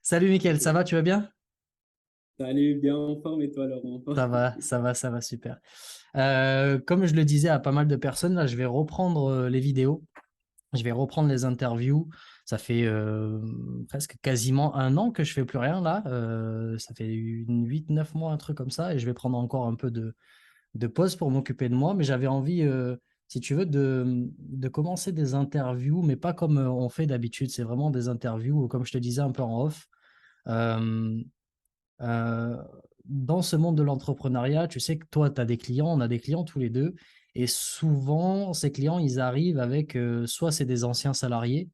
Salut Mickaël, ça va, tu vas bien? Salut, bien en forme et toi, Laurent? Ça va, super. Comme je le disais à pas mal de personnes, là, je vais reprendre les vidéos, je vais reprendre les interviews. Ça fait presque quasiment un an que je fais plus rien là. Ça fait 8, 9 mois, un truc comme ça, et je vais prendre encore un peu de pause pour m'occuper de moi. Mais j'avais envie, si tu veux, de commencer des interviews, mais pas comme on fait d'habitude. C'est vraiment des interviews, comme je te disais, un peu en off. Euh, Euh, Dans ce monde de l'entrepreneuriat, tu sais que toi, tu as des clients, on a des clients tous les deux, et souvent, ces clients, ils arrivent avec, soit c'est des anciens salariés,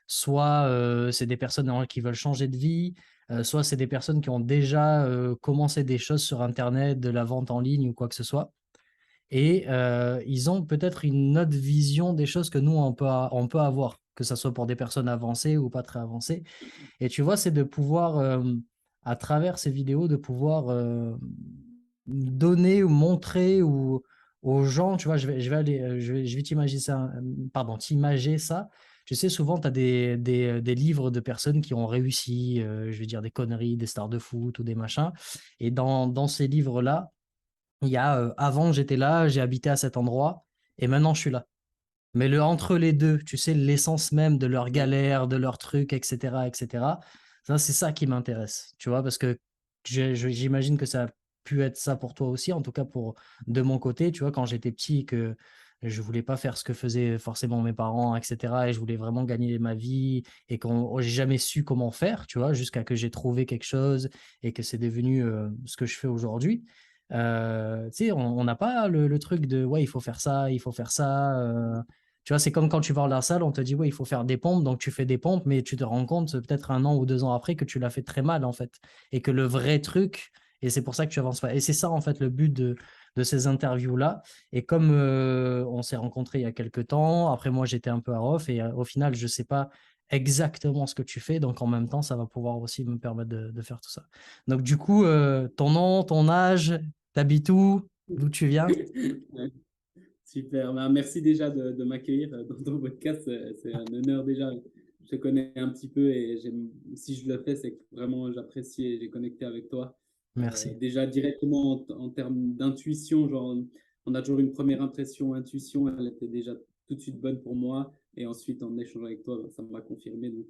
soit c'est des personnes qui veulent changer de vie, soit c'est des personnes qui ont déjà commencé des choses sur Internet, de la vente en ligne ou quoi que ce soit, et ils ont peut-être une autre vision des choses que nous, on peut avoir, que ce soit pour des personnes avancées ou pas très avancées. Et tu vois, c'est de pouvoir, à travers ces vidéos, de pouvoir donner ou montrer aux gens, tu vois, je vais aller, je vais t'imaginer ça, pardon, t'imager ça. Tu sais, souvent, tu as des livres de personnes qui ont réussi, je vais dire des conneries, des stars de foot ou des machins. Et dans ces livres-là, il y a avant, j'étais là, j'ai habité à cet endroit, et maintenant, je suis là. Mais le entre les deux, tu sais, l'essence même de leur Ouais. galère, de leurs trucs, etc., etc. Ça, c'est ça qui m'intéresse, tu vois, parce que j'imagine que ça a pu être ça pour toi aussi, en tout cas pour de mon côté, tu vois, quand j'étais petit, que je voulais pas faire ce que faisaient forcément mes parents, etc. Et je voulais vraiment gagner ma vie et qu'on j'ai jamais su comment faire, tu vois, jusqu'à que j'ai trouvé quelque chose et que c'est devenu ce que je fais aujourd'hui. Tu sais, on n'a pas le truc de ouais, il faut faire ça, il faut faire ça. Tu vois, c'est comme quand tu vas à la salle, on te dit, oui, il faut faire des pompes, donc tu fais des pompes, mais tu te rends compte peut-être un an ou 2 ans après que tu l'as fait très mal, en fait. Et que le vrai truc, et c'est pour ça que tu avances pas. Et c'est ça, en fait, le but de ces interviews-là. Et comme on s'est rencontrés il y a quelques temps, après moi, j'étais un peu à off, et au final, je sais pas exactement ce que tu fais, donc en même temps, ça va pouvoir aussi me permettre de faire tout ça. Donc, du coup, ton nom, ton âge, t'habites où, d'où tu viens? Ouais, super. Ben, merci déjà de m'accueillir dans ton podcast. C'est un honneur déjà. Je te connais un petit peu et si je le fais, c'est que vraiment j'apprécie et j'ai connecté avec toi. Merci. Déjà directement en termes d'intuition, genre on a toujours une première impression, intuition, elle était déjà tout de suite bonne pour moi. Et ensuite, en échangeant avec toi, ben, ça m'a confirmé. Donc,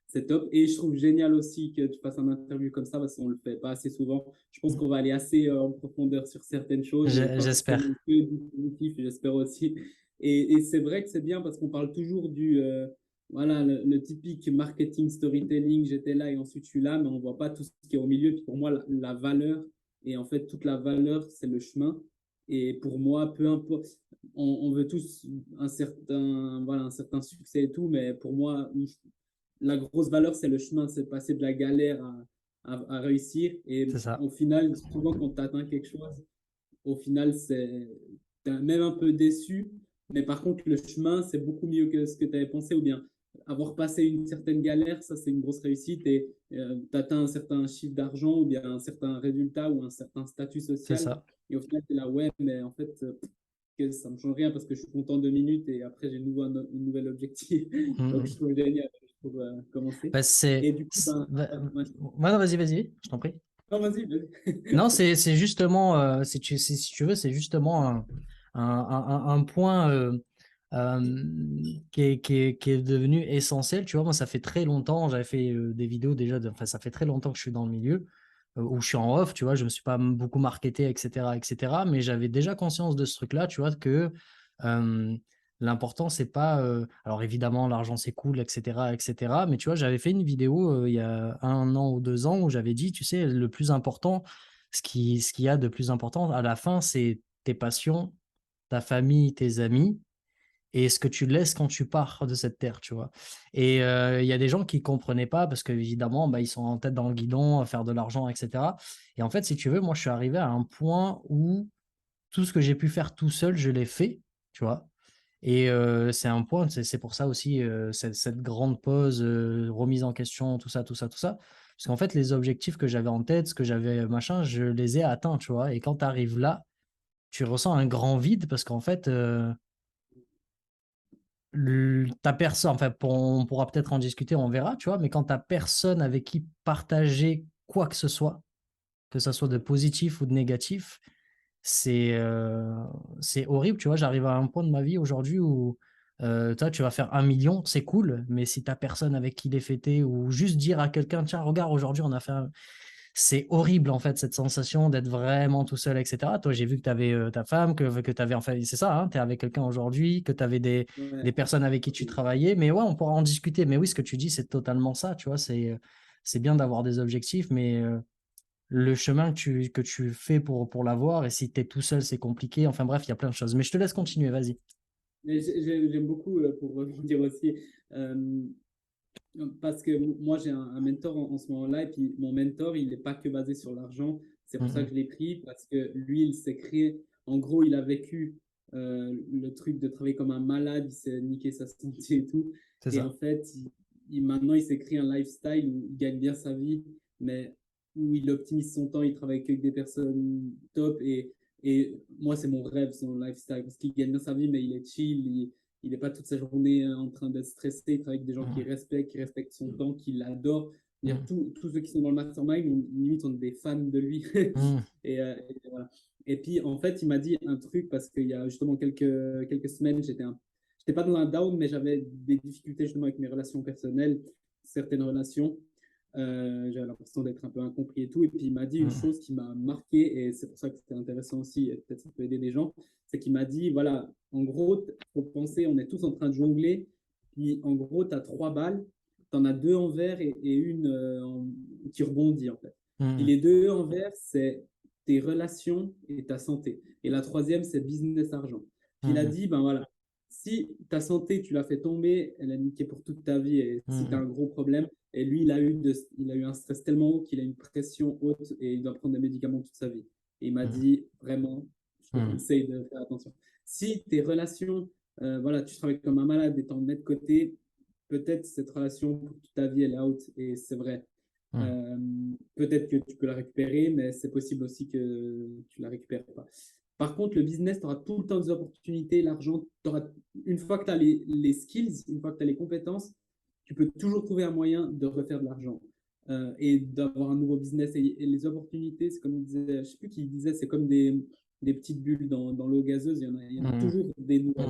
c'est top. Et je trouve génial aussi que tu fasses un interview comme ça parce qu'on ne le fait pas assez souvent. Je pense qu'on va aller assez en profondeur sur certaines choses et pas forcément J'espère. que du positif, j'espère aussi. Et c'est vrai que c'est bien parce qu'on parle toujours voilà, le typique marketing, storytelling, j'étais là et ensuite je suis là, mais on ne voit pas tout ce qui est au milieu. Puis pour moi, la valeur, et en fait, toute la valeur, c'est le chemin. Et pour moi, peu importe, on veut tous voilà, un certain succès et tout, mais pour moi, la grosse valeur, c'est le chemin, c'est de passer de la galère à réussir. Et C'est ça. au final, souvent, quand tu atteins quelque chose, au final, t'es même un peu déçu. Mais par contre, le chemin, c'est beaucoup mieux que ce que tu avais pensé. Ou bien avoir passé une certaine galère, ça, c'est une grosse réussite. Et tu atteins un certain chiffre d'argent ou bien un certain résultat ou un certain statut C'est social. ça. Et au final, tu es là, ouais, mais en fait, que ça ne me change rien parce que je suis content 2 minutes et après, j'ai un nouvel objectif. Donc, je Mhm. trouve génial. Je trouve commencer. Bah, Et du coup, ben, bah, ouais, ouais. ouais, non, vas-y, je t'en prie. Non, vas-y, vas-y. Non, c'est justement, si tu veux, c'est justement un point qui est devenu essentiel. Tu vois, moi, ça fait très longtemps, j'avais fait des vidéos déjà, enfin, ça fait très longtemps que je suis dans le milieu, où je suis en off, tu vois, je me suis pas beaucoup marketé, etc., etc., mais j'avais déjà conscience de ce truc-là, tu vois, que euh, l'important, c'est pas, alors évidemment, l'argent, c'est cool, etc., etc., mais tu vois, j'avais fait une vidéo il y a un an ou 2 ans où j'avais dit, tu sais, le plus important, ce qu'il y a de plus important à la fin, c'est tes passions, ta famille, tes amis et ce que tu laisses quand tu pars de cette terre, tu vois. Et il y a des gens qui ne comprenaient pas parce qu'évidemment, bah, ils sont en tête dans le guidon, à faire de l'argent, etc. Et en fait, si tu veux, moi, je suis arrivé à un point où tout ce que j'ai pu faire tout seul, je l'ai fait, tu vois. Et c'est un point, c'est pour ça aussi, cette grande pause, remise en question, tout ça, tout ça, tout ça. Parce qu'en fait, les objectifs que j'avais en tête, ce que j'avais machin, je les ai atteints, tu vois. Et quand tu arrives là, tu ressens un grand vide parce qu'en fait, ta personne, enfin, on pourra peut-être en discuter, on verra, tu vois, mais quand tu personne avec qui partager quoi que ce soit de positif ou de négatif, c'est c'est horrible, tu vois. J'arrive à un point de ma vie aujourd'hui où toi, tu vas faire 1 million, c'est cool, mais si t'as personne avec qui les fêter ou juste dire à quelqu'un, tiens, regarde, aujourd'hui, on a fait c'est horrible, en fait, cette sensation d'être vraiment tout seul, etc. Toi, j'ai vu que tu avais ta femme, que tu avais, enfin, c'est ça, hein, tu es avec quelqu'un aujourd'hui, que tu avais des Ouais. personnes avec qui tu travaillais, mais ouais, on pourra en discuter. Mais oui, ce que tu dis, c'est totalement ça, tu vois, c'est bien d'avoir des objectifs, mais le chemin que tu fais pour l'avoir, et si tu es tout seul, c'est compliqué. Enfin bref, il y a plein de choses. Mais je te laisse continuer, vas-y. Mais j'aime beaucoup, pour rebondir aussi, euh, parce que moi, j'ai un mentor en ce moment-là, et puis mon mentor, il n'est pas que basé sur l'argent. C'est pour ça que Mhm. je l'ai pris, parce que lui, il s'est créé, en gros, il a vécu le truc de travailler comme un malade, il s'est niqué sa santé et tout. C'est Et ça. en fait, maintenant, il s'est créé un lifestyle où il gagne bien sa vie, mais où il optimise son temps, il travaille avec des personnes top. Et moi, c'est mon rêve, son lifestyle, parce qu'il gagne bien sa vie, mais il est chill, il n'est pas toute sa journée en train d'être stressé. Il travaille avec des gens Mhm. qui respectent son temps, qui l'adorent. Mhm. Tous ceux qui sont dans le mastermind, limite, on est des fans de lui. Mhm. Et voilà. Et puis, en fait, il m'a dit un truc parce qu'il y a justement quelques semaines, j'étais pas dans un down, mais j'avais des difficultés justement avec mes relations personnelles, certaines relations. J'avais l'impression d'être un peu incompris et tout. Et puis il m'a dit une Mhm. chose qui m'a marqué, et c'est pour ça que c'était intéressant aussi, et peut-être ça peut aider des gens, c'est qu'il m'a dit, voilà, en gros, faut penser, on est tous en train de jongler, puis en gros, tu as 3 balles, tu en as deux en verre et une qui rebondit en fait. Puis Mhm. les deux en verre, c'est tes relations et ta santé. Et la troisième, c'est business argent. Puis il a Mhm. dit, ben voilà, si ta santé, tu l'as fait tomber, elle a niqué pour toute ta vie, et si tu as Mhm. un gros problème, et lui, il a eu un stress tellement haut qu'il a une pression haute et il doit prendre des médicaments toute sa vie. Et il m'a Mhm. dit, vraiment, je te Mhm. conseille de faire attention. Si tes relations, voilà, tu travailles comme un malade et t'en mets de côté, peut-être cette relation pour toute ta vie, elle est out. Et c'est vrai. Mhm. Euh, Peut-être que tu peux la récupérer, mais c'est possible aussi que tu la récupères pas. Par contre, le business, tu auras tout le temps des opportunités, l'argent, une fois que tu as les skills, une fois que tu as les compétences, tu peux toujours trouver un moyen de refaire de l'argent et d'avoir un nouveau business. Et les opportunités, c'est comme il disait, je ne sais plus qui disait, c'est comme des petites bulles dans l'eau gazeuse, il y en a Mhm. toujours des nouvelles.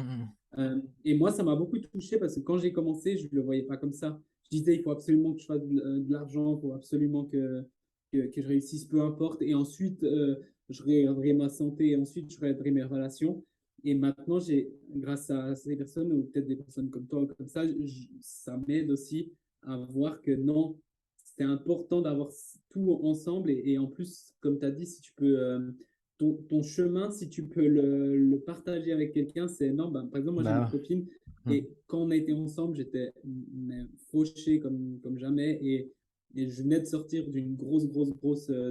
Mhm. Et moi, ça m'a beaucoup touché parce que quand j'ai commencé, je ne le voyais pas comme ça. Je disais, il faut absolument que je fasse de l'argent, il faut absolument que je réussisse, peu importe. Et ensuite, je regarderai ma santé et ensuite, je regarderai mes relations. Et maintenant, grâce à ces personnes, ou peut-être des personnes comme toi, comme ça m'aide aussi à voir que non, c'est important d'avoir tout ensemble. Et en plus, comme tu as dit, si tu peux, ton chemin, si tu peux le partager avec quelqu'un, c'est énorme. Ben, par exemple, moi, j'ai une Bah, copine ouais. et quand on a été ensemble, j'étais fauché comme jamais. Et je venais de sortir d'une grosse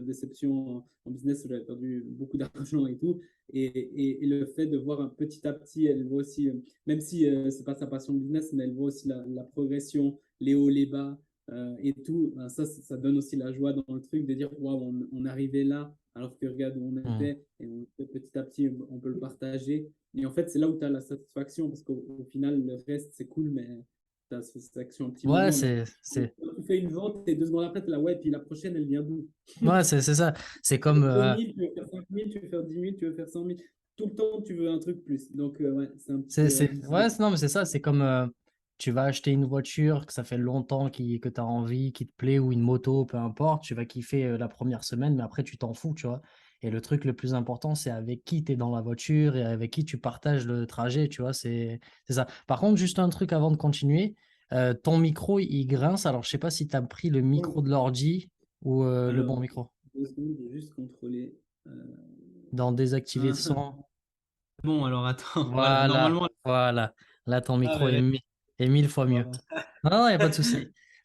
déception en business où j'avais perdu beaucoup d'argent et tout. Et le fait de voir un petit à petit, elle voit aussi, même si c'est pas sa passion de business, mais elle voit aussi la progression, les hauts, les bas et tout. Ben ça donne aussi la joie dans le truc de dire, waouh, on arrivait là, alors que regarde où on Mhm. était. Et petit à petit, on peut le partager. Et en fait, c'est là où tu as la satisfaction, parce qu'au final, le reste, c'est cool, mais tu as la satisfaction un petit Ouais, moment. Mais c'est, quand tu fais une vente et 2 secondes après, tu es là, ouais, puis la prochaine, elle vient d'où? ouais, c'est ça. C'est Tu comme, veux 2000, tu veux faire 5000, tu veux faire 10 000, tu veux faire 100 000. Tout le temps, tu veux un truc plus. Donc, ouais, c'est un petit peu. ouais, non, mais c'est ça. C'est comme tu vas acheter une voiture que ça fait longtemps que tu as envie, qui te plaît, ou une moto, peu importe. Tu vas kiffer la première semaine, mais après, tu t'en fous, tu vois. Et le truc le plus important, c'est avec qui tu es dans la voiture et avec qui tu partages le trajet, tu vois. C'est ça. Par contre, juste un truc avant de continuer. Ton micro, il grince. Alors, je sais pas si tu as pris le micro Oh, de l'ordi ou le bon alors, micro. 2 secondes, je vais juste contrôler. Euh, Dans désactiver le ah, son. bon, alors attends. Voilà, Voilà, normalement. voilà. Là, ton Ah, micro mais là, est 1000 fois mieux. voilà. Non, non, il n'y a pas de souci.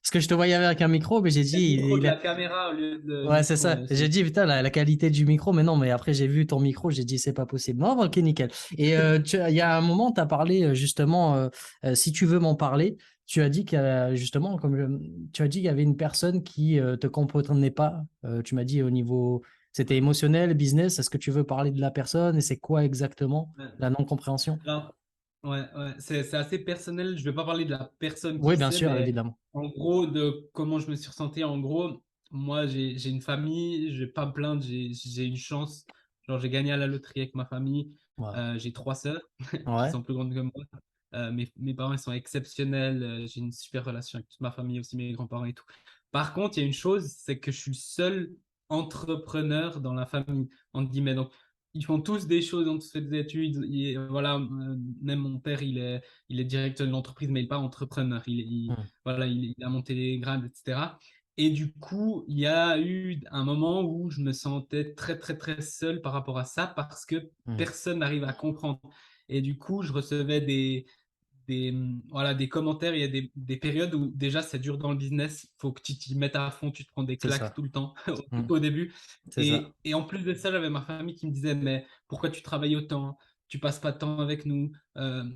Parce que je te voyais avec un micro, mais j'ai dit, Le micro de il la a... caméra au lieu de Ouais, c'est micro. ça. J'ai dit, putain, la qualité du micro, mais non, mais après, j'ai vu ton micro, j'ai dit, c'est pas possible. Non, ok, nickel. Et il y a un moment, tu as parlé justement, si tu veux m'en parler, tu as dit qu'il y a, justement, tu as dit qu'il y avait une personne qui te comprenait pas. Tu m'as dit au niveau, c'était émotionnel, business. Est-ce que tu veux parler de la personne et c'est quoi exactement Ouais. la non-compréhension? Alors, ouais. C'est assez personnel. Je vais pas parler de la personne Oui, qui bien c'est, sûr, mais évidemment. en gros, de comment je me suis ressenti. En gros, moi, j'ai une famille, je vais pas me plaindre, j'ai une chance. Genre, j'ai gagné à la loterie avec ma famille. Wow. J'ai 3 sœurs qui Ouais, sont plus grandes que moi. Mes parents, ils sont exceptionnels. J'ai une super relation avec toute ma famille, aussi mes grands-parents et tout. Par contre, il y a une chose, c'est que je suis le seul entrepreneur dans la famille, entre guillemets. Donc, ils font tous des choses, ils ont tous fait des études. Voilà, même mon père, il est directeur de l'entreprise, mais il n'est pas entrepreneur. hmm, Voilà, il a monté les grades, etc. Et du coup, il y a eu un moment où je me sentais très, très, très seul par rapport à ça parce que hmm. personne n'arrive à comprendre. Et du coup, je recevais voilà, des commentaires. Il y a des périodes où déjà c'est dur dans le business. Il faut que tu t'y mettes à fond, tu te prends des C'est claques ça. tout le temps Hmm, au début. c'est ça. Et en plus de ça, j'avais ma famille qui me disait, mais pourquoi tu travailles autant? Tu passes pas de temps avec nous.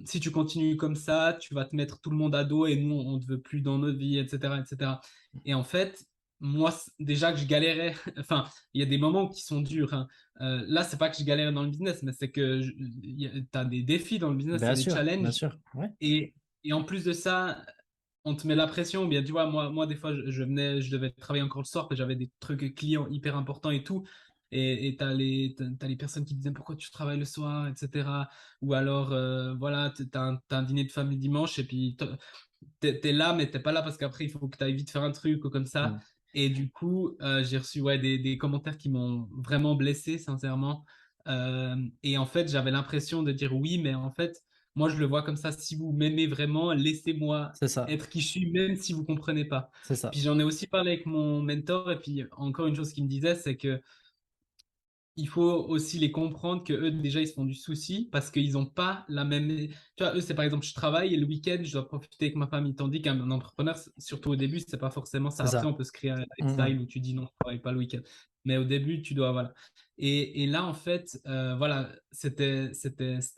Si tu continues comme ça, tu vas te mettre tout le monde à dos et nous, on ne te veut plus dans notre vie, etc., etc. Et en fait, moi, déjà que je galérais, enfin, il y a des moments qui sont durs, hein. Là, c'est pas que je galère dans le business, mais c'est que tu as des défis dans le business, il y a des Bien challenges. sûr. Ouais. Et, et en plus de ça, on te met la pression. Bien, tu vois, moi des fois, je devais travailler encore le soir, parce que j'avais des trucs clients hyper importants et tout. Et t'as les personnes qui disaient pourquoi tu travailles le soir, etc. Ou alors, voilà, t'as un dîner de famille dimanche et puis t'es là, mais t'es pas là parce qu'après, il faut que tu ailles vite faire un truc ou comme ça. Hmm. Et du coup, j'ai reçu ouais, des commentaires qui m'ont vraiment blessé, sincèrement. Et en fait, j'avais l'impression de dire oui, mais en fait, moi, je le vois comme ça. Si vous m'aimez vraiment, laissez-moi C'est ça. être qui je suis, même si vous comprenez pas. C'est ça. Puis j'en ai aussi parlé avec mon mentor. Et puis, encore une chose qu'il me disait, c'est que il faut aussi les comprendre que eux déjà ils se font du souci parce qu'ils n'ont pas la même. Tu vois, eux c'est par exemple je travaille et le week-end je dois profiter avec ma famille, tandis qu'un entrepreneur, surtout au début, c'est pas forcément ça. C'est Après ça. on peut se créer un Hmm, hmm. lifestyle où tu dis non, je travaille pas le week-end, mais au début tu dois voilà. Et là en fait voilà c'était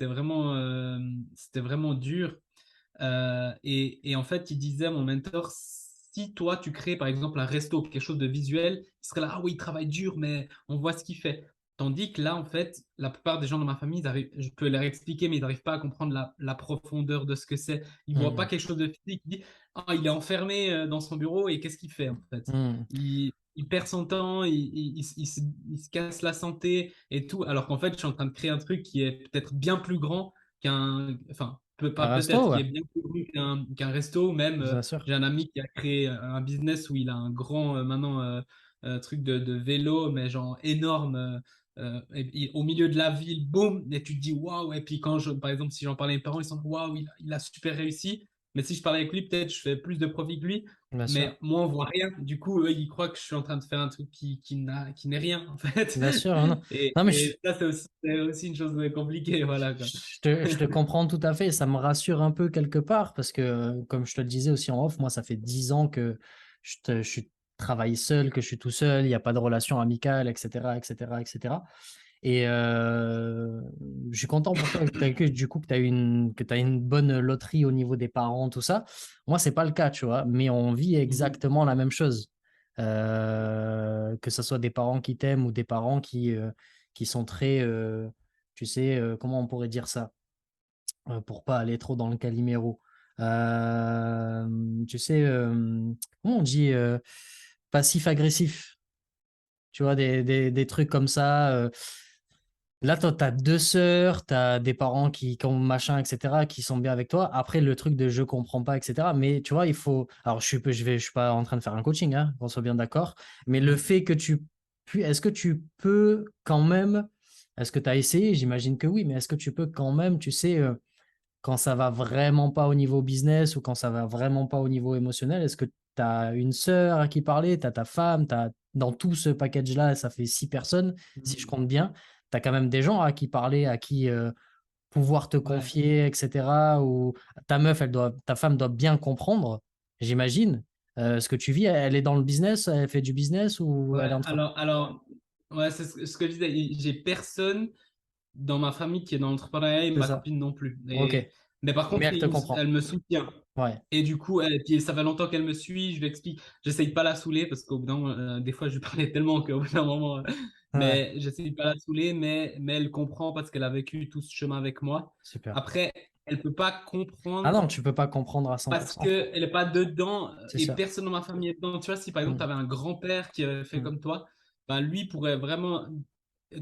vraiment dur. Et en fait il disait mon mentor, si toi tu crées par exemple un resto, quelque chose de visuel, il serait là, ah oui, il travaille dur, mais on voit ce qu'il fait. Tandis que là, en fait, la plupart des gens dans ma famille, je peux leur expliquer, mais ils n'arrivent pas à comprendre la profondeur de ce que c'est. Ils ne Hmm, voient pas hmm. quelque chose de physique. Ils disent, ah, il est enfermé dans son bureau et qu'est-ce qu'il fait en fait? Hmm. Il perd son temps, il se casse la santé et tout, alors qu'en fait, je suis en train de créer un truc qui est peut-être bien plus grand enfin, pas Un resto, peut-être, qui ouais. est bien plus grand qu'un resto. Même, Bien sûr. j'ai un ami qui a créé un business où il a un grand, maintenant, truc de vélo, mais genre énorme, au milieu de la ville, boum, et tu te dis waouh. Et puis par exemple, si j'en parlais à mes parents, ils sont waouh, il a super réussi. Mais si je parlais avec lui, peut-être je fais plus de profit que lui. Bien sûr. Mais moi, on voit rien. Du coup, eux, ils croient que je suis en train de faire un truc qui n'est rien, en fait. Bien sûr. Non, non. Et, Non, mais et ça, c'est aussi une chose compliquée, voilà, quoi. je te comprends tout à fait. Ça me rassure un peu quelque part parce que, comme je te le disais aussi en off, moi, ça fait 10 ans que je travaille seul, que je suis tout seul, il n'y a pas de relation amicale, etc., etc., etc. Et je suis content pour toi du coup que tu as que tu une bonne loterie au niveau des parents, tout ça. Moi, c'est pas le cas, tu vois, mais on vit Mhm. exactement la même chose. Que ce soit des parents qui t'aiment ou des parents qui sont très, tu sais, comment on pourrait dire ça, pour pas aller trop dans le Calimero. Tu sais, comment on dit passif-agressif, tu vois, des trucs comme ça. Là, toi, tu as deux sœurs, tu as des parents qui ont machin, etc., qui sont bien avec toi. Après, le truc de je comprends pas, etc. Mais tu vois, il faut. Alors, je suis pas en train de faire un coaching, hein, qu'on soit bien d'accord. Mais le Mhm. fait que est-ce que tu peux quand même. Est-ce que tu as essayé? J'imagine que oui, mais est-ce que tu peux quand même, tu sais, quand ça va vraiment pas au niveau business ou quand ça va vraiment pas au niveau émotionnel, est-ce que tu as une sœur à qui parler, tu as ta femme, dans tout ce package-là, ça fait 6 personnes, si je Mhm. compte bien, tu as quand même des gens à qui parler, à qui pouvoir te Ouais. confier, etc. Ou ta femme doit bien comprendre, j'imagine, ce que tu vis. Elle est dans le business, elle fait du business ou Ouais, elle est en train. ouais, c'est ce que je disais. J'ai personne dans ma famille qui est dans l'entrepreneuriat et C'est ma ça. copine non plus. Ok. Mais par Mais contre, elle te comprend. elle me soutient. Ouais. Et du coup, puis ça fait longtemps qu'elle me suit, je lui explique. J'essaye de pas la saouler parce qu'au bout d'un moment, des fois, je lui parlais tellement qu'au bout d'un moment, Ouais. mais j'essaye de pas la saouler, mais elle comprend parce qu'elle a vécu tout ce chemin avec moi. Super. Après, elle peut pas Ah non, comprendre tu peux pas comprendre à parce 100%. qu'elle n'est pas dedans C'est et sûr. personne dans ma famille est dedans. Tu vois, si par exemple, tu Mm, avais un grand-père qui avait fait mm, comme toi, ben, lui pourrait vraiment.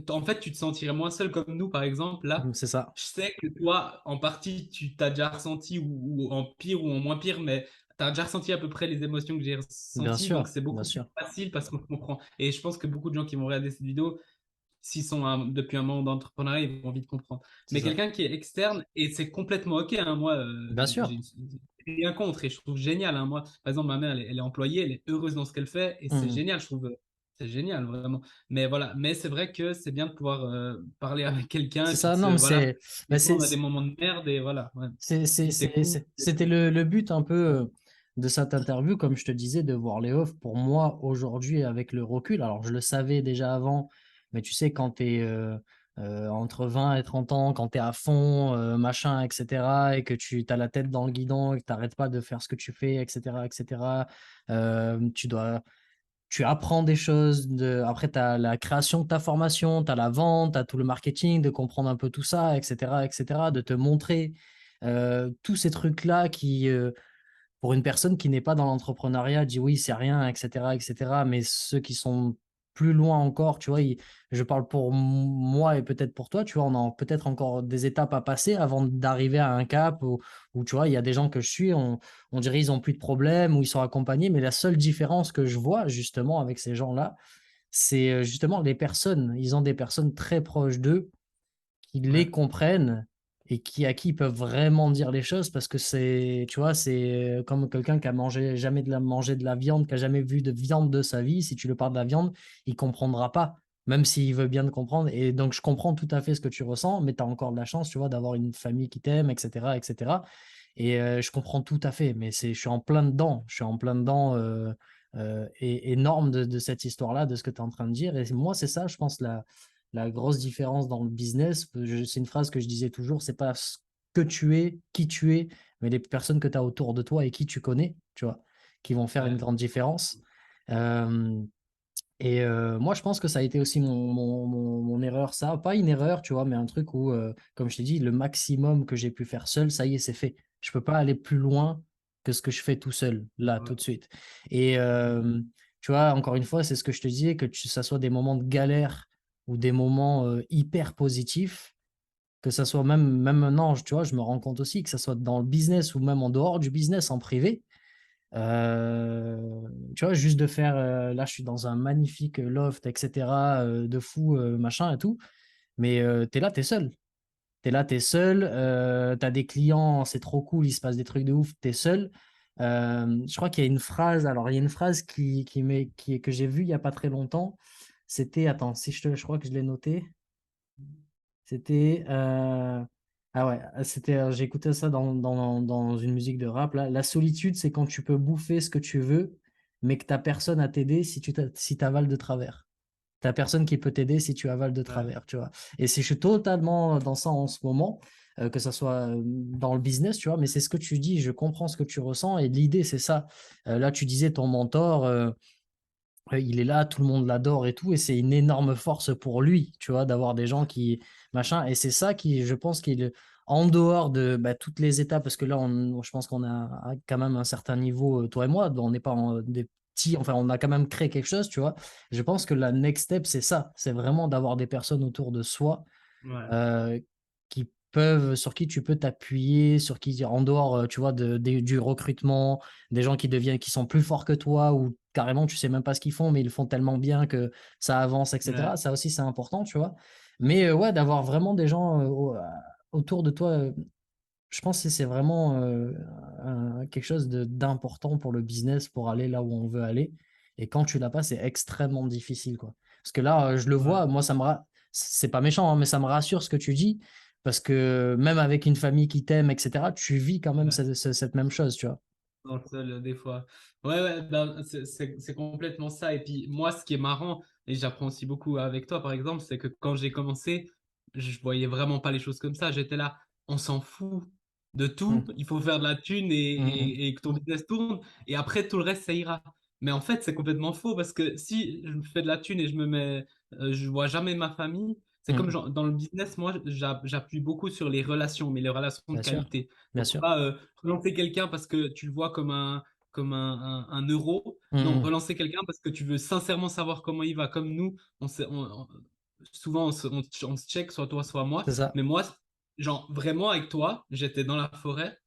En fait, tu te sentirais moins seul comme nous, par exemple. Là, c'est ça. je sais que toi, en partie, tu t'as déjà ressenti, ou en pire ou en moins pire, mais tu as déjà ressenti à peu près les émotions que j'ai Bien ressenties. Donc, sûr, c'est bien beaucoup plus sûr. facile parce qu'on comprend. Et je pense que beaucoup de gens qui vont regarder cette vidéo, s'ils sont depuis un moment d'entrepreneuriat, ils vont vite comprendre. C'est Mais ça. quelqu'un qui est externe, et c'est complètement OK, hein, moi, Bien sûr. j'ai rien contre et je trouve génial. Hein, moi, par exemple, ma mère, elle est employée, elle est heureuse dans ce qu'elle fait et c'est Mm. génial, je trouve. C'est génial, vraiment. Mais voilà, mais c'est vrai que c'est bien de pouvoir parler avec quelqu'un C'est et puis ça. de Non, se. mais Voilà, mais des fois, on a des moments de merde et voilà. Ouais. Puis c'était le but un peu de cette interview, comme je te disais, de voir les offres. Pour moi, aujourd'hui, avec le recul, alors je le savais déjà avant, mais tu sais, quand tu es entre 20 et 30 ans, quand tu es à fond, machin, etc., et que tu as la tête dans le guidon et que tu n'arrêtes pas de faire ce que tu fais, etc., etc., tu dois tu apprends des choses. Après, tu as la création de ta formation, tu as la vente, tu as tout le marketing, de comprendre un peu tout ça, etc., etc., de te montrer tous ces trucs-là qui, pour une personne qui n'est pas dans l'entrepreneuriat, dit oui, c'est rien, etc., etc. Mais ceux qui sont plus loin encore, tu vois, je parle pour moi et peut-être pour toi, tu vois, on a peut-être encore des étapes à passer avant d'arriver à un cap où, tu vois, il y a des gens que je suis, on dirait ils ont plus de problèmes ou ils sont accompagnés, mais la seule différence que je vois justement avec ces gens-là, c'est justement les personnes, ils ont des personnes très proches d'eux qui les Ouais, comprennent et à qui ils peuvent vraiment dire les choses parce que c'est, tu vois, c'est comme quelqu'un qui a mangé de la viande, qui a jamais vu de viande de sa vie. Si tu lui parles de la viande, il comprendra pas, même s'il veut bien te comprendre. Et donc, je comprends tout à fait ce que tu ressens, mais tu as encore de la chance, tu vois, d'avoir une famille qui t'aime, etc., etc. Et je comprends tout à fait, mais je suis en plein dedans. Je suis en plein dedans et énorme de cette histoire-là, de ce que tu es en train de dire. Et moi, c'est ça, je pense, la grosse différence dans le business. C'est une phrase que je disais toujours, c'est pas ce que tu es, qui tu es, mais les personnes que tu as autour de toi et qui tu connais, tu vois, qui vont faire une ouais, grande différence. Euh, moi, je pense que ça a été aussi mon erreur, ça. Pas une erreur, tu vois, mais un truc où, comme je t'ai dit, le maximum que j'ai pu faire seul, ça y est, c'est fait. Je peux pas aller plus loin que ce que je fais tout seul, là, tout ouais, de suite. Et tu vois, encore une fois, c'est ce que je te disais, ça soit des moments de galère ou des moments hyper positifs, que ça soit même maintenant, tu vois, je me rends compte aussi que ça soit dans le business ou même en dehors du business, en privé. Tu vois, juste de faire, là, je suis dans un magnifique loft, etc., de fou, machin et tout. Mais t'es là, t'es seul. T'es là, t'es seul. T'as des clients, c'est trop cool, il se passe des trucs de ouf, t'es seul. Je crois qu'il y a une phrase, alors il y a une phrase que j'ai vue il y a pas très longtemps. C'était, attends, si je crois que je l'ai noté. C'était. Ah ouais, j'ai écouté ça dans une musique de rap. Là. La solitude, c'est quand tu peux bouffer ce que tu veux, mais que t'as personne à t'aider si t'avales de travers. T'as personne qui peut t'aider si tu avales de ouais, travers, tu vois. Et je suis totalement dans ça en ce moment, que ce soit dans le business, tu vois, mais c'est ce que tu dis, je comprends ce que tu ressens, et l'idée, c'est ça. Là, tu disais ton mentor. Il est là, tout le monde l'adore et tout, et c'est une énorme force pour lui, tu vois, d'avoir des gens qui, machin, et c'est ça qui, je pense qu'il, en dehors de bah, toutes les étapes, parce que là, je pense qu'on a quand même un certain niveau, toi et moi, on n'est pas des petits, enfin, on a quand même créé quelque chose, tu vois. Je pense que la next step, c'est ça, c'est vraiment d'avoir des personnes autour de soi ouais, euh, sur qui tu peux t'appuyer, sur qui, en dehors, tu vois, du recrutement, des gens qui sont plus forts que toi ou carrément tu sais même pas ce qu'ils font, mais ils le font tellement bien que ça avance, etc. ouais, Ça aussi, c'est important, tu vois. Mais ouais, d'avoir vraiment des gens autour de toi, je pense que c'est vraiment quelque chose d'important pour le business, pour aller là où on veut aller. Et quand tu l'as pas, c'est extrêmement difficile, quoi. Parce que là, je le ouais, vois, moi, c'est pas méchant, hein, mais ça me rassure ce que tu dis. Parce que même avec une famille qui t'aime, etc., tu vis quand même ouais. cette même chose, tu vois. Dans le seul, des fois. Ouais, ouais, ben, c'est complètement ça. Et puis, moi, ce qui est marrant, et j'apprends aussi beaucoup avec toi, par exemple, c'est que quand j'ai commencé, je voyais vraiment pas les choses comme ça. J'étais là, on s'en fout de tout. Mm, Il faut faire de la thune mm, mm. et que ton business tourne. Et après, tout le reste, ça ira. Mais en fait, c'est complètement faux parce que si je fais de la thune et je vois jamais ma famille, C'est comme Mm. dans le business, moi, j'appuie beaucoup sur les relations, mais les relations de Bien sûr, qualité. bien Donc, sûr. pas relancer quelqu'un parce que tu le vois comme un euro. Mm, Non, mm. relancer quelqu'un parce que tu veux sincèrement savoir comment il va. Comme nous, souvent, on se check, soit toi, soit moi. C'est ça. Mais moi, genre, vraiment, avec toi, j'étais dans la forêt,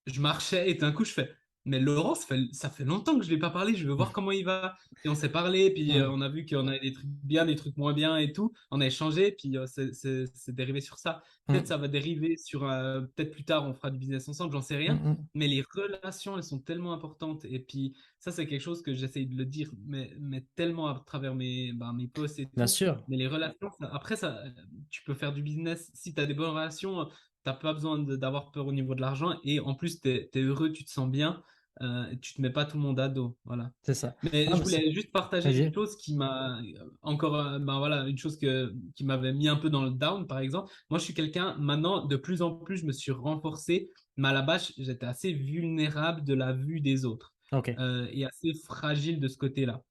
je marchais et d'un coup je fais mais Laurent ça fait longtemps que je ne l'ai pas parlé, je veux voir comment il va. Et on s'est parlé, puis Mm, on a vu qu'on avait des trucs bien, des trucs moins bien et tout, on a échangé, puis c'est dérivé sur ça. Peut-être mm, ça va dériver sur peut-être plus tard on fera du business ensemble, j'en sais mm, rien, mm. mais les relations elles sont tellement importantes. Et puis ça c'est quelque chose que j'essaye de le dire mais tellement à travers mes posts et Bien tout. sûr, Mais les relations après ça tu peux faire du business si tu as des bonnes relations. T'as pas besoin d'avoir peur au niveau de l'argent, et en plus, tu es heureux, tu te sens bien, et tu te mets pas tout le monde à dos. Voilà. c'est ça. Mais Ah, je bah, voulais juste partager une vas-y. chose qui m'a encore, ben voilà, une chose qui m'avait mis un peu dans le down, par exemple. Moi, je suis quelqu'un, maintenant, de plus en plus, je me suis renforcé, mais à la base, j'étais assez vulnérable de la vue des autres, Ok. et assez fragile de ce côté-là.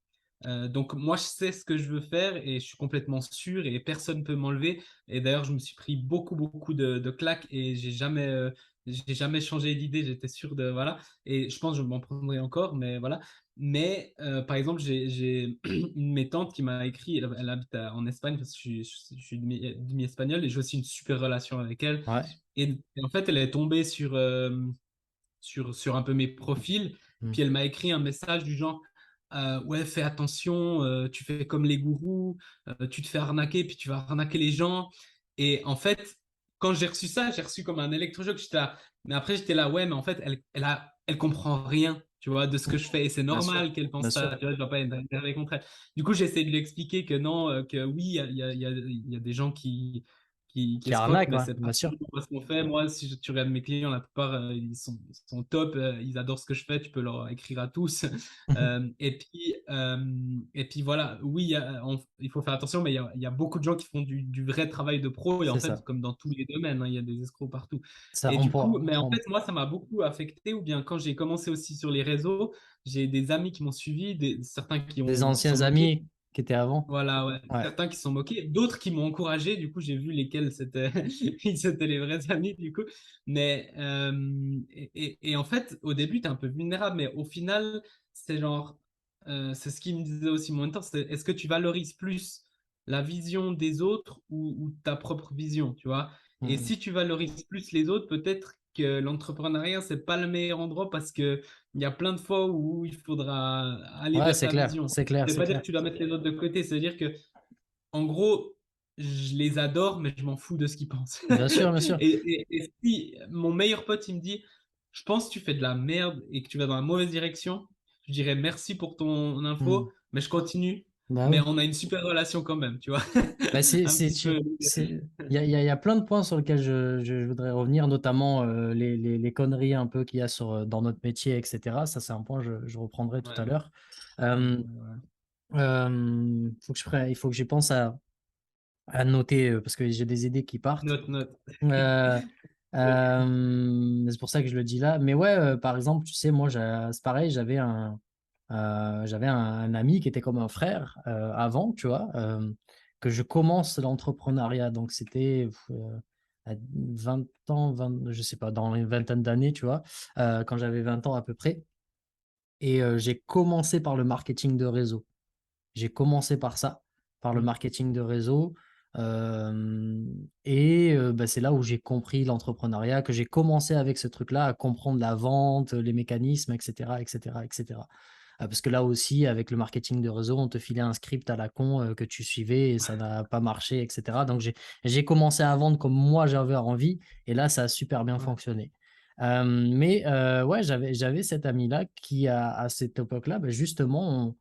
Donc moi, je sais ce que je veux faire et je suis complètement sûr et personne ne peut m'enlever. Et d'ailleurs, je me suis pris beaucoup de claques et j'ai jamais changé d'idée. J'étais sûr de voilà. Et je pense que je m'en prendrai encore, mais voilà. Mais par exemple, j'ai une de mes tantes qui m'a écrit. Elle habite en Espagne parce que je suis demi-espagnol et j'ai aussi une super relation avec elle. Ouais. Et en fait, elle est tombée sur un peu mes profils. Mm. Puis elle m'a écrit un message du genre ouais, fais attention, tu fais comme les gourous, tu te fais arnaquer, puis tu vas arnaquer les gens. Et en fait, quand j'ai reçu ça, j'ai reçu comme un électrochoc. Mais après, j'étais là, ouais, mais en fait, elle comprend rien, tu vois, de ce que je fais. Et c'est Bien sûr, normal qu'elle bien pense ça, sûr. tu vois, je ne dois pas être énervé contre elle. Du coup, j'essaie de lui expliquer que non, que oui, il y a des gens qui Qui escroquent, arnaque, mais ouais, c'est pas bien sûr. ce qu'on fait. Moi, si tu regardes mes clients, la plupart, ils sont top, ils adorent ce que je fais, tu peux leur écrire à tous. Et puis voilà, oui, il faut faire attention, mais il y a beaucoup de gens qui font du vrai travail de pro, et en C'est fait, ça. comme dans tous les domaines, hein, il y a des escrocs partout. Ça, Et on du coup, pourra. mais en fait, moi, ça m'a beaucoup affecté, ou bien quand j'ai commencé aussi sur les réseaux, j'ai des amis qui m'ont suivi, certains Des qui sont anciens moqués. amis qui étaient avant. Voilà, ouais. Ouais. Certains qui se sont moqués, d'autres qui m'ont encouragé. Du coup, j'ai vu lesquels c'était les vrais amis, du coup. Mais, et en fait, au début, tu es un peu vulnérable, mais au final, c'est genre, c'est ce qui me disait aussi mon mentor, c'est est-ce que tu valorises plus la vision des autres ou ta propre vision, tu vois? Et Mm. si tu valorises plus les autres, peut-être que l'entrepreneuriat, c'est pas le meilleur endroit parce que il y a plein de fois où il faudra aller Ouais, vers c'est ta clair, vision. c'est clair, Ça veut c'est pas dire clair. que tu dois mettre les autres de côté, c'est-à-dire que, en gros, je les adore, mais je m'en fous de ce qu'ils pensent. Bien sûr, bien sûr. Et si mon meilleur pote, il me dit, je pense que tu fais de la merde et que tu vas dans la mauvaise direction, je dirais merci pour ton Mm. info, mais je continue. Bah Mais oui. on a une super relation quand même, tu vois. Bah Un petit peu. il y a plein de points sur lesquels je voudrais revenir, notamment les conneries un peu qu'il y a dans notre métier, etc. Ça, c'est un point que je reprendrai tout Ouais, à l'heure. ouais, Euh, ouais. il faut que j'y pense à noter parce que j'ai des idées qui partent. Note. Euh, c'est pour ça que je le dis là. Mais ouais, par exemple, tu sais, moi, c'est pareil, j'avais un ami qui était comme un frère avant, tu vois, que je commence l'entrepreneuriat. Donc, c'était à 20 ans, 20, je sais pas, dans une vingtaine d'années, tu vois, quand j'avais 20 ans à peu près. Et j'ai commencé par le marketing de réseau. J'ai commencé par ça, par le Mm. marketing de réseau. Et bah, c'est là où j'ai compris l'entrepreneuriat, que j'ai commencé avec ce truc-là à comprendre la vente, les mécanismes, etc., etc., etc. Parce que là aussi, avec le marketing de réseau, on te filait un script à la con que tu suivais et ça n'a pas marché, etc. Donc j'ai commencé à vendre comme moi j'avais envie et là, ça a super bien Ouais. fonctionné. Mais ouais, j'avais cet ami-là qui, à cette époque-là, bah, justement,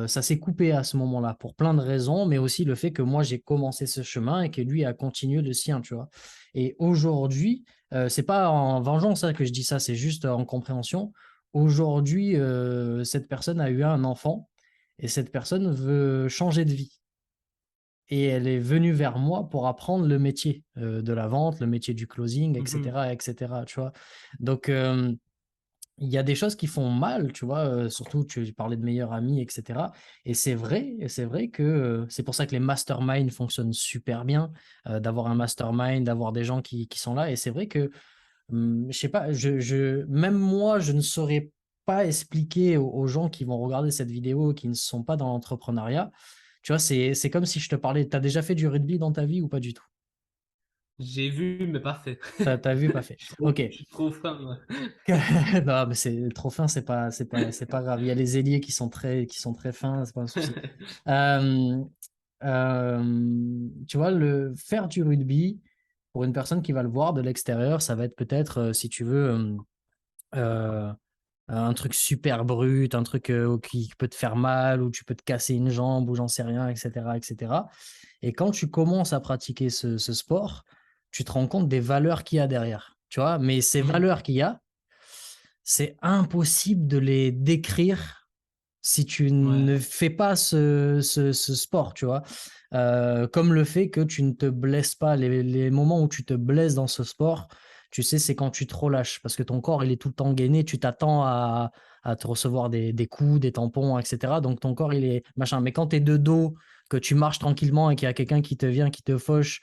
ça s'est coupé à ce moment-là pour plein de raisons, mais aussi le fait que moi j'ai commencé ce chemin et que lui a continué le sien, tu vois. Et aujourd'hui, c'est pas en vengeance hein, que je dis ça, c'est juste en compréhension. Aujourd'hui, cette personne a eu un enfant et cette personne veut changer de vie. Et elle est venue vers moi pour apprendre le métier de la vente, le métier du closing, Mhm. etc., etc., tu vois. Donc, il y a des choses qui font mal, tu vois, surtout tu parlais de meilleurs amis, etc. Et c'est vrai que c'est pour ça que les masterminds fonctionnent super bien, d'avoir un mastermind, d'avoir des gens qui sont là. Et c'est vrai que, je sais pas, même moi, je ne saurais pas expliquer aux gens qui vont regarder cette vidéo, qui ne sont pas dans l'entrepreneuriat. Tu vois, c'est comme si je te parlais, tu as déjà fait du rugby dans ta vie ou pas du tout? J'ai vu, mais pas fait. T'as vu, pas fait. Ok. Je suis trop fin, moi. Non, mais c'est trop fin, c'est pas grave. Il y a les ailiers qui sont très fins, c'est pas un souci. Euh, Tu vois, le faire du rugby pour une personne qui va le voir de l'extérieur, ça va être peut-être, si tu veux, euh, un truc super brut, un truc qui peut te faire mal, ou tu peux te casser une jambe, ou j'en sais rien, etc., etc. Et quand tu commences à pratiquer ce sport, tu te rends compte des valeurs qu'il y a derrière. Tu vois, mais ces Mhm. valeurs qu'il y a, c'est impossible de les décrire si tu Ouais, ne fais pas ce sport, tu vois. Comme le fait que tu ne te blesses pas. Les moments où tu te blesses dans ce sport, tu sais, c'est quand tu te relâches parce que ton corps, il est tout le temps gainé. Tu t'attends à te recevoir des coups, des tampons, etc. Donc ton corps, il est machin. Mais quand tu es de dos, que tu marches tranquillement et qu'il y a quelqu'un qui te vient, qui te fauche,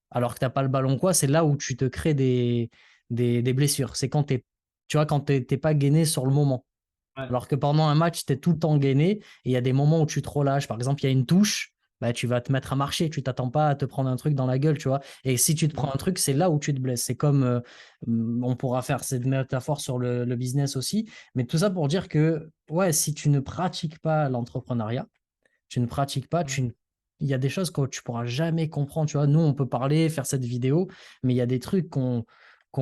alors que tu n'as pas le ballon, quoi, c'est là où tu te crées des blessures. C'est quand tu vois, quand t'es pas gainé sur le moment. ouais. Alors que pendant un match, tu es tout le temps gainé et il y a des moments où tu te relâches. Par exemple, il y a une touche, bah, tu vas te mettre à marcher. Tu t'attends pas à te prendre un truc dans la gueule, tu vois. Et si tu te prends Mhm. un truc, c'est là où tu te blesses. C'est comme, on pourra faire cette métaphore sur le business aussi. Mais tout ça pour dire que, ouais, si tu ne pratiques pas l'entrepreneuriat, tu ne pratiques pas, Ouais, il y a des choses que tu pourras jamais comprendre. Tu vois, nous, on peut parler, faire cette vidéo, mais il y a des trucs qu'on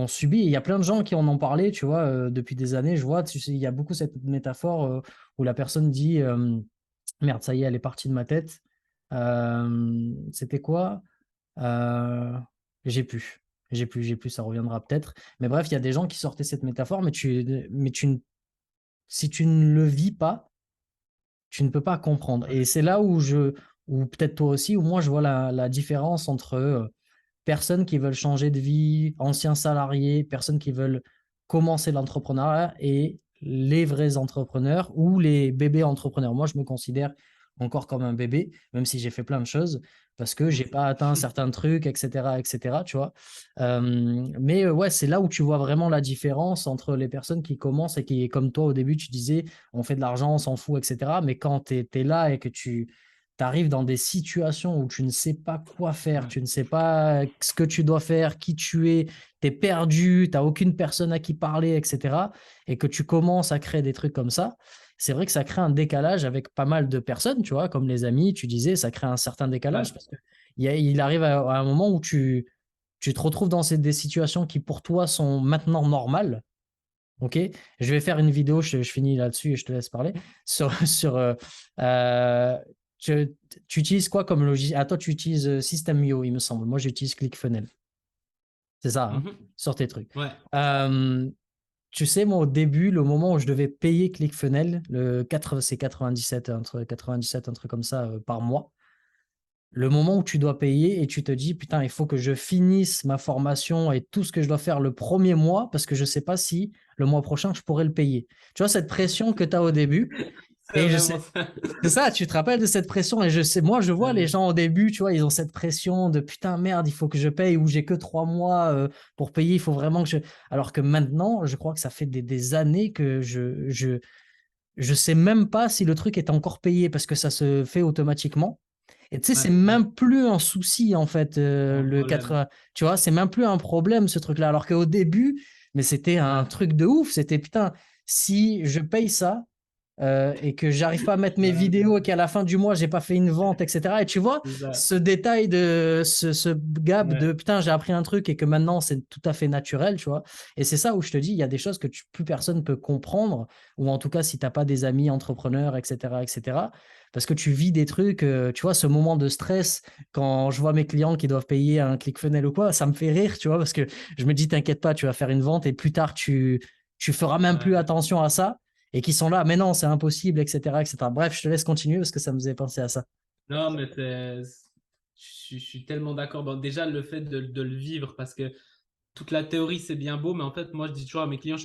subit. Et il y a plein de gens qui en ont parlé, tu vois, depuis des années. Je vois, tu sais, il y a beaucoup cette métaphore où la personne dit merde, ça y est, elle est partie de ma tête. C'était quoi? Euh, j'ai plus. J'ai plus, ça reviendra peut-être. Mais bref, il y a des gens qui sortaient cette métaphore, si tu ne le vis pas, tu ne peux pas comprendre. ouais, Et c'est là ou peut-être toi aussi, où moi je vois la différence entre personnes qui veulent changer de vie, anciens salariés, personnes qui veulent commencer l'entrepreneuriat et les vrais entrepreneurs ou les bébés entrepreneurs. Moi, je me considère encore comme un bébé, même si j'ai fait plein de choses, parce que moi j'ai aussi. pas atteint certains trucs, etc., tu vois. Mais ouais, c'est là où tu vois vraiment la différence entre les personnes qui commencent et qui, comme toi au début, tu disais, on fait de l'argent, on s'en fout, etc. Mais quand tu es là et que tu arrives dans des situations où tu ne sais pas quoi faire, Ouais, tu ne sais pas ce que tu dois faire, qui tu es, tu es perdu, tu n'as aucune personne à qui parler, etc. Et que tu commences à créer des trucs comme ça, c'est vrai que ça crée un décalage avec pas mal de personnes, tu vois, comme les amis, tu disais, ça crée un certain décalage ouais, parce que il arrive à un moment où tu te retrouves dans des situations qui pour toi sont maintenant normales. Ok, je vais faire une vidéo, je finis là-dessus et je te laisse parler. Sur euh, tu, tu utilises quoi comme logiciel? Ah, toi, tu utilises System.io, il me semble. Moi, j'utilise ClickFunnels. C'est ça, hein, mhm. sur tes trucs. Ouais. Euh, Tu sais, moi, au début, le moment où je devais payer ClickFunnels, c'est 97, entre 97, un truc comme ça, par mois. Le moment où tu dois payer et tu te dis, putain, il faut que je finisse ma formation et tout ce que je dois faire le premier mois parce que je ne sais pas si le mois prochain, je pourrai le payer. Tu vois, cette pression que tu as au début. C'est Et je vraiment sais, ça. c'est ça, tu te rappelles de cette pression. Et je sais, moi, je vois les Ouais, gens au début, tu vois, ils ont cette pression de putain, merde, il faut que je paye ou j'ai que 3 mois pour payer. Il faut vraiment que je. Alors que maintenant, je crois que ça fait des années que je sais même pas si le truc est encore payé parce que ça se fait automatiquement. Et tu sais, c'est ouais, ouais. même plus un souci, en fait, Un le problème. 80. Tu vois, c'est même plus un problème, ce truc-là. Alors qu'au début, mais c'était un Ouais, truc de ouf. C'était putain, si je paye ça et que j'arrive pas à mettre mes ouais, vidéos et qu'à la fin du mois, j'ai pas fait une vente, etc. Et tu vois, c'est ça. ce détail de ce gap de Ouais, putain, j'ai appris un truc et que maintenant, c'est tout à fait naturel, tu vois. Et c'est ça où je te dis, il y a des choses que plus personne peut comprendre, ou en tout cas, si t'as pas des amis entrepreneurs, etc., etc., parce que tu vis des trucs, tu vois, ce moment de stress, quand je vois mes clients qui doivent payer un ClickFunnels ou quoi, ça me fait rire, tu vois, parce que je me dis, t'inquiète pas, tu vas faire une vente et plus tard, tu feras même plus ouais. attention à ça et qui sont là, mais non, c'est impossible, etc., etc. Bref, je te laisse continuer parce que ça me faisait penser à ça. Non, mais je suis tellement d'accord. Bon, déjà, le fait de le vivre, parce que toute la théorie, c'est bien beau, mais en fait, moi, je dis toujours à mes clients,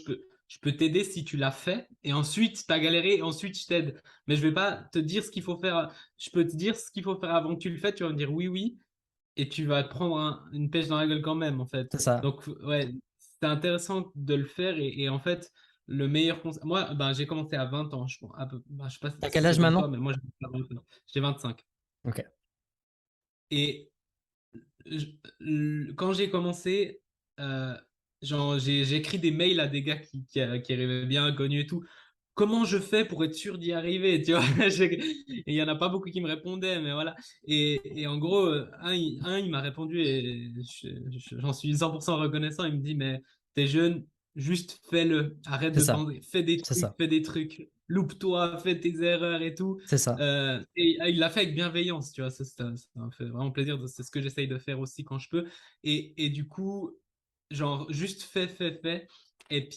je peux t'aider si tu l'as fait, et ensuite tu as galéré, et ensuite je t'aide. Mais je vais pas te dire ce qu'il faut faire. Je peux te dire ce qu'il faut faire avant que tu le fasses, tu vas me dire oui, oui, et tu vas te prendre une pêche dans la gueule quand même, en fait. C'est ça. Donc, ouais, c'est intéressant de le faire, et en fait, le meilleur conseil. Moi, ben, j'ai commencé à 20 ans, je pense. Je sais pas T'as si quel c'est âge comme toi, maintenant? mais moi, j'ai 25. Ok. Et quand j'ai commencé, euh, genre, j'ai écrit des mails à des gars qui arrivaient bien inconnus et tout. Comment je fais pour être sûr d'y arriver, tu vois? Et il y en a pas beaucoup qui me répondaient, mais voilà. Et en gros, il m'a répondu et j'en suis 100% reconnaissant. Il me dit, mais t'es jeune, juste fais-le. Arrête C'est de ça. penser, C'est ça. fais des trucs. Loupe-toi, fais tes erreurs et tout. C'est ça. Et il l'a fait avec bienveillance, tu vois. Ça m'a fait vraiment plaisir. C'est ce que j'essaye de faire aussi quand je peux. Et du coup, genre, juste fais. Et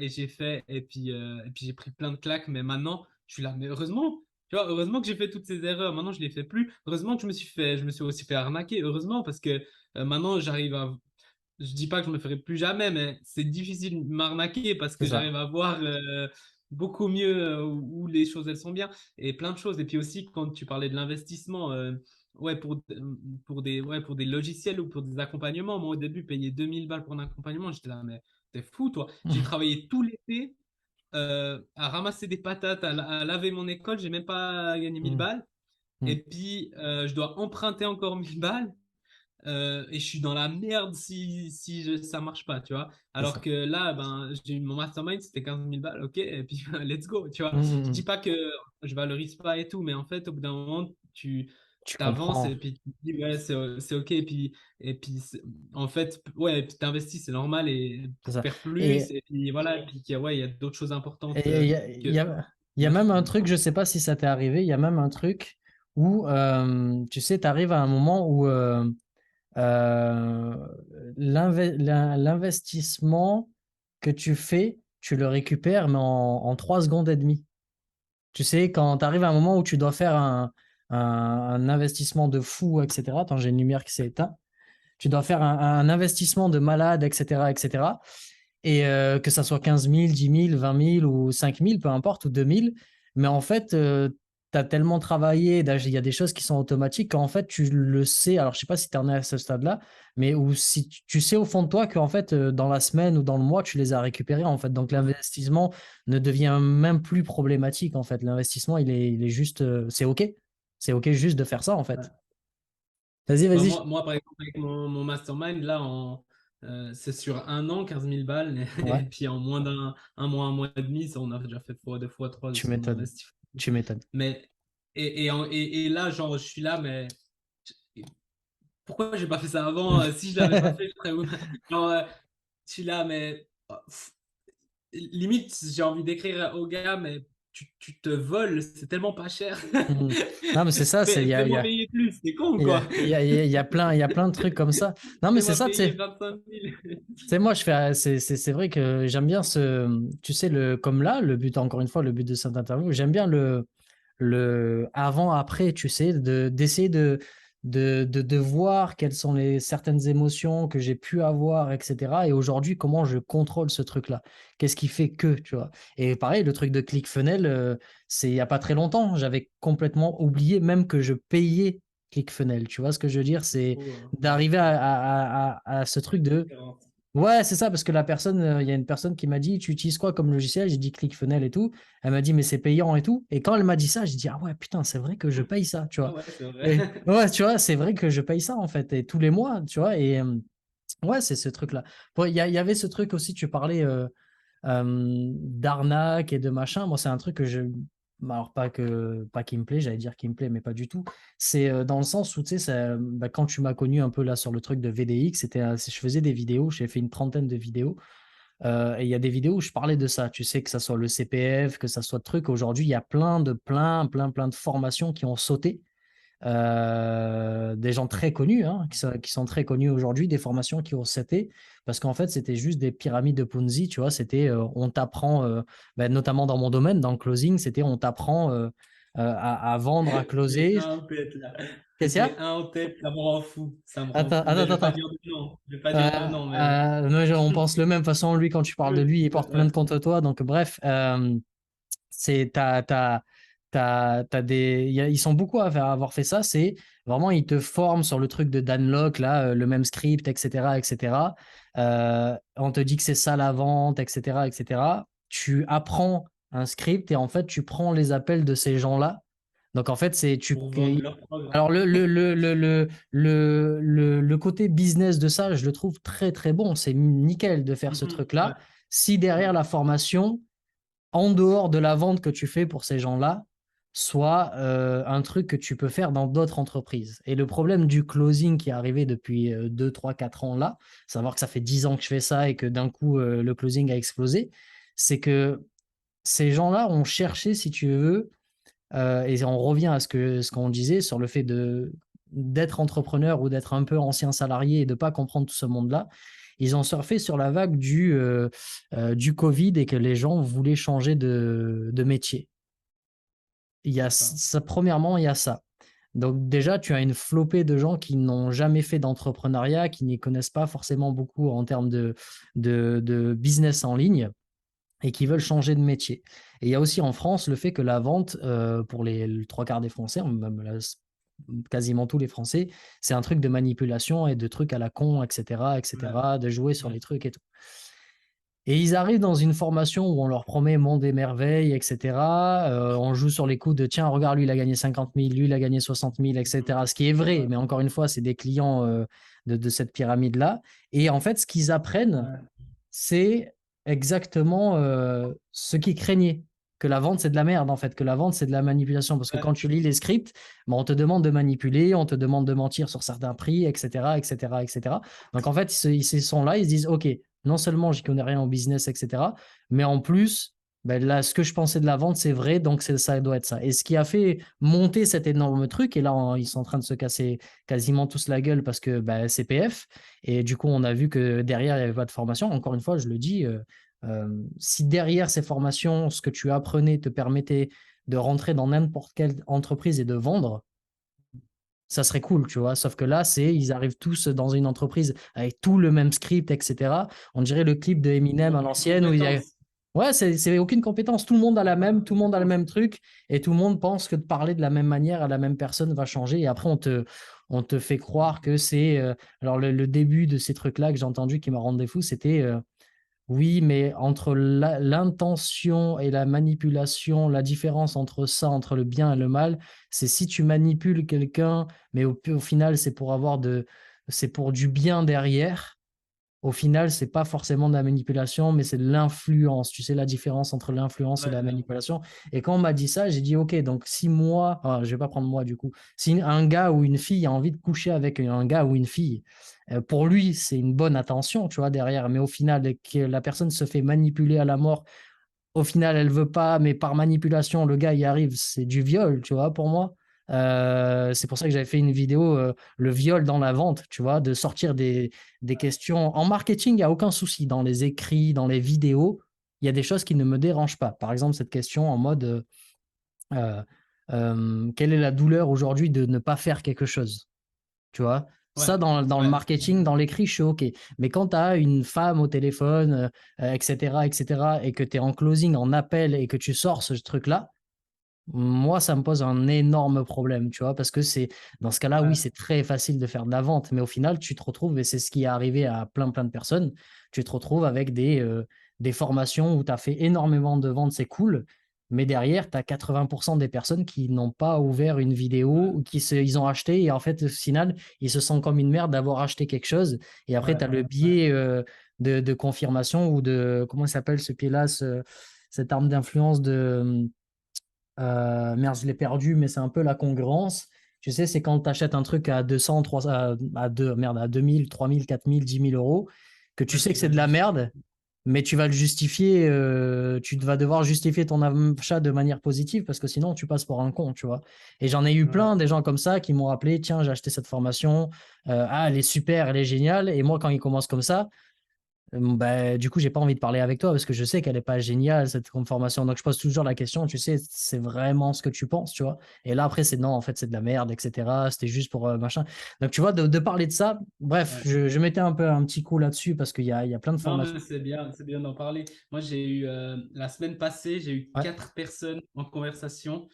j'ai fait, et puis j'ai pris plein de claques, mais maintenant, je suis là. Mais heureusement, tu vois, heureusement que j'ai fait toutes ces erreurs. Maintenant, je les fais plus. Heureusement que je me suis aussi fait arnaquer. Heureusement, parce que maintenant, je dis pas que je me ferai plus jamais, mais c'est difficile de m'arnaquer parce C'est que ça. j'arrive à voir beaucoup mieux où les choses elles sont bien et plein de choses. Et puis aussi, quand tu parlais de l'investissement, ouais, pour des logiciels ou pour des accompagnements, moi au début, payer 2000 balles pour un accompagnement, j'étais là, mais t'es fou, toi. J'ai travaillé tout l'été à ramasser des patates, à laver mon école, j'ai même pas gagné 1000 Mm. balles. Et Mm. puis, je dois emprunter encore 1000 balles. Et je suis dans la merde si ça marche pas, tu vois. C'est Alors ça. que là, ben, j'ai eu mon mastermind, c'était 15 000 balles, ok, et puis let's go, tu vois. Mm, Je mm, dis mm. pas que je valorise pas et tout, mais en fait, au bout d'un moment, tu Tu t'avances comprends. et puis tu te dis, ouais, c'est ok, et puis en fait, ouais, et puis t'investis, c'est normal, et C'est pour ça. faire plus, Et et puis voilà, et puis ouais, il y a d'autres choses importantes et que il y a même un l'acheter. truc, je sais pas si ça t'est arrivé, il y a même un truc où, tu sais, tu arrives à un moment où euh, l'investissement que tu fais, tu le récupères, mais en 3 secondes et demie. Tu sais, quand tu arrives à un moment où tu dois faire un investissement de fou, etc. Attends, j'ai une lumière qui s'est éteinte. Tu dois faire un investissement de malade, etc., etc. Et que ça soit 15 000, 10 000, 20 000 ou 5 000, peu importe, ou 2 000. Mais en fait, tu as tellement travaillé, il y a des choses qui sont automatiques qu'en fait, tu le sais. Alors, je sais pas si tu en es à ce stade-là, mais ou si tu sais au fond de toi qu'en fait, dans la semaine ou dans le mois, tu les as récupérés, en fait. Donc, l'investissement ne devient même plus problématique, en fait. L'investissement, il est juste, c'est OK. C'est OK juste de faire ça, en fait. Vas-y, Bah, vas-y. par exemple, avec mon mastermind, là, c'est sur un an, 15 000 balles. Ouais, Et puis en moins un mois et demi, ça, on a déjà fait fois deux, fois trois de tu ce qu'on a m'étonnes. investi. Tu m'étonnes. Mais, et là, genre, je suis là, mais pourquoi j'ai pas fait ça avant? Si je l'avais pas fait, je serais où? Genre, je suis là, mais limite, j'ai envie d'écrire au gars, mais tu te voles, c'est tellement pas cher. Mhm. Non, mais c'est ça, c'est, Fais-moi payer plus, c'est con, il y quoi. a, il y a, il y a plein de trucs comme ça. Non, mais c'est Fais-moi ça, tu payer sais. 25 000. Tu sais, moi, c'est vrai que j'aime bien tu sais, comme là, le but, encore une fois, le but de cette interview, j'aime bien le avant-après, tu sais, d'essayer de voir quelles sont certaines émotions que j'ai pu avoir, etc. Et aujourd'hui, comment je contrôle ce truc-là. Qu'est-ce qui fait que, tu vois. Et pareil, le truc de ClickFunnels, c'est il n'y a pas très longtemps, j'avais complètement oublié même que je payais ClickFunnels. Tu vois ce que je veux dire? C'est Ouais, d'arriver à ce truc de différent. ouais, c'est ça, parce que il y a une personne qui m'a dit, tu utilises quoi comme logiciel? J'ai dit ClickFunnels et tout. Elle m'a dit, mais c'est payant et tout. Et quand elle m'a dit ça, j'ai dit, ah ouais, putain, c'est vrai que je paye ça, tu Ah vois. ouais, c'est vrai. Et ouais, tu vois, c'est vrai que je paye ça, en fait, et tous les mois, tu vois. Et ouais, c'est ce truc-là. Bon, il y avait ce truc aussi, tu parlais d'arnaque et de machin. Moi, c'est un truc que je. Bah, alors, pas qui me plaît, j'allais dire qui me plaît, mais pas du tout. C'est dans le sens où, tu sais, bah, quand tu m'as connu un peu là sur le truc de VDX, je faisais des vidéos, j'ai fait une trentaine de vidéos. Et il y a des vidéos où je parlais de ça. Tu sais, que ça soit le CPF, que ça soit de trucs. Aujourd'hui, il y a plein de formations qui ont sauté des gens très connus, hein, qui sont très connus aujourd'hui, des formations qui ont sauté, parce qu'en fait, c'était juste des pyramides de Ponzi, tu vois, c'était, on t'apprend, ben, notamment dans mon domaine, dans le closing, c'était on t'apprend à vendre, à Les closer. impettes, là. Qu'est-ce qu'il y J'ai a? un en tête, ça me rend fou. Ça me rend Attends, fou. Mais attends, je vais pas attends. dire de nom. Je vais pas dire de nom, mais. On pense le même. De toute façon, lui, quand tu parles de lui, il porte Ouais. plainte contre toi. Donc, bref, ils sont beaucoup à avoir fait ça. C'est vraiment, ils te forment sur le truc de Dan Lok, là, le même script, etc., etc. On te dit que c'est ça la vente, etc., etc. Tu apprends un script et en fait, tu prends les appels de ces gens-là. Donc, en fait, Pour vendre leur programme. alors, le côté business de ça, je le trouve très, très bon. C'est nickel de faire ce Ouais. truc-là. Si derrière la formation, en dehors de la vente que tu fais pour ces gens-là, soit un truc que tu peux faire dans d'autres entreprises. Et le problème du closing qui est arrivé depuis 2, 3, 4 ans là, savoir que ça fait 10 ans que je fais ça et que d'un coup le closing a explosé, c'est que ces gens-là ont cherché, si tu veux, et on revient à ce qu'on disait sur le fait d'être entrepreneur ou d'être un peu ancien salarié et de ne pas comprendre tout ce monde-là. Ils ont surfé sur la vague du Covid et que les gens voulaient changer de métier. Premièrement, il y a ça. Donc déjà, tu as une flopée de gens qui n'ont jamais fait d'entrepreneuriat, qui n'y connaissent pas forcément beaucoup en termes de business en ligne et qui veulent changer de métier. Et il y a aussi en France le fait que la vente, pour les trois quarts des Français, même quasiment tous les Français, c'est un truc de manipulation et de trucs à la con, etc., etc., de jouer sur les trucs et tout. Et ils arrivent dans une formation où on leur promet monde des merveilles, etc. On joue sur les coups de tiens, regarde, lui, il a gagné 50 000, lui, il a gagné 60 000, etc. Ce qui est vrai, mais encore une fois, c'est des clients de cette pyramide-là. Et en fait, ce qu'ils apprennent, c'est exactement ce qu'ils craignaient. Que la vente, c'est de la merde, en fait, que la vente, c'est de la manipulation. Parce que quand tu lis les scripts, bon, on te demande de manipuler, on te demande de mentir sur certains prix, etc., etc., etc. Donc, en fait, ils sont là, ils se disent, OK, non seulement j'y connais rien en business, etc., mais en plus, ben là, ce que je pensais de la vente, c'est vrai, donc ça doit être ça. Et ce qui a fait monter cet énorme truc, et là, ils sont en train de se casser quasiment tous la gueule parce que ben, c'est PF, et du coup, on a vu que derrière, il n'y avait pas de formation. Encore une fois, je le dis, si derrière ces formations, ce que tu apprenais te permettait de rentrer dans n'importe quelle entreprise et de vendre, ça serait cool, tu vois. Sauf que là, ils arrivent tous dans une entreprise avec tout le même script, etc. On dirait le clip de Eminem à l'ancienne où il y a. Ouais, c'est aucune compétence. Tout le monde a tout le monde a le même truc et tout le monde pense que de parler de la même manière à la même personne va changer. Et après, on te fait croire que c'est. Alors, le début de ces trucs-là que j'ai entendu qui m'a rendu fou, c'était oui, mais entre l'intention et la manipulation, la différence entre ça, entre le bien et le mal, c'est si tu manipules quelqu'un, mais au final, c'est pour du bien derrière. Au final, c'est pas forcément de la manipulation, mais c'est de l'influence. Tu sais la différence entre l'influence et la manipulation. Et quand on m'a dit ça, j'ai dit, OK, donc si moi, je vais pas prendre moi du coup, si un gars ou une fille a envie de coucher avec un gars ou une fille, pour lui, c'est une bonne attention, tu vois, derrière. Mais au final, que la personne se fait manipuler à la mort, au final, elle veut pas, mais par manipulation, le gars y arrive, c'est du viol, tu vois, pour moi. C'est pour ça que j'avais fait une vidéo, le viol dans la vente, tu vois, de sortir des questions. En marketing, il n'y a aucun souci. Dans les écrits, dans les vidéos, il y a des choses qui ne me dérangent pas. Par exemple, cette question en mode quelle est la douleur aujourd'hui de ne pas faire quelque chose? Tu vois? Ça, dans le marketing, dans l'écrit, je suis OK. Mais quand tu as une femme au téléphone, etc., etc., et que tu es en closing, en appel, et que tu sors ce truc-là, moi, ça me pose un énorme problème, tu vois, parce que dans ce cas-là, oui, c'est très facile de faire de la vente, mais au final, tu te retrouves, et c'est ce qui est arrivé à plein, plein de personnes, tu te retrouves avec des formations où tu as fait énormément de ventes, c'est cool, mais derrière, tu as 80% des personnes qui n'ont pas ouvert une vidéo, ou ils ont acheté, et en fait, au final, ils se sentent comme une merde d'avoir acheté quelque chose, et après, tu as le biais de confirmation, ou comment ça s'appelle ce pied-là, cette arme d'influence merde, je l'ai perdu, mais c'est un peu la congruence. Tu sais, c'est quand tu achètes un truc à 200, 300, à 2000, 3000, 4000, 10 000 euros, que tu sais que c'est de la merde, mais tu vas le justifier, tu vas devoir justifier ton achat de manière positive parce que sinon tu passes pour un con, tu vois. Et j'en ai eu plein, des gens comme ça qui m'ont rappelé, tiens, j'ai acheté cette formation, elle est super, elle est géniale. Et moi, quand ils commencent comme ça, bah, du coup, j'ai pas envie de parler avec toi parce que je sais qu'elle est pas géniale, cette formation. Donc, je pose toujours la question, tu sais, c'est vraiment ce que tu penses, tu vois. Et là, après, c'est non, en fait, c'est de la merde, etc. C'était juste pour machin. Donc, tu vois, de parler de ça, bref, Ouais. je mettais un peu un petit coup là-dessus parce qu'il y a plein de Non, formations. mais c'est bien d'en parler. Moi, j'ai eu, la semaine passée, j'ai eu Ouais. 4 personnes en conversation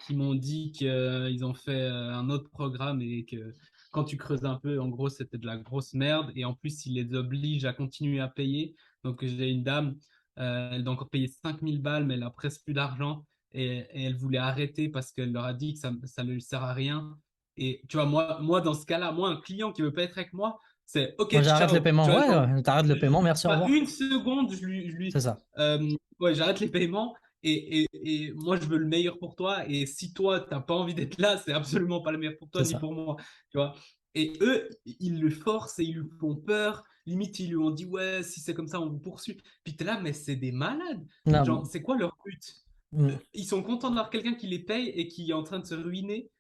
qui m'ont dit qu'ils ont fait un autre programme et que quand tu creuses un peu, en gros, c'était de la grosse merde. Et en plus, ils les obligent à continuer à payer. Donc, j'ai une dame, elle doit encore payer 5000 balles, mais elle a presque plus d'argent. Et elle voulait arrêter parce qu'elle leur a dit que ça ne lui sert à rien. Et tu vois, moi, dans ce cas-là, moi, un client qui veut pas être avec moi, c'est OK, Moi, j'arrête le ciao. Tu paiement. vois, Ouais, genre, ouais, t'arrêtes le paiement, merci, au pas revoir. une seconde, C'est ça, ouais, j'arrête les paiements et moi je veux le meilleur pour toi. Et si toi t'as pas envie d'être là, c'est absolument pas le meilleur pour toi c'est ni ça. pour moi, tu vois. Et eux, ils le forcent et ils lui font peur. Limite, ils lui ont dit ouais, si c'est comme ça, on vous poursuit. Puis t'es là, mais c'est des malades. Genre, Non, c'est quoi leur but? mm, Ils sont contents d'avoir quelqu'un qui les paye et qui est en train de se ruiner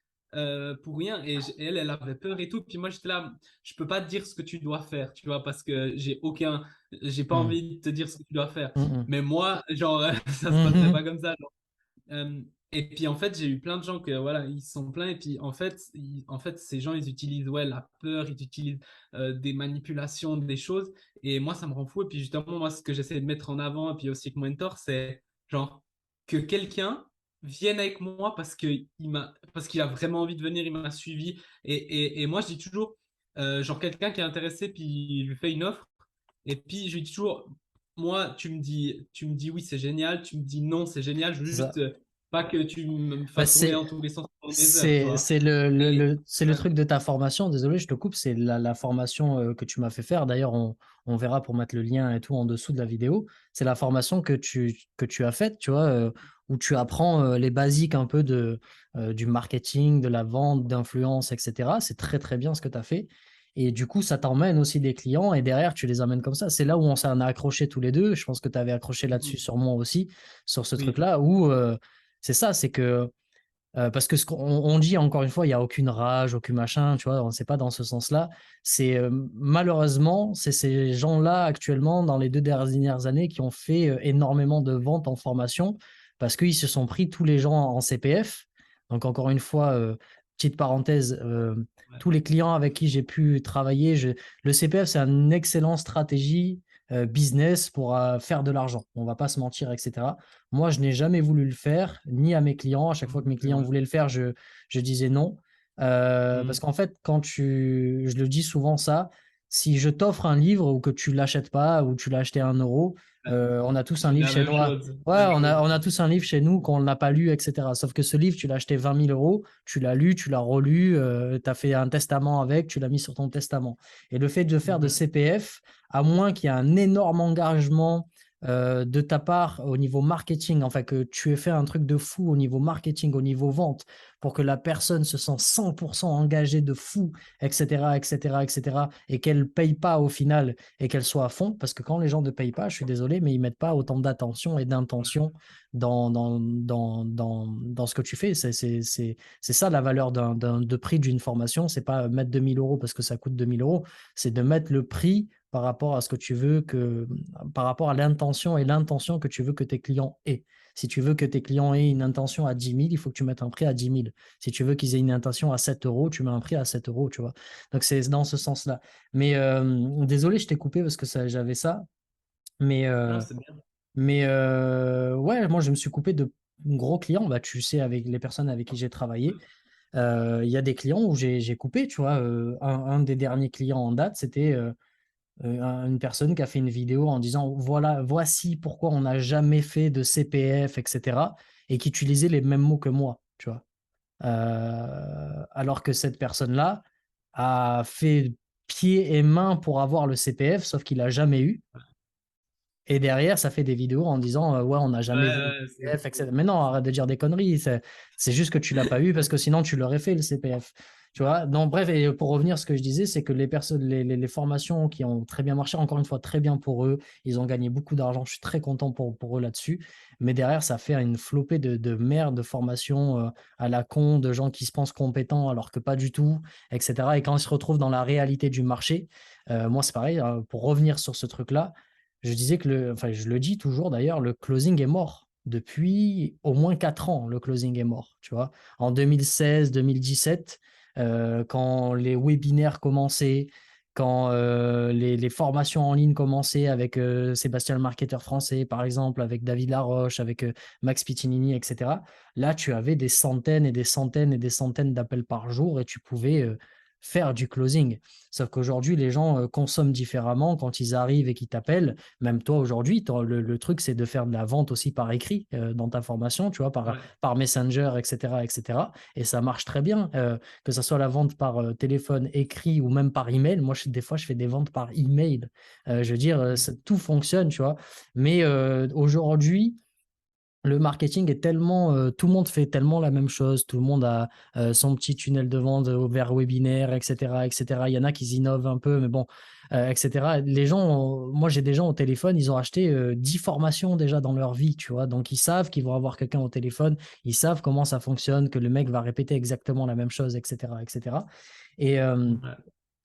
pour rien. Et elle avait peur et tout. Puis moi, j'étais là, je peux pas te dire ce que tu dois faire, tu vois, parce que j'ai pas mm, envie de te dire ce que tu dois faire. mm, Mais moi, genre, ça se passerait mm. pas comme ça. Genre. Et puis en fait, j'ai eu plein de gens que voilà, ils sont pleins. Et puis en fait, ces gens, ils utilisent ouais la peur, ils utilisent des manipulations, des choses. Et moi, ça me rend fou. Et puis justement, moi, ce que j'essaie de mettre en avant, et puis aussi avec mon mentor, c'est genre que quelqu'un vienne avec moi parce qu'il a vraiment envie de venir, il m'a suivi. Et moi, je dis toujours, genre quelqu'un qui est intéressé, puis je lui fais une offre. Et puis je lui dis toujours, moi, tu me dis oui, c'est génial. Tu me dis non, c'est génial. Je veux C'est juste ça. pas que tu me Bah, fasses tourner dans tous les sens pendant des heures, tu vois. c'est le Ouais. truc de ta formation. Désolé, je te coupe. C'est la formation que tu m'as fait faire. D'ailleurs, on verra pour mettre le lien et tout en dessous de la vidéo. C'est la formation que tu as faite, tu vois, où tu apprends les basiques un peu du marketing, de la vente, d'influence, etc. C'est très, très bien ce que tu as fait. Et du coup, ça t'emmène aussi des clients et derrière, tu les amènes comme ça. C'est là où on s'en a accroché tous les deux. Je pense que tu avais accroché là-dessus Mhm. sur moi aussi, sur ce Oui. truc-là, où c'est ça, c'est que parce que ce qu'on dit, encore une fois, il n'y a aucune rage, aucun machin, tu vois, on ne sait pas dans ce sens-là. C'est malheureusement, c'est ces gens-là actuellement, dans les 2 dernières années, qui ont fait énormément de ventes en formation parce qu'ils se sont pris tous les gens en CPF. Donc, encore une fois, petite parenthèse, Ouais. tous les clients avec qui j'ai pu travailler, le CPF, c'est une excellente stratégie business pour faire de l'argent. On ne va pas se mentir, etc. Moi, je n'ai jamais voulu le faire, ni à mes clients. À chaque fois que mes C'est clients vrai. voulaient le faire, je disais non. Parce Mhm. qu'en fait, je le dis souvent ça, si je t'offre un livre ou que tu l'achètes pas ou tu l'as acheté à 1 euro, Ouais. on a tous Je un dis livre la chez même nous. chose. Ouais, Même chose. on a tous un livre chez nous qu'on n'a pas lu, etc. Sauf que ce livre, tu l'as acheté 20 000 euros, tu l'as lu, tu l'as relu, tu as fait un testament avec, tu l'as mis sur ton testament. Et le fait de faire de Ouais. CPF, à moins qu'il y ait un énorme engagement de ta part au niveau marketing, enfin que tu aies fait un truc de fou au niveau marketing, au niveau vente, pour que la personne se sent 100% engagée de fou, etc., etc., etc., et qu'elle ne paye pas au final et qu'elle soit à fond, parce que quand les gens ne payent pas, je suis désolé, mais ils ne mettent pas autant d'attention et d'intention dans ce que tu fais. C'est ça la valeur de prix d'une formation, c'est pas mettre 2 000 euros parce que ça coûte 2 000 euros, c'est de mettre le prix par rapport à ce que tu veux par rapport à l'intention et l'intention que tu veux que tes clients aient. Si tu veux que tes clients aient une intention à 10 000, il faut que tu mettes un prix à 10 000. Si tu veux qu'ils aient une intention à 7 euros, tu mets un prix à 7 euros, tu vois. Donc, c'est dans ce sens-là. Mais désolé, je t'ai coupé parce que j'avais ça. Mais, Non, c'est bien. ouais, moi, je me suis coupé de gros clients. Bah, tu sais, avec les personnes avec qui j'ai travaillé, il y a des clients où j'ai coupé, tu vois. Un des derniers clients en date, c'était une personne qui a fait une vidéo en disant voilà, voici pourquoi on n'a jamais fait de CPF, etc. et qui utilisait les mêmes mots que moi, tu vois. Alors que cette personne-là a fait pied et main pour avoir le CPF, sauf qu'il n'a jamais eu. Et derrière, ça fait des vidéos en disant ouais, on n'a Ouais, jamais vu le ouais, CPF, etc. Mais non, arrête de dire des conneries. C'est juste que tu l'as pas eu parce que sinon tu l'aurais fait le CPF. Tu vois? Donc, bref, et pour revenir à ce que je disais, c'est que les personnes, les formations qui ont très bien marché, encore une fois, très bien pour eux. Ils ont gagné beaucoup d'argent. Je suis très content pour eux là-dessus. Mais derrière, ça fait une flopée de merde, de formations à la con, de gens qui se pensent compétents alors que pas du tout, etc. Et quand ils se retrouvent dans la réalité du marché, moi, c'est pareil, pour revenir sur ce truc-là, je disais que enfin, je le dis toujours d'ailleurs, le closing est mort. Depuis au moins 4 ans, le closing est mort, tu vois. En 2016, 2017, quand les webinaires commençaient, quand les formations en ligne commençaient avec Sébastien le marketeur français, par exemple, avec David Laroche, avec Max Piccinini, etc. Là, tu avais des centaines et des centaines et des centaines d'appels par jour et tu pouvais faire du closing. Sauf qu'aujourd'hui, les gens consomment différemment quand ils arrivent et qu'ils t'appellent. Même toi, aujourd'hui, le truc, c'est de faire de la vente aussi par écrit dans ta formation, tu vois, Ouais, par Messenger, etc., etc. Et ça marche très bien, que ce soit la vente par téléphone, écrit ou même par email. Moi, des fois, je fais des ventes par email. Je veux dire, tout fonctionne, tu vois. Mais aujourd'hui, le marketing est tellement, tout le monde fait tellement la même chose, tout le monde a son petit tunnel de vente vers webinaire, etc., etc. Il y en a qui innovent un peu, mais bon, etc. Les gens, moi j'ai des gens au téléphone, ils ont acheté 10 formations déjà dans leur vie, tu vois, donc ils savent qu'ils vont avoir quelqu'un au téléphone, ils savent comment ça fonctionne, que le mec va répéter exactement la même chose, etc., etc. Et ouais,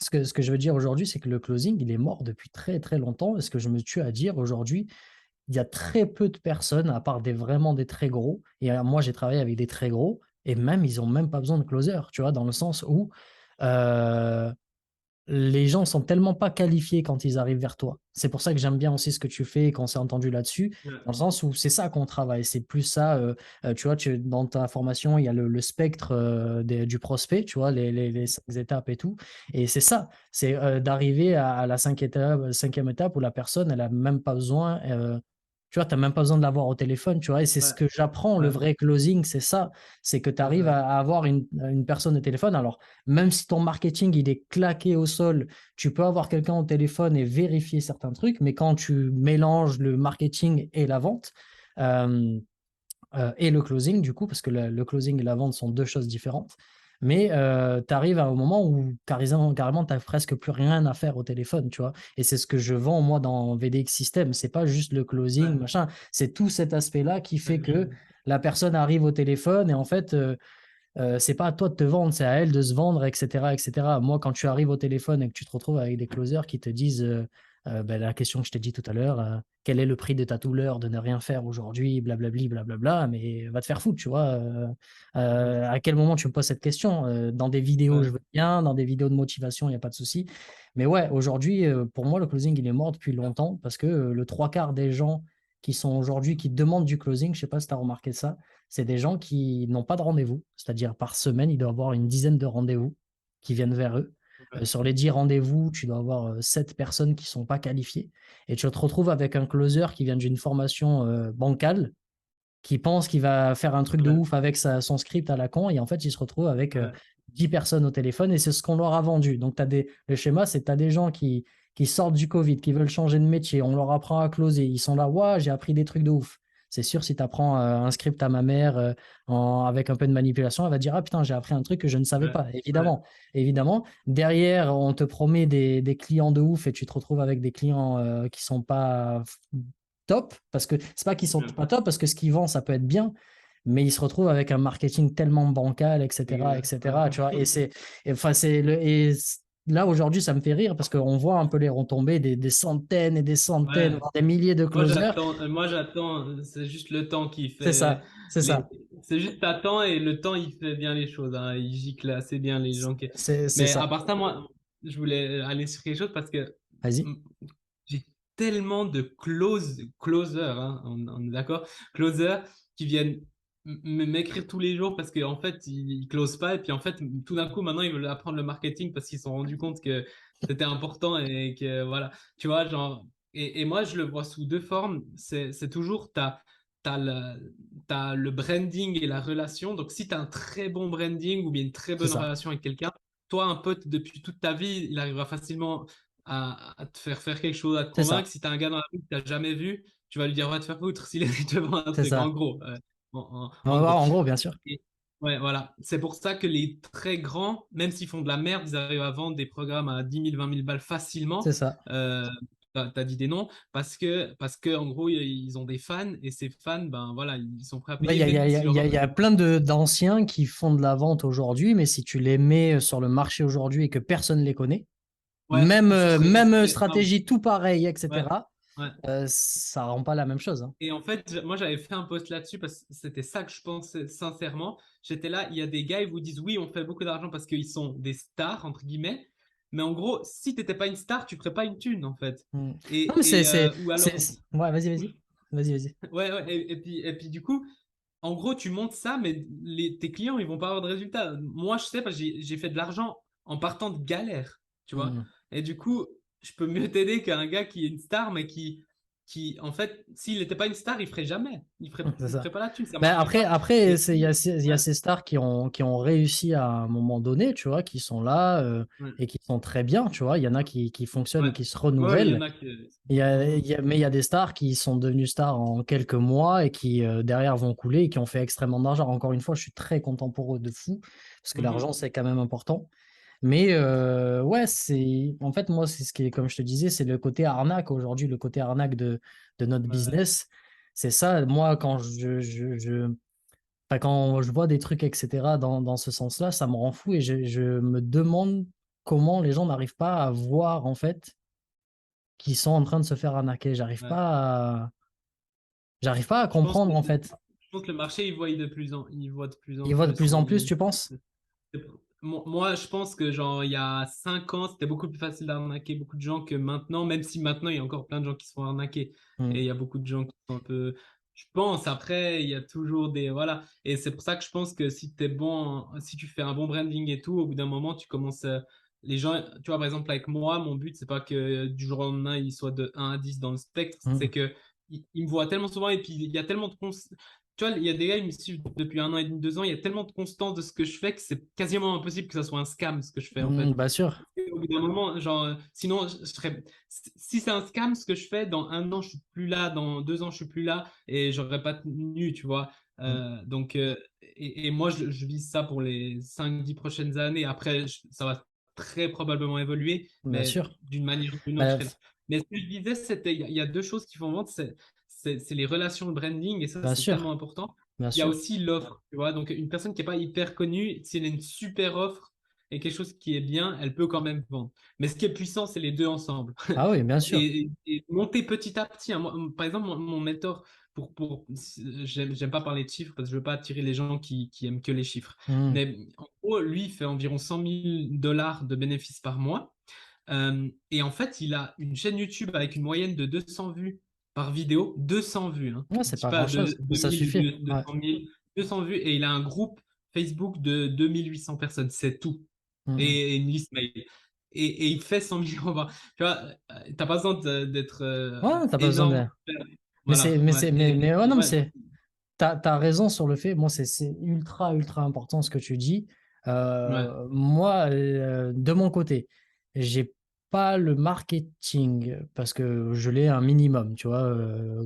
ce que je veux dire aujourd'hui, c'est que le closing, il est mort depuis très très longtemps. Et ce que je me tue à dire aujourd'hui, il y a très peu de personnes, à part vraiment des très gros. Et moi, j'ai travaillé avec des très gros, et même, ils n'ont même pas besoin de closer, tu vois, dans le sens où euh, les gens sont tellement pas qualifiés quand ils arrivent vers toi. C'est pour ça que j'aime bien aussi ce que tu fais et qu'on s'est entendu là-dessus, ouais, dans le sens où c'est ça qu'on travaille. C'est plus ça, tu vois, dans ta formation, il y a le spectre du prospect, tu vois, les 5 étapes et tout. Et c'est ça, c'est d'arriver à la cinquième étape où la personne, elle a même pas besoin. Tu vois, tu n'as même pas besoin de l'avoir au téléphone, tu vois, et c'est ce ouais, que j'apprends, le ouais, vrai closing, c'est ça, c'est que tu c'est arrives ça. à avoir une personne au téléphone. Alors, même si ton marketing, il est claqué au sol, tu peux avoir quelqu'un au téléphone et vérifier certains trucs, mais quand tu mélanges le marketing et la vente, euh, et le closing, du coup, parce que le closing et la vente sont deux choses différentes. Mais tu arrives à un moment où carrément, tu n'as presque plus rien à faire au téléphone, tu vois. Et c'est ce que je vends, moi, dans VDX System. C'est pas juste le closing, Ouais, machin. C'est tout cet aspect-là qui ouais, fait que la personne arrive au téléphone et en fait, c'est pas à toi de te vendre, c'est à elle de se vendre, etc., etc. Moi, quand tu arrives au téléphone et que tu te retrouves avec des closers qui te disent ben, la question que je t'ai dit tout à l'heure, quel est le prix de ta douleur de ne rien faire aujourd'hui, blablabli, blablabla, mais va te faire foutre, tu vois. À quel moment tu me poses cette question? Dans des vidéos, je ouais, veux bien, dans des vidéos de motivation, il n'y a pas de souci. Mais ouais, aujourd'hui, pour moi, le closing, il est mort depuis longtemps parce que le trois quarts des gens qui sont aujourd'hui, qui demandent du closing, je sais pas si tu as remarqué ça, c'est des gens qui n'ont pas de rendez-vous, c'est-à-dire par semaine, il doit y avoir une dizaine de rendez-vous qui viennent vers eux. ouais, Sur les 10 rendez-vous, tu dois avoir 7 personnes qui ne sont pas qualifiées. Et tu te retrouves avec un closer qui vient d'une formation bancale, qui pense qu'il va faire un truc de ouais, ouf avec son script à la con, et en fait, il se retrouve avec ouais, 10 personnes au téléphone, et c'est ce qu'on leur a vendu. Donc, le schéma, c'est que tu as des gens qui sortent du Covid, qui veulent changer de métier, on leur apprend à closer, ils sont là, ouais, j'ai appris des trucs de ouf. C'est sûr, si tu apprends un script à ma mère avec un peu de manipulation, elle va dire, ah putain, j'ai appris un truc que je ne savais ouais, pas. ouais, Évidemment, évidemment. Derrière, on te promet des clients de ouf et tu te retrouves avec des clients qui sont pas top, parce que c'est pas qu'ils sont ouais, pas top, parce que ce qu'ils vendent, ça peut être bien, mais ils se retrouvent avec un marketing tellement bancal, etc., ouais, etc., tu vois, enfin, là, aujourd'hui, ça me fait rire, parce qu'on voit un peu les retombées des centaines et des centaines, ouais. voire des milliers de closers. Moi j'attends, c'est juste le temps qui C'est fait ça, c'est les, ça, c'est juste t'attends et le temps il fait bien les choses, hein. Il gicle assez bien les gens qui. c'est Mais à ça. part ça, moi, je voulais aller sur quelque chose parce que Vas-y. mm, j'ai tellement de closers, hein, on est d'accord, closers qui viennent m'écrire tous les jours parce qu'en fait ils closent pas et puis en fait tout d'un coup maintenant ils veulent apprendre le marketing parce qu'ils se sont rendus compte que c'était important et que voilà, tu vois, genre. Et moi, je le vois sous deux formes. C'est toujours, t'as le branding et la relation. Donc, si tu as un très bon branding ou bien une très C'est bonne ça, relation avec quelqu'un, toi, un pote, depuis toute ta vie, il arrivera facilement à te faire faire quelque chose, à te c'est convaincre. ça, Si tu as un gars dans la rue que tu n'as jamais vu, tu vas lui dire, va te faire foutre s'il est te vend un c'est truc, en ça. gros. On En va voir, gros. en gros, bien sûr. Ouais, voilà. C'est pour ça que les très grands, même s'ils font de la merde, ils arrivent à vendre des programmes à 10 000, 20 000 balles facilement. C'est ça. T'as dit des noms parce que en gros, ils ont des fans et ces fans, ben voilà, ils sont prêts à Ouais, payer même si leur il y offre. a plein d'anciens qui font de la vente aujourd'hui, mais si tu les mets sur le marché aujourd'hui et que personne ne les connaît, Ouais, même non, stratégie tout pareil, ouais, etc., ouais. ça rend pas la même chose, hein. Et en fait, moi, j'avais fait un post là-dessus parce que c'était ça que je pensais sincèrement. J'étais là, il y a des gars, ils vous disent oui, on fait beaucoup d'argent parce qu'ils sont des stars, entre guillemets. Mais en gros, si t'étais pas une star, tu ferais pas une thune, en fait. Mm. Non, mais Ou alors, Ouais, vas-y. Vas-y, vas-y. ouais, ouais, et puis du coup, en gros, tu montes ça, mais tes clients, ils vont pas avoir de résultats. Moi, je sais, parce que j'ai fait de l'argent en partant de galère, tu vois. Mm. Et du coup, je peux mieux t'aider qu'un gars qui est une star, mais en fait, s'il n'était pas une star, il ferait jamais. C'est Il ça. ferait pas la thune, ça Ben marcherait pas. après, Et il y a ouais, ces stars qui ont réussi à un moment donné, tu vois, qui sont là ouais, et qui sont très bien, tu vois. Il y en a qui fonctionnent ouais. et qui se Ouais, il y en renouvellent. a qui. Mais il y a des stars qui sont devenues stars en quelques mois et qui derrière vont couler et qui ont fait extrêmement d'argent. Encore une fois, je suis très content pour eux de fou parce que l'argent, Mhm. c'est quand même important. Mais ouais, en fait, moi, c'est ce qui est, comme je te disais, c'est le côté arnaque aujourd'hui, le côté arnaque de notre Ouais, business. C'est ça, moi, enfin, quand je vois des trucs, etc., dans ce sens-là, ça me rend fou et je me demande comment les gens n'arrivent pas à voir, en fait, qu'ils sont en train de se faire arnaquer. ouais. J'arrive pas à Je pense que, comprendre, en fait. je pense que le marché, il voit de plus en Ils voient de plus. plus en plus, tu penses? Moi, je pense que genre il y a 5 ans, c'était beaucoup plus facile d'arnaquer beaucoup de gens que maintenant, même si maintenant il y a encore plein de gens qui se font arnaquer. Hmm. Et il y a beaucoup de gens qui sont un peu. Je pense, après, il y a toujours des. Voilà. Et c'est pour ça que je pense que si t'es bon, si tu fais un bon branding et tout, au bout d'un moment, tu commences. Les gens, tu vois, par exemple, avec moi, mon but, c'est pas que du jour au lendemain, il soit de 1 à 10 dans le spectre, c'est Hmm. que il me voit tellement souvent et puis il y a tellement de tu vois, il y a des gars, ils me suivent depuis 1 an et demi, 2 ans, il y a tellement de constance de ce que je fais que c'est quasiment impossible que ça soit un scam ce que je fais en Hmm, fait. bah sûr. Au bout d'un moment, genre, sinon, je serais. Si c'est un scam ce que je fais, dans 1 an, je suis plus là, dans 2 ans, je suis plus là et j'aurais pas tenu, tu vois. Hmm. Donc, et moi, je vise ça pour les 5 10 prochaines années. Après, ça va très probablement évoluer, Bien mais sûr. d'une manière ou d'une autre, je Bah, serai là. Mais ce que je disais, c'était, il y a deux choses qui font vendre, c'est les relations, le branding, et ça, bien c'est tellement sûr. important. Bien Il y a sûr. aussi l'offre, tu vois. Donc, une personne qui n'est pas hyper connue, si elle a une super offre et quelque chose qui est bien, elle peut quand même vendre. Mais ce qui est puissant, c'est les deux ensemble. Ah oui, bien sûr. Et monter petit à petit, hein. Par exemple, mon mentor, j'aime pas parler de chiffres parce que je veux pas attirer les gens qui aiment que les chiffres. Hmm. Mais en gros, lui, il fait environ 100 000 $ de bénéfices par mois. Et en fait, il a une chaîne YouTube avec une moyenne de 200 vues par vidéo. 200 vues, hein. Ouais, Je c'est dis pas pas grand-chose, mais ça 2000 ou suffit. Ouais. 200 000. 200 vues. Et il a un groupe Facebook de 2800 personnes. C'est tout. Hmm. Et une liste mail. Et il fait 100 millions par. Tu vois, t'as pas besoin d'être Ouais, t'as pas besoin de. énorme. Voilà, ouais. Mais ouais, non, mais Ouais, c'est. T'as raison sur le fait. Moi, c'est ultra important ce que tu dis. ouais, Moi, de mon côté, j'ai pas le marketing parce que je l'ai un minimum, tu vois,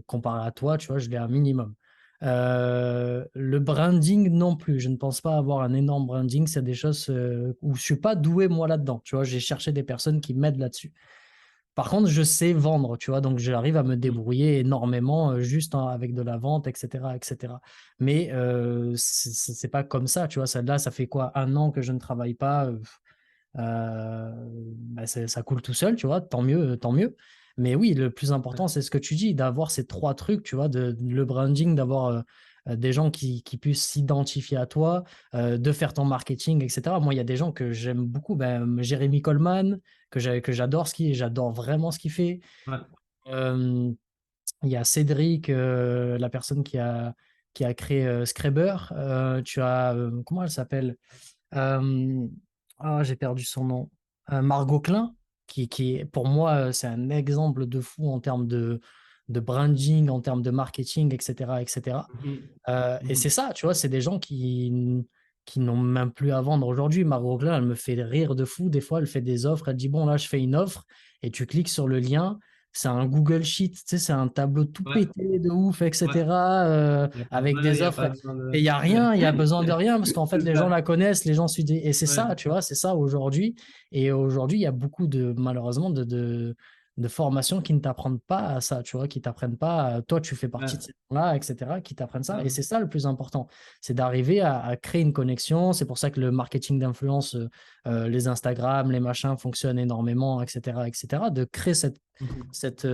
comparé à toi, tu vois, je l'ai un minimum. Le branding non plus. Je ne pense pas avoir un énorme branding. C'est des choses où je suis pas doué moi là-dedans. Tu vois, j'ai cherché des personnes qui m'aident là-dessus. Par contre, je sais vendre, tu vois, donc j'arrive à me mm, débrouiller énormément juste avec de la vente, etc., etc. Mais c'est pas comme ça, tu vois. Là, ça fait quoi, 1 an que je ne travaille pas, bah, ça coule tout seul, tu vois. Tant mieux, tant mieux. Mais oui, le plus ouais, important, c'est ce que tu dis, d'avoir ces trois trucs, tu vois, le branding, d'avoir des gens qui puissent s'identifier à toi, de faire ton marketing, etc. Moi, il y a des gens que j'aime beaucoup, ben, Jérémy Coleman, que j'adore j'adore vraiment ce qu'il fait. ouais. Euh, il y a Cédric, la personne qui a créé Scraber. Tu as, comment elle s'appelle? Euh, j'ai perdu son nom. Margot Klein, pour moi, c'est un exemple de fou en termes de branding, en termes de marketing, etc., etc. Mhm, Et c'est mhm. ça, tu vois, c'est des gens qui n'ont même plus à vendre aujourd'hui. Margot Klein, elle me fait rire de fou. Des fois, elle fait des offres. Elle dit, bon, là, je fais une offre et tu cliques sur le lien. c'est un Google Sheet, tu sais, c'est un tableau tout Ouais, pété de ouf, ouais. etc., avec Il des n'y a offres. pas besoin Et de. il n'y a rien, il y a besoin de rien, parce qu'en fait, C'est les gens ça. la connaissent, les gens suivent. Et c'est ça, Ouais, tu vois, c'est ça aujourd'hui. Et aujourd'hui, il y a beaucoup de, malheureusement, de formations qui ne t'apprennent pas à ça, tu vois, qui t'apprennent pas, toi, tu fais partie ouais, de ces gens-là, etc., qui t'apprennent ça. Et ça. c'est ça le plus important, c'est d'arriver à créer une connexion. C'est pour ça que le marketing d'influence, les Instagram, les machins fonctionnent énormément, etc., etc., de créer Mhm. cette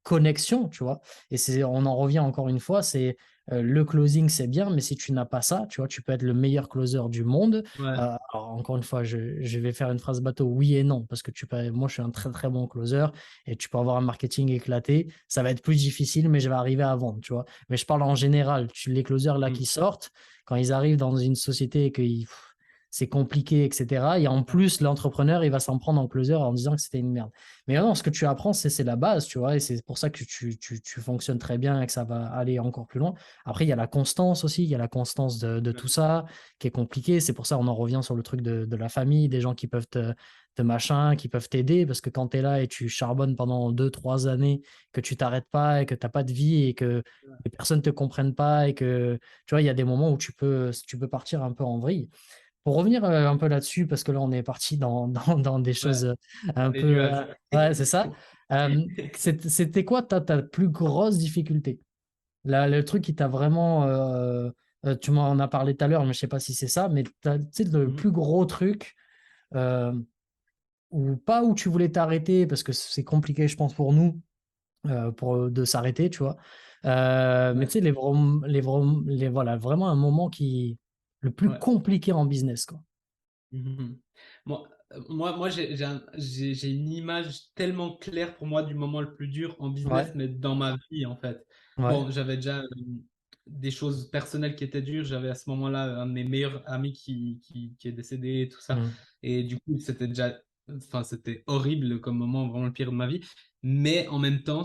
connexion, tu vois. Et on en revient encore une fois, c'est le closing, c'est bien, mais si tu n'as pas ça, tu vois, tu peux être le meilleur closer du monde. Ouais, Alors, encore une fois, je vais faire une phrase bateau, oui et non, parce que moi, je suis un très très bon closer et tu peux avoir un marketing éclaté. Ça va être plus difficile, mais je vais arriver à vendre, tu vois. Mais je parle en général. Les closers là mm, qui sortent, quand ils arrivent dans une société et que c'est compliqué, etc. Et en plus, l'entrepreneur, il va s'en prendre en closer en disant que c'était une merde. Mais non, ce que tu apprends, c'est la base, tu vois, et c'est pour ça que tu fonctionnes très bien et que ça va aller encore plus loin. Après, il y a la constance aussi, il y a la constance de ouais, tout ça qui est compliqué. C'est pour ça on en revient sur le truc de la famille, des gens qui peuvent te machin, qui peuvent t'aider, parce que quand tu es là et tu charbonnes pendant 2, 3 années, que tu t'arrêtes pas et que tu n'as pas de vie et que les personnes ne te comprennent pas et que, tu vois, il y a des moments où tu peux partir un peu en vrille. Pour revenir un peu là-dessus, parce que là, on est parti dans des ouais, choses dans un les peu. nuages. Ouais, c'est ça. C'était quoi ta plus grosse difficulté? Le truc qui t'a vraiment. Tu m'en as parlé tout à l'heure, mais je sais pas si c'est ça, mais tu sais, le Mhm. plus gros truc, euh, ou pas où tu voulais t'arrêter, parce que c'est compliqué, je pense, pour nous, de s'arrêter, tu vois. Mais Ouais, tu sais, voilà, vraiment un moment le plus ouais. compliqué en business, quoi. Mhm. Moi j'ai une image tellement claire pour moi du moment le plus dur en business, Ouais, mais dans ma vie en fait. ouais. Bon, j'avais déjà des choses personnelles qui étaient dures. J'avais à ce moment-là un de mes meilleurs amis qui est décédé et tout ça. Mm. Et du coup, enfin, c'était horrible comme moment, vraiment le pire de ma vie. Mais en même temps,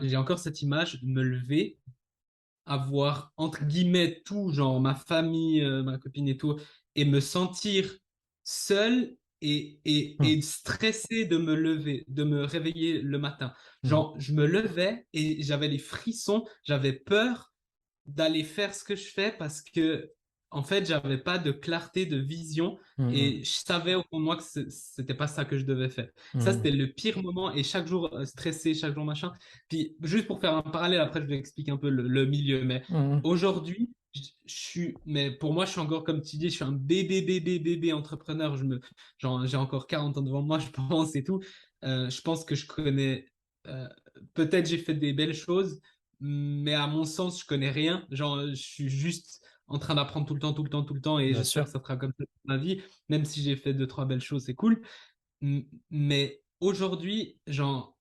j'ai encore cette image de me lever, avoir entre guillemets tout, genre ma famille, ma copine et tout, et me sentir seul Mm. et stressé de me lever, de me réveiller le matin. Mm. Genre, je me levais et j'avais des frissons, j'avais peur d'aller faire ce que je fais parce que, en fait, j'avais pas de clarté de vision Mm. et je savais au fond de moi que c'était pas ça que je devais faire. Ça, Mm. c'était le pire moment et chaque jour stressé, chaque jour machin. Puis, juste pour faire un parallèle, après, je vais expliquer un peu le milieu. Mais Mm. aujourd'hui, mais pour moi, je suis encore, comme tu dis, je suis un bébé entrepreneur. J'ai encore 40 ans devant moi, je pense et tout. Je pense que je connais, euh, peut-être j'ai fait des belles choses, mais à mon sens, je connais rien. Genre, je suis juste en train d'apprendre tout le temps, tout le temps, tout le temps, et Bien j'espère sûr. que ça sera comme ça toute ma vie. Même si j'ai fait deux, trois belles choses, c'est cool. Mais aujourd'hui, genre,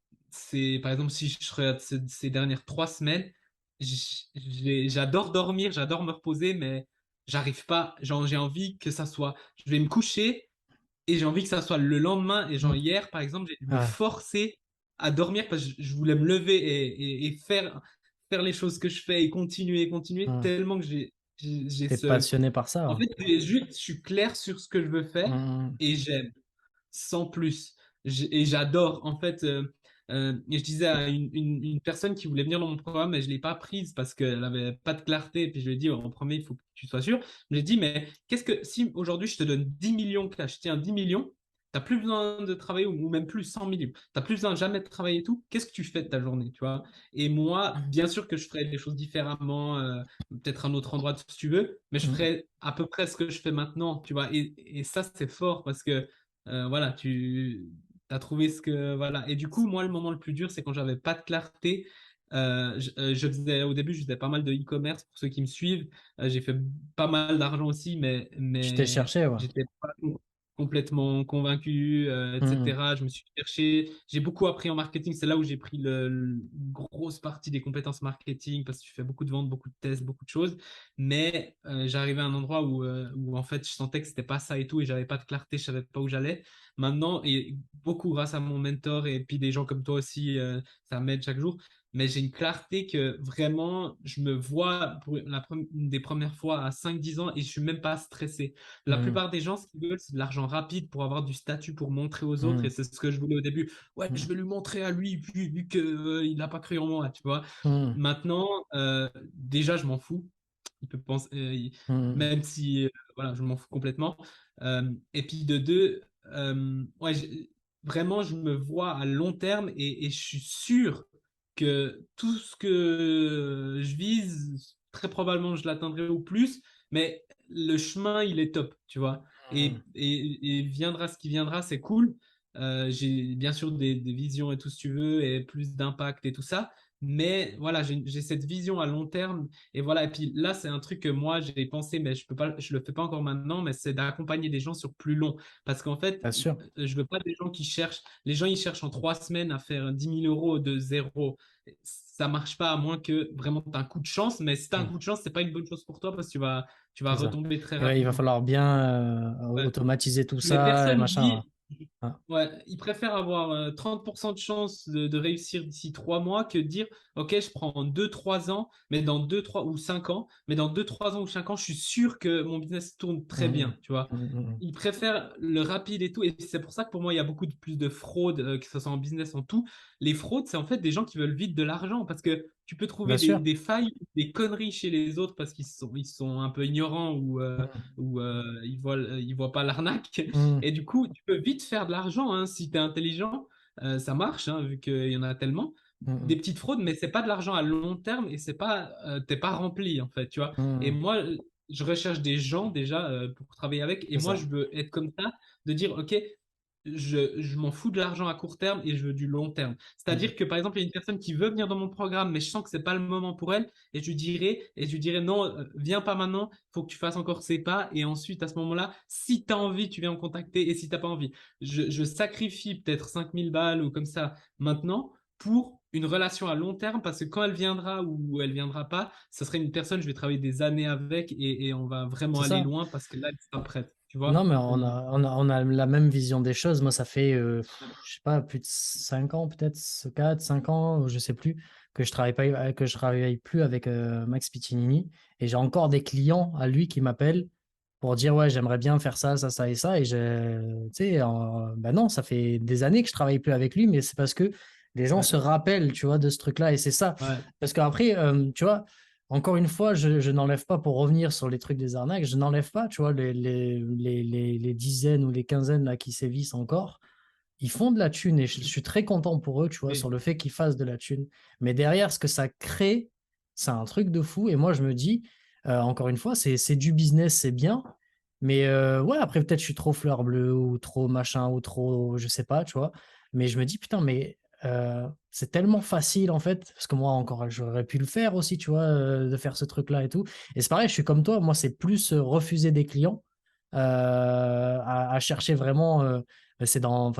par exemple, si je regarde ces dernières 3 semaines, j'adore dormir, j'adore me reposer, mais j'arrive pas. Genre, j'ai envie que ça soit, je vais me coucher et j'ai envie que ça soit le lendemain. Et genre, Mm. hier, par exemple, j'ai dû me Ouais. forcer à dormir parce que je voulais me lever et faire les choses que je fais et continuer Mm. tellement que j'ai T'es ce. passionné par ça, En ouais. fait, je suis clair sur ce que je veux faire Mm. et j'aime sans plus. Et j'adore, en fait, et je disais à une personne qui voulait venir dans mon programme, mais je ne l'ai pas prise parce qu'elle n'avait pas de clarté. Et puis je lui ai dit, en premier, il faut que tu sois sûr. Je lui ai dit, mais qu'est-ce que si aujourd'hui je te donne 10 millions cash, tiens, 10 millions, tu n'as plus besoin de travailler, ou même plus 100 millions, tu n'as plus besoin jamais de travailler et tout, qu'est-ce que tu fais de ta journée, tu vois? Et moi, bien sûr que je ferais les choses différemment, peut-être un autre endroit si tu veux, mais je Mm. ferais à peu près ce que je fais maintenant, tu vois? Et ça, c'est fort parce que voilà, tu as trouvé ce que. Voilà. Et du coup, moi, le moment le plus dur, c'est quand j'avais pas de clarté. Au début, je faisais pas mal de e-commerce pour ceux qui me suivent. J'ai fait pas mal d'argent aussi, Tu t'es mais cherché, ouais. j'étais pas complètement convaincu, Mm. etc. Je me suis cherché. J'ai beaucoup appris en marketing. C'est là où j'ai pris une grosse partie des compétences marketing parce que tu fais beaucoup de ventes, beaucoup de tests, beaucoup de choses. Mais j'arrivais à un endroit où en fait je sentais que c'était pas ça et tout et j'avais pas de clarté, je savais pas où j'allais. maintenant, et beaucoup grâce à mon mentor et puis des gens comme toi aussi, ça m'aide chaque jour. Mais j'ai une clarté que vraiment, je me vois pour une des premières fois à 5-10 ans et je suis même pas stressé. La Mhm. plupart des gens, ce qu'ils veulent, c'est de l'argent rapide pour avoir du statut, pour montrer aux autres. Et Mhm. c'est ce que je voulais au début. Ouais, je Mhm. vais lui montrer à lui, puis, vu qu'il n'a pas cru en moi, tu vois. Mhm. Maintenant, déjà, je m'en fous. Il peut penser, Mhm. même si, voilà, je m'en fous complètement. Et puis de deux, ouais, vraiment, je me vois à long terme et je suis sûr que tout ce que je vise, très probablement, je l'atteindrai ou plus, mais le chemin, il est top, tu vois. Mhm. Et viendra ce qui viendra, c'est cool. J'ai bien sûr des visions et tout, si tu veux, et plus d'impact et tout ça. Mais voilà, j'ai cette vision à long terme. Et voilà, et puis là, c'est un truc que moi, j'ai pensé, mais je peux pas, je le fais pas encore maintenant, mais c'est d'accompagner des gens sur plus long. Parce qu'en fait, Bien sûr, je veux pas des gens qui cherchent, les gens, ils cherchent en 3 semaines à faire 10 000 € de zéro. Ça marche pas à moins que vraiment tu as un coup de chance, mais si tu as un mhm, coup de chance, c'est pas une bonne chose pour toi parce que tu vas c'est ça. retomber très Et ouais, il va rapidement. falloir bien Ouais. automatiser tout Mais ça et personne machin. dit, Ah, ouais, ils préfèrent avoir 30% de chance de réussir d'ici 3 mois que dire, OK, je prends 2-3 ans, mais dans 2-3 ou 5 ans, mais dans 2-3 ans ou 5 ans, je suis sûr que mon business tourne très mhm, bien, tu vois. mhm, mhm. Ils préfèrent le rapide et tout. Et c'est pour ça que pour moi, il y a beaucoup plus de fraude, que ce soit en business, en tout. Les fraudes, c'est en fait des gens qui veulent vite de l'argent parce que tu peux Bien trouver sûr. des failles, des conneries chez les autres parce ils sont un peu ignorants Mhm, ou ils voient pas l'arnaque. mhm, Et du coup, tu peux vite faire de l'argent hein, si tu es intelligent. Ça marche, hein, vu qu'il y en a tellement. Des mhm, petites fraudes, mais c'est pas de l'argent à long terme et c'est pas, t'es pas rempli en fait, tu vois. Et mhm. moi, je recherche des gens déjà pour travailler avec. Et C'est moi, ça. je veux être comme ça, de dire, OK, je m'en fous de l'argent à court terme et je veux du long terme. Mhm. C'est-à-dire que par exemple, il y a une personne qui veut venir dans mon programme, mais je sens que c'est pas le moment pour elle. Et je lui dirais non, viens pas maintenant, faut que tu fasses encore ces pas. Et ensuite, à ce moment-là, si tu as envie, tu viens me contacter. Et si t'as pas envie, je sacrifie peut-être 5 000 balles ou comme ça maintenant pour une relation à long terme parce que quand elle viendra ou elle viendra pas, ce serait une personne, je vais travailler des années avec et on va vraiment C'est aller ça. loin parce que là, elle sera prête. Tu Non, vois? mais on a la même vision des choses. Moi, ça fait, je sais pas, plus de 5 ans, peut-être 4, 5 ans, je sais plus, que je travaille pas, que je travaille plus avec Max Piccinini. Et j'ai encore des clients à lui qui m'appellent pour dire, ouais, j'aimerais bien faire ça, ça, ça et ça. Et tu sais, ben non, ça fait des années que je travaille plus avec lui, mais c'est parce que les gens Ouais, se rappellent, tu vois, de ce truc-là. Et c'est ça. ouais, Parce qu'après, tu vois, encore une fois, je n'enlève pas pour revenir sur les trucs des arnaques, je n'enlève pas, tu vois, les dizaines ou les quinzaines là qui sévissent encore. Ils font de la thune et je suis très content pour eux, tu vois, sur oui, le fait qu'ils fassent de la thune. Mais derrière, ce que ça crée, c'est un truc de fou. Et moi, je me dis, encore une fois, c'est du business, c'est bien. Mais ouais, après, peut-être je suis trop fleur bleue ou trop machin ou trop, je sais pas, tu vois. Mais je me dis, putain, mais c'est tellement facile en fait. Parce que moi, encore, j'aurais pu le faire aussi, tu vois, de faire ce truc-là et tout. Et c'est pareil, je suis comme toi. Moi, c'est plus refuser des clients à chercher vraiment. C'est dans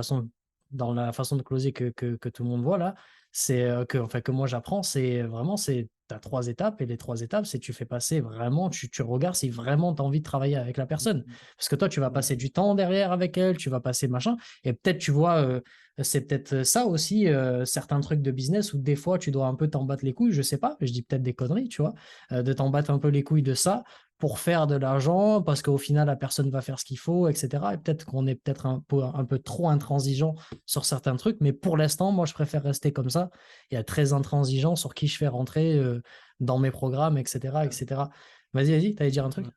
la façon de closer que tout le monde voit là, c'est enfin, que moi j'apprends, c'est vraiment, tu as 3 étapes et les 3 étapes, c'est tu fais passer vraiment, tu regardes si vraiment tu as envie de travailler avec la personne. Parce que toi, tu vas ouais, passer du temps derrière avec elle, tu vas passer machin, et peut-être tu vois, c'est peut-être ça aussi, certains trucs de business où des fois tu dois un peu t'en battre les couilles, je sais pas, je dis peut-être des conneries, tu vois, de t'en battre un peu les couilles de ça pour faire de l'argent, parce qu'au final, la personne va faire ce qu'il faut, etc. Et peut-être qu'on est peut-être un peu trop intransigeant sur certains trucs, mais pour l'instant, moi, je préfère rester comme ça et être très intransigeant sur qui je fais rentrer dans mes programmes, etc., etc. Vas-y, t'allais dire un truc? ouais.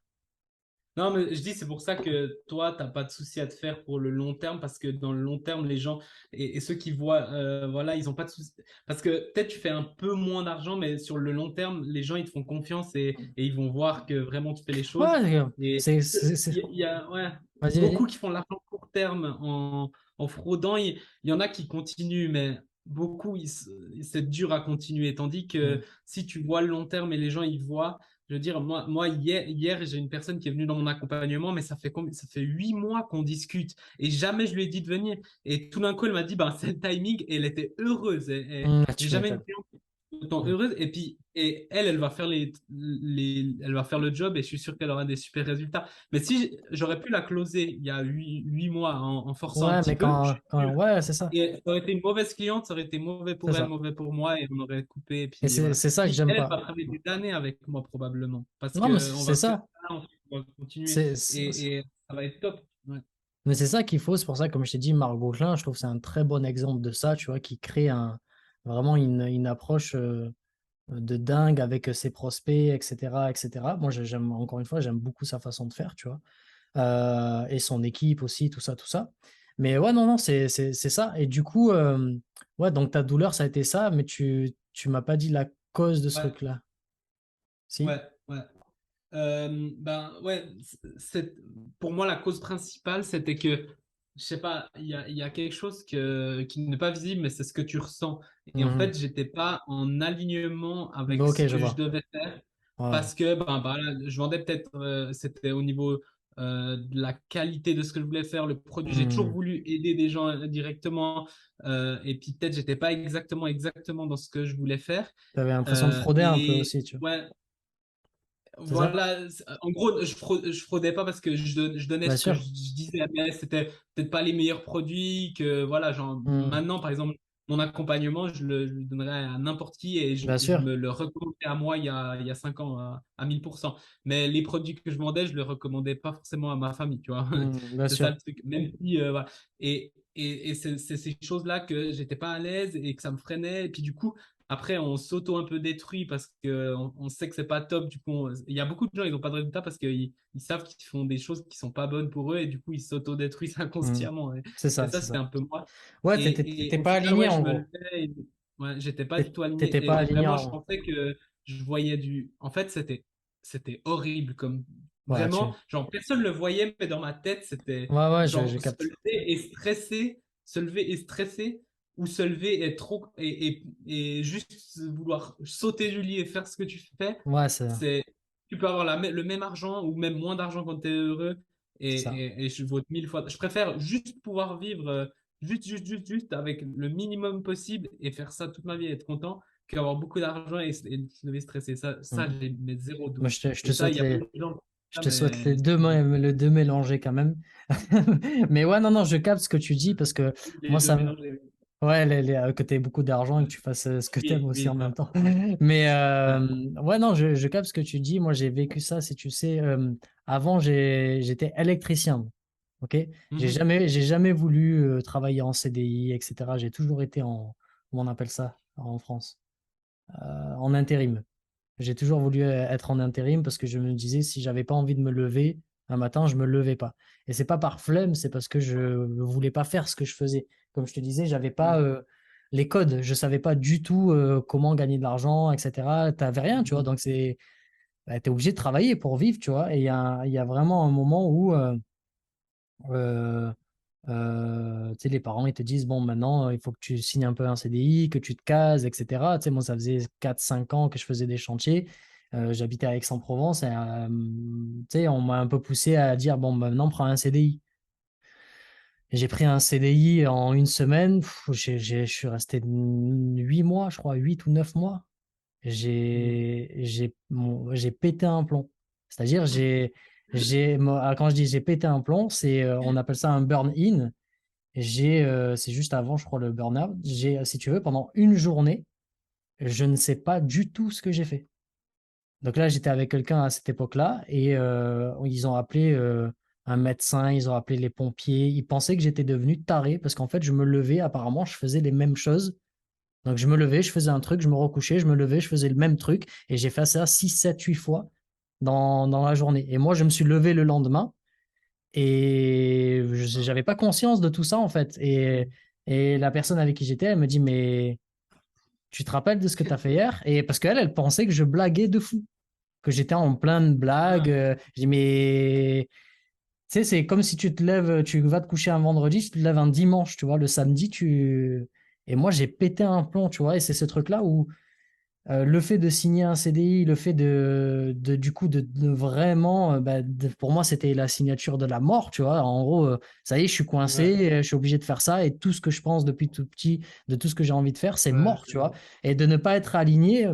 Non, mais je dis, c'est pour ça que toi, t'as pas de souci à te faire pour le long terme, parce que dans le long terme, les gens et ceux qui voient, voilà, ils ont pas de souci. Parce que peut-être tu fais un peu moins d'argent, mais sur le long terme, les gens, ils te font confiance et ils vont voir que vraiment tu fais les choses. Ouais, Et il y a ouais, vas-y, beaucoup vas-y. qui font de l'argent court terme en fraudant. Il y en a qui continuent, mais beaucoup, c'est dur à continuer. Tandis que Mm. si tu vois le long terme et les gens, ils voient. Je veux dire, moi hier j'ai une personne qui est venue dans mon accompagnement, mais ça fait 8 mois qu'on discute et jamais je lui ai dit de venir. Et tout d'un coup, elle m'a dit, ben, c'est le timing et elle était heureuse. Mm, J'ai tu jamais une m'étonnes. cliente autant heureuse. Et puis, elle va faire elle va faire le job et je suis sûr qu'elle aura des super résultats. Mais si j'aurais pu la closer il y a 8 mois en forçant un Ouais, petit mais peu, je suis sûr. ouais, c'est ça. Et ça aurait été une mauvaise cliente, ça aurait été mauvais C'est pour elle, ça. mauvais pour moi, et on aurait coupé, et Et puis voilà. c'est ça que Puis j'aime elle pas. va travailler des années avec moi probablement, parce Non, mais que on c'est va faire ça. ça, ensuite on va continuer, C'est, et ça va être top. Ouais. Mais c'est ça qu'il faut, c'est pour ça, comme je t'ai dit, Margot Klein, je trouve que c'est un très bon exemple de ça, tu vois, qui crée vraiment une approche de dingue avec ses prospects, etc., etc. Moi, j'aime, encore une fois, j'aime beaucoup sa façon de faire, tu vois, et son équipe aussi, tout ça, tout ça. Mais ouais, non, non, c'est ça. Et du coup, ouais, donc ta douleur, ça a été ça, mais tu m'as pas dit la cause de ce Ouais, truc-là. Si? ouais, ouais. Ben ouais, pour moi la cause principale, c'était que, je sais pas, il y a quelque chose qui n'est pas visible, mais c'est ce que tu ressens. Et en Mhm. fait, j'étais pas en alignement avec Ok, ce je que je vois. devais faire Ouais. parce que ben là, je vendais peut-être, c'était au niveau de la qualité de ce que je voulais faire, le produit. J'ai toujours Mhm. voulu aider des gens directement, et puis peut-être j'étais pas exactement dans ce que je voulais faire. T'avais l'impression de frauder un peu Et aussi, tu vois. ouais, C'est ça? voilà, en gros, je fraudais pas parce que je donnais Bien ce que sûr. je disais, mais c'était peut-être pas les meilleurs produits que, voilà, genre, Mhm. maintenant, par exemple, mon accompagnement, je le donnerais à n'importe qui et Bien je sûr. me le recommandais à moi il y a 5 ans à 1000%. Mais les produits que je vendais, je le recommandais pas forcément à ma famille, tu vois. Mhm. Bien C'est ça sûr. le truc. Même si, voilà. Et c'est ces choses-là que j'étais pas à l'aise et que ça me freinait. Et puis, du coup, après, on s'auto un peu détruit parce qu'on sait que c'est pas top. Du coup, il y a beaucoup de gens, ils n'ont pas de résultats parce qu'ils savent qu'ils font des choses qui sont pas bonnes pour eux et du coup, ils s'auto-détruisent Mhm. inconsciemment. C'est Et ça, ça, c'est c'était ça. un peu moi. Ouais, Et t'étais au pas final, aligné ouais, je en me gros. levais ouais, j'étais pas du tout aligné. T'étais pas Et aligné vraiment, je en. pensais que je voyais En fait, c'était horrible. Comme Ouais, vraiment, genre, personne ne le voyait, mais dans ma tête, c'était ouais, ouais, je genre capte. se lever et stresser ou se lever et trop et juste vouloir sauter du lit et faire ce que tu fais, Ouais, c'est c'est tu peux avoir le même argent ou même moins d'argent quand tu es heureux ça. et je vaut 1000 fois. Je préfère juste pouvoir vivre juste avec le minimum possible et faire ça toute ma vie et être content qu'avoir beaucoup d'argent et se lever stressé. Ça Mhm. j'ai mes zéro Moi, doute. je Et te ça, il souhaite y a les, beaucoup de gens qui font je ça, te souhaite les mais deux, le deux mélangés quand même. Mais ouais, non, non, je capte ce que tu dis parce que les moi, deux ça, mélangés. ouais, que tu aies beaucoup d'argent et que tu fasses ce que tu aimes Oui, aussi oui, en même ça. temps. Ouais, Mais ouais. ouais, non, je capte ce que tu dis. Moi, j'ai vécu ça, si tu sais. Avant, j'étais électricien. Ok? Mhm. J'ai jamais voulu travailler en CDI, etc. J'ai toujours été en, comment on appelle ça en France? En intérim. J'ai toujours voulu être en intérim parce que je me disais, si j'avais pas envie de me lever un matin, je me levais pas. Et c'est pas par flemme, c'est parce que je voulais pas faire ce que je faisais. Comme je te disais, j'avais pas Ouais. les codes, je savais pas du tout comment gagner de l'argent, etc. T'avais rien, tu vois. Mhm. Donc bah, t'es obligé de travailler pour vivre, tu vois. Et il y a vraiment un moment où euh, tu sais, les parents, ils te disent, bon, maintenant, il faut que tu signes un peu un CDI, que tu te cases, etc. Tu sais, moi, ça faisait 4 5 ans que je faisais des chantiers. J'habitais à Aix-en-Provence et tu sais, on m'a un peu poussé à dire, bon, maintenant, prends un CDI. Et j'ai pris un CDI en une semaine. Je suis resté 8 mois, je crois, 8 ou 9 mois. Mhm. J'ai pété un plomb. C'est-à-dire, moi, quand je dis j'ai pété un plomb, on appelle ça un burn-in. C'est juste avant, je crois, le burn-out. Si tu veux, pendant une journée, je ne sais pas du tout ce que j'ai fait. Donc là, j'étais avec quelqu'un à cette époque-là et ils ont appelé un médecin, ils ont appelé les pompiers. Ils pensaient que j'étais devenu taré parce qu'en fait, je me levais, apparemment, je faisais les mêmes choses. Donc je me levais, je faisais un truc, je me recouchais, je me levais, je faisais le même truc et j'ai fait ça 6 7 8 fois dans la journée. Et moi, je me suis levé le lendemain et je n'avais pas conscience de tout ça en fait. Et la personne avec qui j'étais, elle me dit, mais tu te rappelles de ce que tu as fait hier? Et parce qu'elle, elle pensait que je blaguais de fou, que j'étais en pleine blague. Ah, Je dis, mais tu sais, c'est comme si tu te lèves, tu vas te coucher un vendredi, tu te lèves un dimanche, tu vois, le samedi, tu. Et moi, j'ai pété un plomb, tu vois, et c'est ce truc-là où le fait de signer un CDI, le fait du coup, de vraiment, pour moi, c'était la signature de la mort, tu vois. En gros, ça y est, je suis Ouais, coincé, je suis obligé de faire ça et tout ce que je pense depuis tout petit, de tout ce que j'ai envie de faire, c'est ouais, mort, tu vois. Et de ne pas être aligné,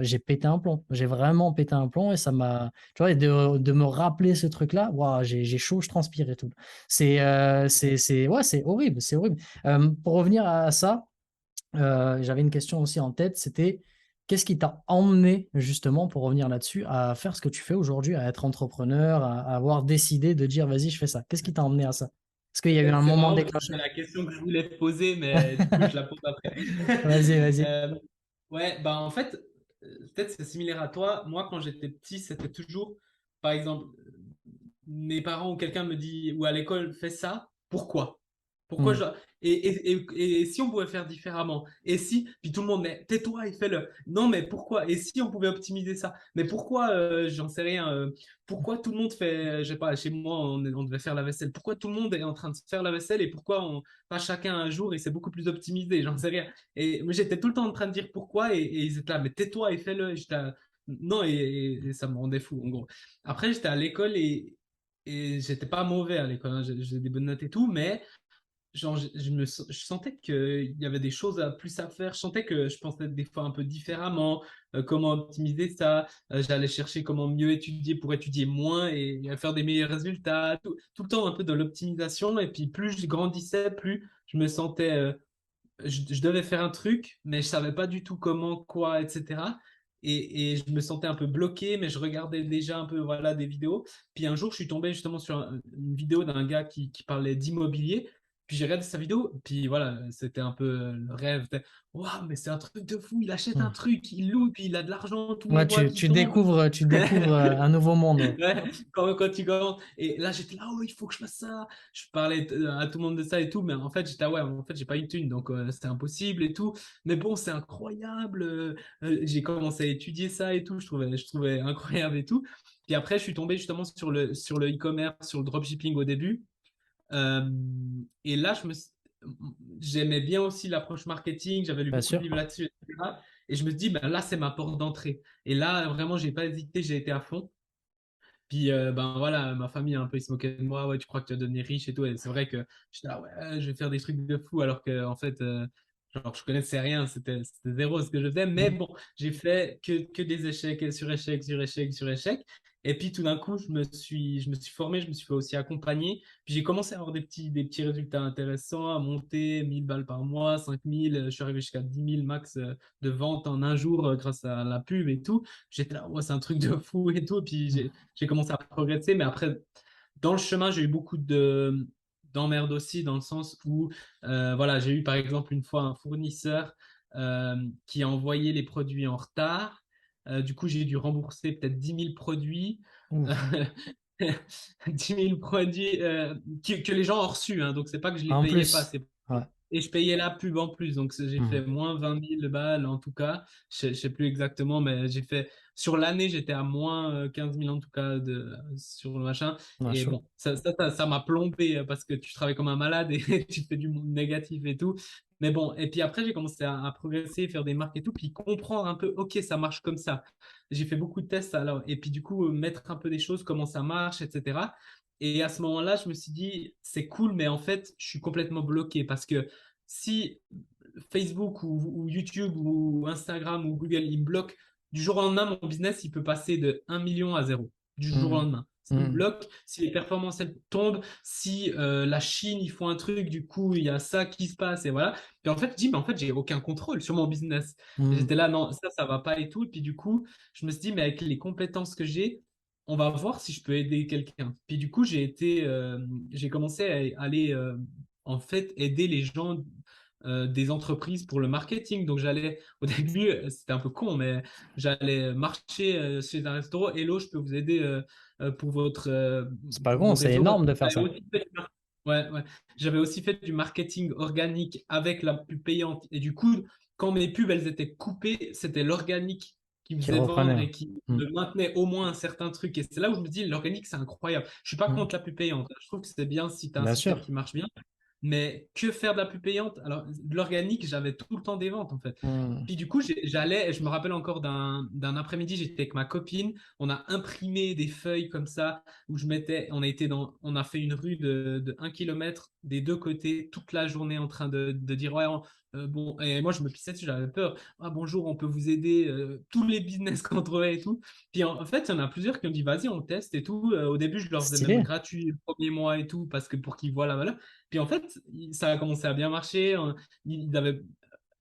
j'ai pété un plomb. J'ai vraiment pété un plomb et ça m'a, tu vois, et de me rappeler ce truc-là, waouh, j'ai chaud, je transpire et tout. Ouais, c'est horrible, c'est horrible. Pour revenir à ça, j'avais une question aussi en tête, c'était qu'est-ce qui t'a emmené justement, pour revenir là-dessus, à faire ce que tu fais aujourd'hui, à être entrepreneur, à avoir décidé de dire vas-y, je fais ça. Qu'est-ce qui t'a emmené à ça? Est-ce qu'il y a eu un c'est moment marrant parce que c'est déclencheur? la question que je voulais te poser, mais du coup, je la pose après. Vas-y, vas-y. Euh, ouais, bah en fait, peut-être c'est similaire à toi. Moi, quand j'étais petit, c'était toujours, par exemple, mes parents ou quelqu'un me dit, ou à l'école, fais ça, pourquoi? Pourquoi Hmm. je... et si on pouvait faire différemment? Et si, puis tout le monde, mais tais-toi et fais-le. Non, mais pourquoi? Et si on pouvait optimiser ça? Mais pourquoi, j'en sais rien, pourquoi tout le monde fait, je sais pas, chez moi, on devait faire la vaisselle. Pourquoi tout le monde est en train de faire la vaisselle et pourquoi pas chacun un jour et c'est beaucoup plus optimisé? J'en sais rien. Et moi, j'étais tout le temps en train de dire pourquoi et ils étaient là, mais tais-toi et fais-le. Et j'étais là, non, et ça me rendait fou, en gros. Après, j'étais à l'école et j'étais pas mauvais à l'école, hein. J'ai des bonnes notes et tout, mais genre, je sentais qu'il y avait des choses à plus à faire. Je sentais que je pensais des fois un peu différemment, comment optimiser ça. J'allais chercher comment mieux étudier pour étudier moins et faire des meilleurs résultats. Tout le temps un peu de l'optimisation. Et puis plus je grandissais, plus je me sentais, je devais faire un truc, mais je savais pas du tout comment, quoi, etc. Et je me sentais un peu bloqué, mais je regardais déjà un peu voilà, des vidéos. Puis un jour, je suis tombé justement sur une vidéo d'un gars qui parlait d'immobilier. Puis j'ai regardé sa vidéo, puis voilà, c'était un peu le rêve. Waouh, mais c'est un truc de fou, il achète un Hmm. truc, il loue, puis il a de l'argent, tous les Ouais, mois qui tombent. tu découvres un nouveau monde. Ouais. Ouais, quand tu commences. Et là, j'étais là, oh, il faut que je fasse ça. Je parlais à tout le monde de ça et tout, mais en fait, j'étais, ah ouais, en fait, j'ai pas une thune, donc c'était impossible et tout. Mais bon, c'est incroyable. J'ai commencé à étudier ça et tout, je trouvais incroyable et tout. Puis après, je suis tombé justement sur le e-commerce, sur le dropshipping au début. Euh, et là, j'aimais bien aussi l'approche marketing, j'avais lu Bien beaucoup de sûr. livres là-dessus, etc. Et je me dis, ben là, c'est ma porte d'entrée. Et là, vraiment, j'ai pas hésité, j'ai été à fond. Puis ben voilà, ma famille un peu ils se moquaient de moi, ouais, tu crois que tu vas devenir riche et tout. Et c'est vrai que j'étais là, ouais, je vais faire des trucs de fou alors que en fait, genre je connaissais rien, c'était zéro ce que je faisais. Mais Hmm. bon, j'ai fait que des échecs sur échecs sur échecs sur échecs. Et puis tout d'un coup, je me suis formé, je me suis fait aussi accompagner. Puis j'ai commencé à avoir des petits résultats intéressants, à monter 1000 balles par mois, 5000, je suis arrivé jusqu'à 10 000 max de vente en un jour grâce à la pub et tout. J'étais là, ouais, c'est un truc de fou et tout. Et puis j'ai commencé à progresser, mais après, dans le chemin, j'ai eu beaucoup d'emmerdes aussi, dans le sens où, voilà, j'ai eu par exemple une fois un fournisseur qui a envoyé les produits en retard. Du coup, j'ai dû rembourser peut-être 10 000 produits. Ouf. 10 000 produits que les gens ont reçus, hein, donc c'est pas que je les En payais pas, plus. c'est Ouais. et je payais la pub en plus, donc j'ai fait Hmm. moins 20 000 balles en tout cas. Je sais plus exactement, mais j'ai fait sur l'année, j'étais à moins 15 000 en tout cas sur le machin. Ouais, Et chaud. bon, ça m'a plombé parce que tu travailles comme un malade et tu fais du monde négatif et tout. Mais bon, et puis après, j'ai commencé à progresser, faire des marques et tout, puis comprendre un peu, ok, ça marche comme ça. J'ai fait beaucoup de tests alors, et puis du coup, mettre un peu des choses, comment ça marche, etc. Et à ce moment-là, je me suis dit, c'est cool, mais en fait, je suis complètement bloqué parce que si Facebook ou YouTube ou Instagram ou Google, ils me bloquent, du jour au lendemain, mon business, il peut passer de 1 million à zéro. Du jour au Hmm. lendemain. S'ils me Hmm. bloquent, si les performances elles tombent, si la Chine, ils font un truc, du coup, il y a ça qui se passe, et voilà. Puis en fait, je dis, mais en fait, j'ai aucun contrôle sur mon business. Et Hmm. j'étais là, non, ça va pas et tout. Et puis du coup, je me suis dit, mais avec les compétences que j'ai, on va voir si je peux aider quelqu'un. Puis du coup, j'ai commencé à aller en fait aider les gens des entreprises pour le marketing. Donc j'allais au début, c'était un peu con, mais j'allais marcher chez un restaurant. Hello, je peux vous aider pour C'est pas pour con, vos c'est réseaux. énorme de faire J'avais ça. aussi fait ouais, ouais. J'avais aussi fait du marketing organique avec la pub payante. Et du coup, quand mes pubs elles étaient coupées, c'était l'organique qui me Qui faisait vendre reprenait. et qui Hmm. me maintenait au moins un certain truc. Et c'est là où je me dis, l'organique, c'est incroyable. Je suis pas Hmm. contre la pub payante. Je trouve que c'est bien si tu as un Bien système sûr. qui marche bien. mais que faire de la pub payante? Alors, de l'organique, j'avais tout le temps des ventes, en fait. Hmm. Puis du coup, j'allais, je me rappelle encore d'un après-midi, j'étais avec ma copine, on a imprimé des feuilles comme ça, où on a fait une rue de 1 kilomètre des deux côtés, toute la journée en train de dire, ouais, bon, et moi je me pissais dessus, j'avais peur. Ah, bonjour, on peut vous aider, tous les business qu'on trouvait et tout. Puis en fait, il y en a plusieurs qui ont dit, vas-y, on teste et tout. Au début, je leur faisais même Stylé. gratuit le premier mois et tout, parce que pour qu'ils voient la valeur. Puis en fait, ça a commencé à bien marcher. Ils avaient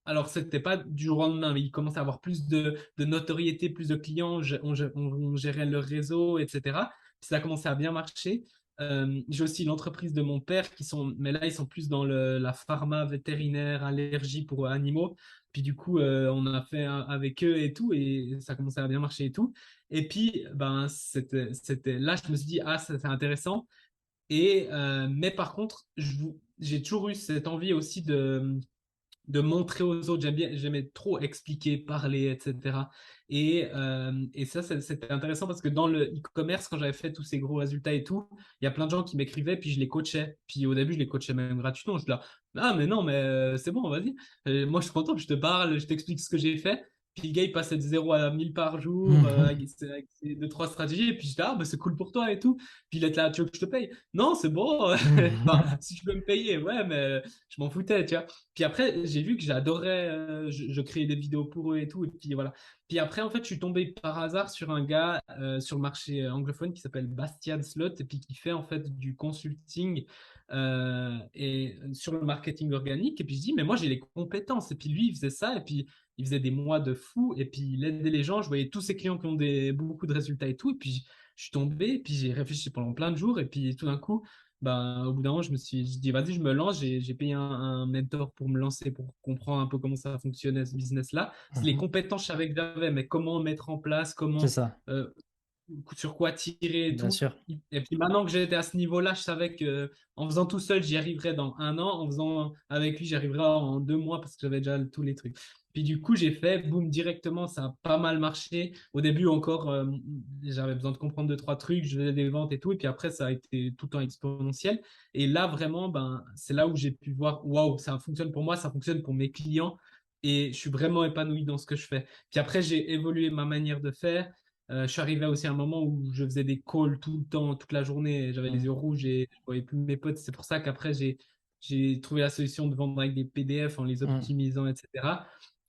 alors, c'était pas du jour au lendemain, mais ils commençaient à avoir plus de notoriété, plus de clients, on gérait leur réseau, etc. Puis ça a commencé à bien marcher. J'ai aussi l'entreprise de mon père mais là, ils sont plus dans la pharma, vétérinaire, allergie pour animaux. Puis du coup, on a fait avec eux et tout, et ça a commencé à bien marcher et tout. Et puis, ben, là, je me suis dit, ah, ça, c'est intéressant. Mais par contre, j'ai toujours eu cette envie aussi de montrer aux autres. J'aimais trop expliquer, parler, etc. Et ça, c'était intéressant parce que dans le e-commerce, quand j'avais fait tous ces gros résultats et tout, il y a plein de gens qui m'écrivaient, puis je les coachais. Puis au début, je les coachais même gratuitement. Je suis là, ah, mais non, mais c'est bon, vas-y. Moi, je suis content, je te parle, je t'explique ce que j'ai fait. Puis le gars, il passait de 0 à 1000 par jour avec ses 2, 3 stratégies. Et puis je dis, ah, bah, c'est cool pour toi et tout. Puis il est là, tu veux que je te paye? Non, c'est bon. Enfin, si tu veux me payer, ouais, mais je m'en foutais, tu vois. Puis après, j'ai vu que j'adorais, je créais des vidéos pour eux et tout. Et puis voilà. Puis après, en fait, je suis tombé par hasard sur un gars sur le marché anglophone qui s'appelle Bastian Slot et puis qui fait en fait du consulting et sur le marketing organique. Et puis je dis, mais moi j'ai les compétences. Et puis lui, il faisait ça et puis il faisait des mois de fou et puis il aidait les gens. Je voyais tous ses clients qui ont beaucoup de résultats et tout. Et puis je suis tombé, et puis j'ai réfléchi pendant plein de jours et puis tout d'un coup ben, au bout d'un moment, je me suis dit, vas-y, je me lance. J'ai payé un mentor pour me lancer, pour comprendre un peu comment ça fonctionnait ce business-là. C'est les compétences, je savais que j'avais, mais comment mettre en place, C'est comment, ça, euh, sur quoi tirer et bien tout. sûr. Et puis maintenant que j'étais à ce niveau-là, je savais que en faisant tout seul, j'y arriverais dans un an. En faisant avec lui, j'y arriverais en 2 mois parce que j'avais déjà tous les trucs. Puis du coup, j'ai fait, boum, directement, ça a pas mal marché. Au début encore, j'avais besoin de comprendre 2, 3 trucs, je faisais des ventes et tout. Et puis après, ça a été tout le temps exponentiel. Et là, vraiment, ben, c'est là où j'ai pu voir, waouh, ça fonctionne pour moi, ça fonctionne pour mes clients. Et je suis vraiment épanoui dans ce que je fais. Puis après, j'ai évolué ma manière de faire. Je suis arrivé aussi à un moment où je faisais des calls tout le temps, toute la journée. J'avais les Mm. yeux rouges et je voyais plus mes potes. C'est pour ça qu'après, j'ai trouvé la solution de vendre avec des PDF en les Mm. optimisant, etc.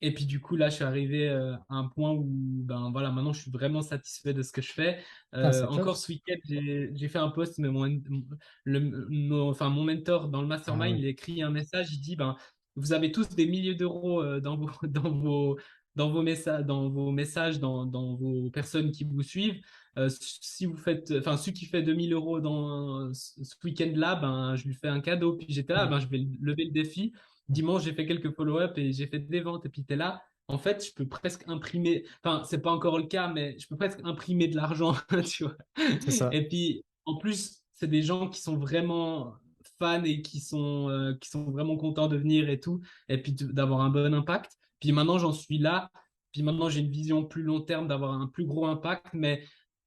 Et puis du coup, là, je suis arrivé à un point où, ben voilà, maintenant, je suis vraiment satisfait de ce que je fais. Ah, c'est top. Encore ce week-end, j'ai fait un post, mais enfin, mon mentor dans le Ah mastermind, oui, il a écrit un message. Il dit, ben, vous avez tous des milliers d'euros dans vos messages, dans vos personnes qui vous suivent. Si vous faites, enfin, celui qui fait 2 000 € dans ce week-end-là, ben, je lui fais un cadeau. Puis j'étais là, mm. ben, je vais lever le défi. Dimanche, j'ai fait quelques follow-up et j'ai fait des ventes. Et puis t'es là. En fait, je peux presque imprimer, enfin, c'est pas encore le cas, mais je peux presque imprimer de l'argent, tu vois. C'est ça, Et puis, en plus, c'est des gens qui sont vraiment fans et qui sont vraiment contents de venir et tout, et puis d'avoir un bon impact. Puis maintenant, j'en suis là. Puis maintenant, j'ai une vision plus long terme d'avoir un plus gros impact. Mais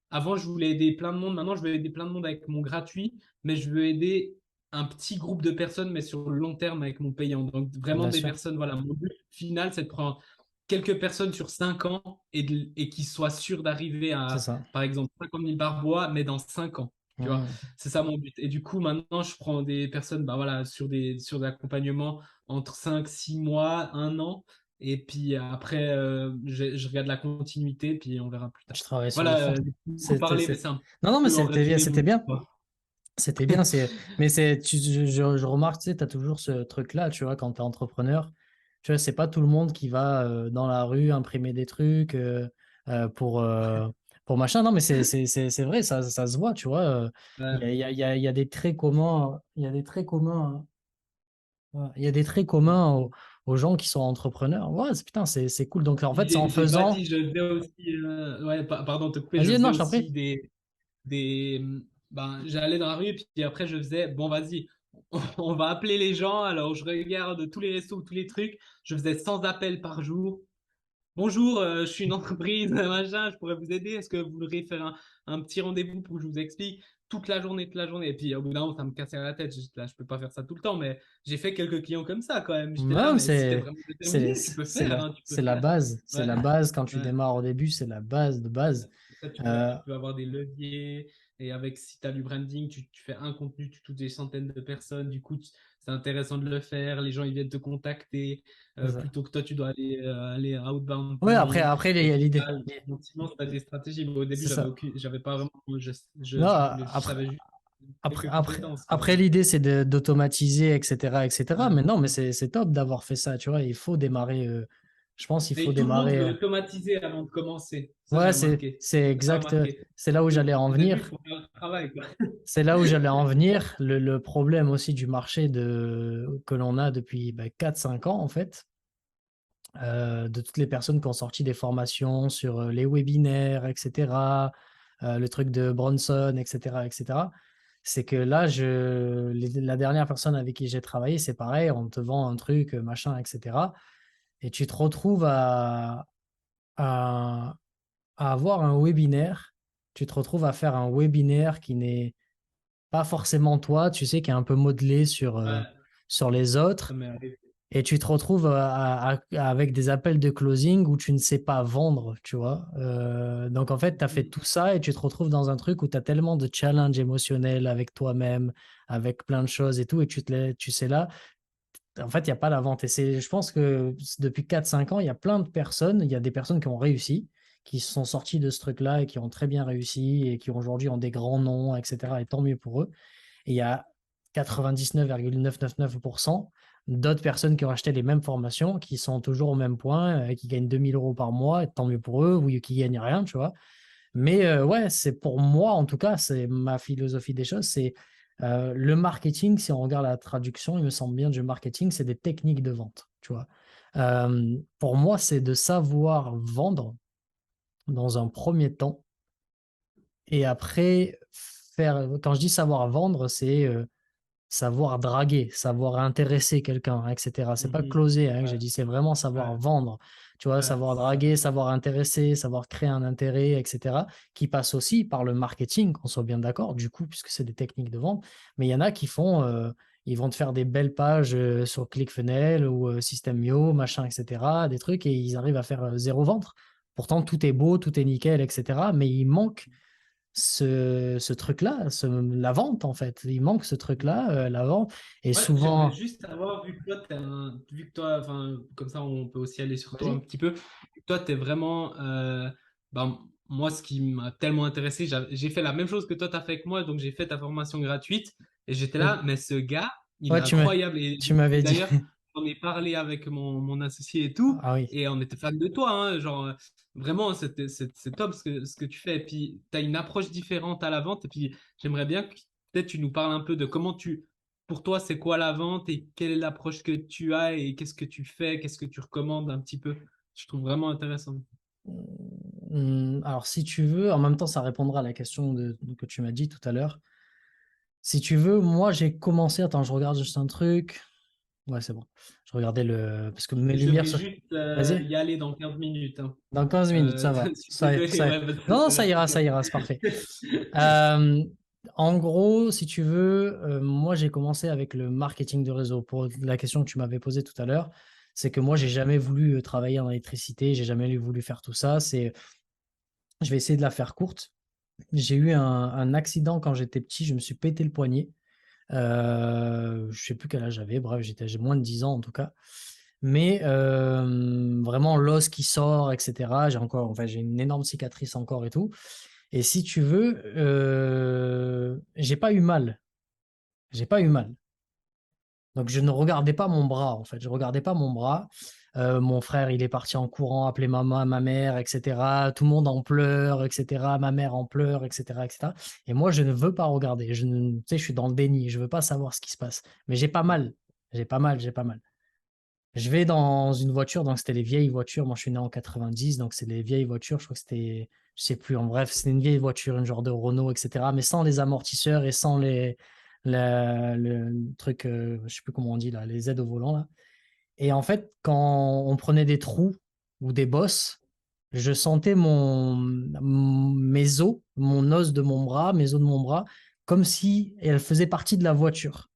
avant, je voulais aider plein de monde. Maintenant, je veux aider plein de monde avec mon gratuit, mais je veux aider un petit groupe de personnes, mais sur le long terme avec mon payant. Donc, vraiment bien des sûr, personnes, voilà, mon but final, c'est de prendre quelques personnes sur 5 ans et qui soient sûrs d'arriver c'est à, ça. par exemple, 50 000 par mois, mais dans 5 ans. Tu vois, Mm. c'est ça mon but. Et du coup, maintenant, je prends des personnes bah, voilà, sur des accompagnements entre 5 6 mois, 1 an. Et puis après, je regarde la continuité, puis on verra plus tard. Je travaille sur le Voilà, fond. j'ai beaucoup C'était, parlé, mais c'est- c'est un Non, non, mais peu en c'était bien, résumé mon c'était bien. histoire. C'était bien, mais je remarque, tu sais, tu as toujours ce truc-là, tu vois, quand tu es entrepreneur, tu vois, c'est pas tout le monde qui va dans la rue imprimer des trucs euh, pour, euh, pour machin. Non, mais c'est vrai, ça se voit, tu vois. Il y a, Ouais. il y a, il y a il y a des traits communs, il y a des traits communs, il y a des traits communs aux gens qui sont entrepreneurs. Ouais, putain, c'est cool. Donc, en fait, c'est en J'ai pas faisant. dit, je faisais aussi, ouais, pardon de te couper, je Vas-y, faisais non, je t'en prie. aussi ben, j'allais dans la rue, puis après je faisais, bon, vas-y, on va appeler les gens. Alors je regarde tous les restos, tous les trucs. Je faisais 100 appels par jour. bonjour, je suis une entreprise, machin, je pourrais vous aider. Est-ce que vous voudriez faire un petit rendez-vous pour que je vous explique toute la journée, toute la journée. Et puis au bout d'un moment, ça me cassait la tête. J'étais là, je peux pas faire ça tout le temps, mais j'ai fait quelques clients comme ça quand même. J'étais là, Non, mais si t'es vraiment déterminé, tu peux c'est faire, hein, tu peux c'est la faire. base. C'est Ouais, la base quand tu ouais. démarres au début, c'est la base de base. Ça, Euh, tu peux avoir des leviers. Et avec, si tu as du branding, tu fais un contenu, tu touches des centaines de personnes. Du coup, c'est intéressant de le faire. Les gens, ils viennent te contacter. c'est ça. Plutôt que toi, tu dois aller outbound tout Ouais, le après, monde. après Et puis, l'idée. là, effectivement, c'est des stratégies. Mais au début, C'est ça. j'avais pas vraiment, Non, je savais juste après, quelques après, compétences, quoi. après l'idée, c'est d'automatiser, etc., etc. Ouais. Mais non, mais c'est top d'avoir fait ça, tu vois. Il faut démarrer, je pense qu'il faut Et tout le monde démarrer. veut automatiser avant de commencer. Ça, j'ai Ouais, remarqué. c'est J'ai pas exact. remarqué. C'est là où j'allais en Au début, il venir. faut faire le travail, quoi. C'est là où j'allais en venir. Le problème aussi du marché que l'on a depuis 4-5 ans, en fait, de toutes les personnes qui ont sorti des formations sur les webinaires, etc., le truc de Bronson, etc., etc., c'est que là, la dernière personne avec qui j'ai travaillé, c'est pareil, on te vend un truc, machin, etc., et tu te retrouves à, à avoir un webinaire, tu te retrouves à faire un webinaire qui n'est pas forcément toi, tu sais, qui est un peu modelé Ouais, sur les ça autres. m'est arrivé. Et tu te retrouves avec des appels de closing où tu ne sais pas vendre, tu vois. Donc en fait, tu as fait tout ça et tu te retrouves dans un truc où tu as tellement de challenges émotionnels avec toi-même, avec plein de choses et tout, et tu sais là, en fait, il n'y a pas la vente. Et je pense que depuis 4-5 ans, il y a plein de personnes, il y a des personnes qui ont réussi, qui se sont sorties de ce truc-là et qui ont très bien réussi et qui aujourd'hui ont des grands noms, etc. Et tant mieux pour eux. Et il y a 99,999% d'autres personnes qui ont acheté les mêmes formations, qui sont toujours au même point, qui gagnent 2 000 € par mois, et tant mieux pour eux, ou qui gagnent rien, tu vois. Mais ouais, c'est pour moi, en tout cas, c'est ma philosophie des choses, c'est le marketing, si on regarde la traduction, il me semble bien du marketing, c'est des techniques de vente, tu vois. Pour moi, c'est de savoir vendre dans un premier temps, et après, quand je dis savoir vendre, c'est savoir draguer, savoir intéresser quelqu'un, etc. C'est pas Mhm. closer que j'ai Ouais, dit, c'est vraiment savoir ouais, vendre. Tu vois, ouais, savoir c'est ça. draguer, savoir intéresser, savoir créer un intérêt, etc. Qui passe aussi par le marketing, qu'on soit bien d'accord, du coup, puisque c'est des techniques de vente. Mais il y en a qui ils vont te faire des belles pages sur ClickFunnels ou System.io, machin, etc. Des trucs et ils arrivent à faire zéro vente. Pourtant, tout est beau, tout est nickel, etc. Mais il manque ce truc-là, la vente en fait. Il manque ce truc-là, la vente. Et Ouais, j'aimerais souvent, juste savoir, vu que toi, enfin, comme ça, on peut aussi aller sur toi un vas-y. petit peu. Toi, tu es vraiment, ben, moi, ce qui m'a tellement intéressé, j'ai fait la même chose que toi, tu as fait avec moi, donc j'ai fait ta formation gratuite et j'étais Oui. là, mais ce gars, il est Ouais, incroyable. tu m'avais dit. D'ailleurs, j'en ai parlé avec mon associé et tout, Ah oui. et on était fan de toi, hein, genre, vraiment, c'est top ce que tu fais. Et puis, tu as une approche différente à la vente, et puis j'aimerais bien que peut-être tu nous parles un peu de comment pour toi, c'est quoi la vente et quelle est l'approche que tu as et qu'est-ce que tu fais, qu'est-ce que tu recommandes un petit peu. Je trouve vraiment intéressant. Alors, si tu veux, en même temps, ça répondra à la question que tu m'as dit tout à l'heure. Si tu veux, moi, j'ai commencé. Attends, je regarde juste un truc. Ouais, c'est bon. Je regardais parce que mes Je lumières devrais se. juste Vas-y. y aller dans 15 minutes, hein. Dans 15 minutes, ça va. Je suis désolé, ouais, parce que Non, non, ça reste ça encore. ira, c'est parfait. Euh, En gros, si tu veux, moi j'ai commencé avec le marketing de réseau. Pour la question que tu m'avais posée tout à l'heure, c'est que moi j'ai jamais voulu travailler en électricité, j'ai jamais voulu faire tout ça. Je vais essayer de la faire courte. J'ai eu un accident quand j'étais petit, je me suis pété le poignet. Je sais plus quel âge j'avais, bref, j'ai moins de 10 ans en tout cas. Mais vraiment l'os qui sort, etc. J'ai une énorme cicatrice encore et tout. Et si tu veux, j'ai pas eu mal. J'ai pas eu mal. Donc je ne regardais pas mon bras en fait. Je regardais pas mon bras. Mon frère, il est parti en courant, appeler maman, ma mère, etc. Tout le monde en pleure, etc. Ma mère en pleure, etc., etc. Et moi, je ne veux pas regarder. Tu sais, je suis dans le déni. Je veux pas savoir ce qui se passe. Mais j'ai pas mal. J'ai pas mal. J'ai pas mal. Je vais dans une voiture, donc c'était les vieilles voitures. Moi, je suis né en 90, donc c'est les vieilles voitures. Je crois que c'était, je sais plus. En bref, c'était une vieille voiture, une genre de Renault, etc. Mais sans les amortisseurs et sans le truc, je sais plus comment on dit là, les aides au volant là. Et en fait, quand on prenait des trous, ou des boss, je sentais mes os, mon os de mon bras, mes os de mon bras, comme si elles faisaient partie de la voiture.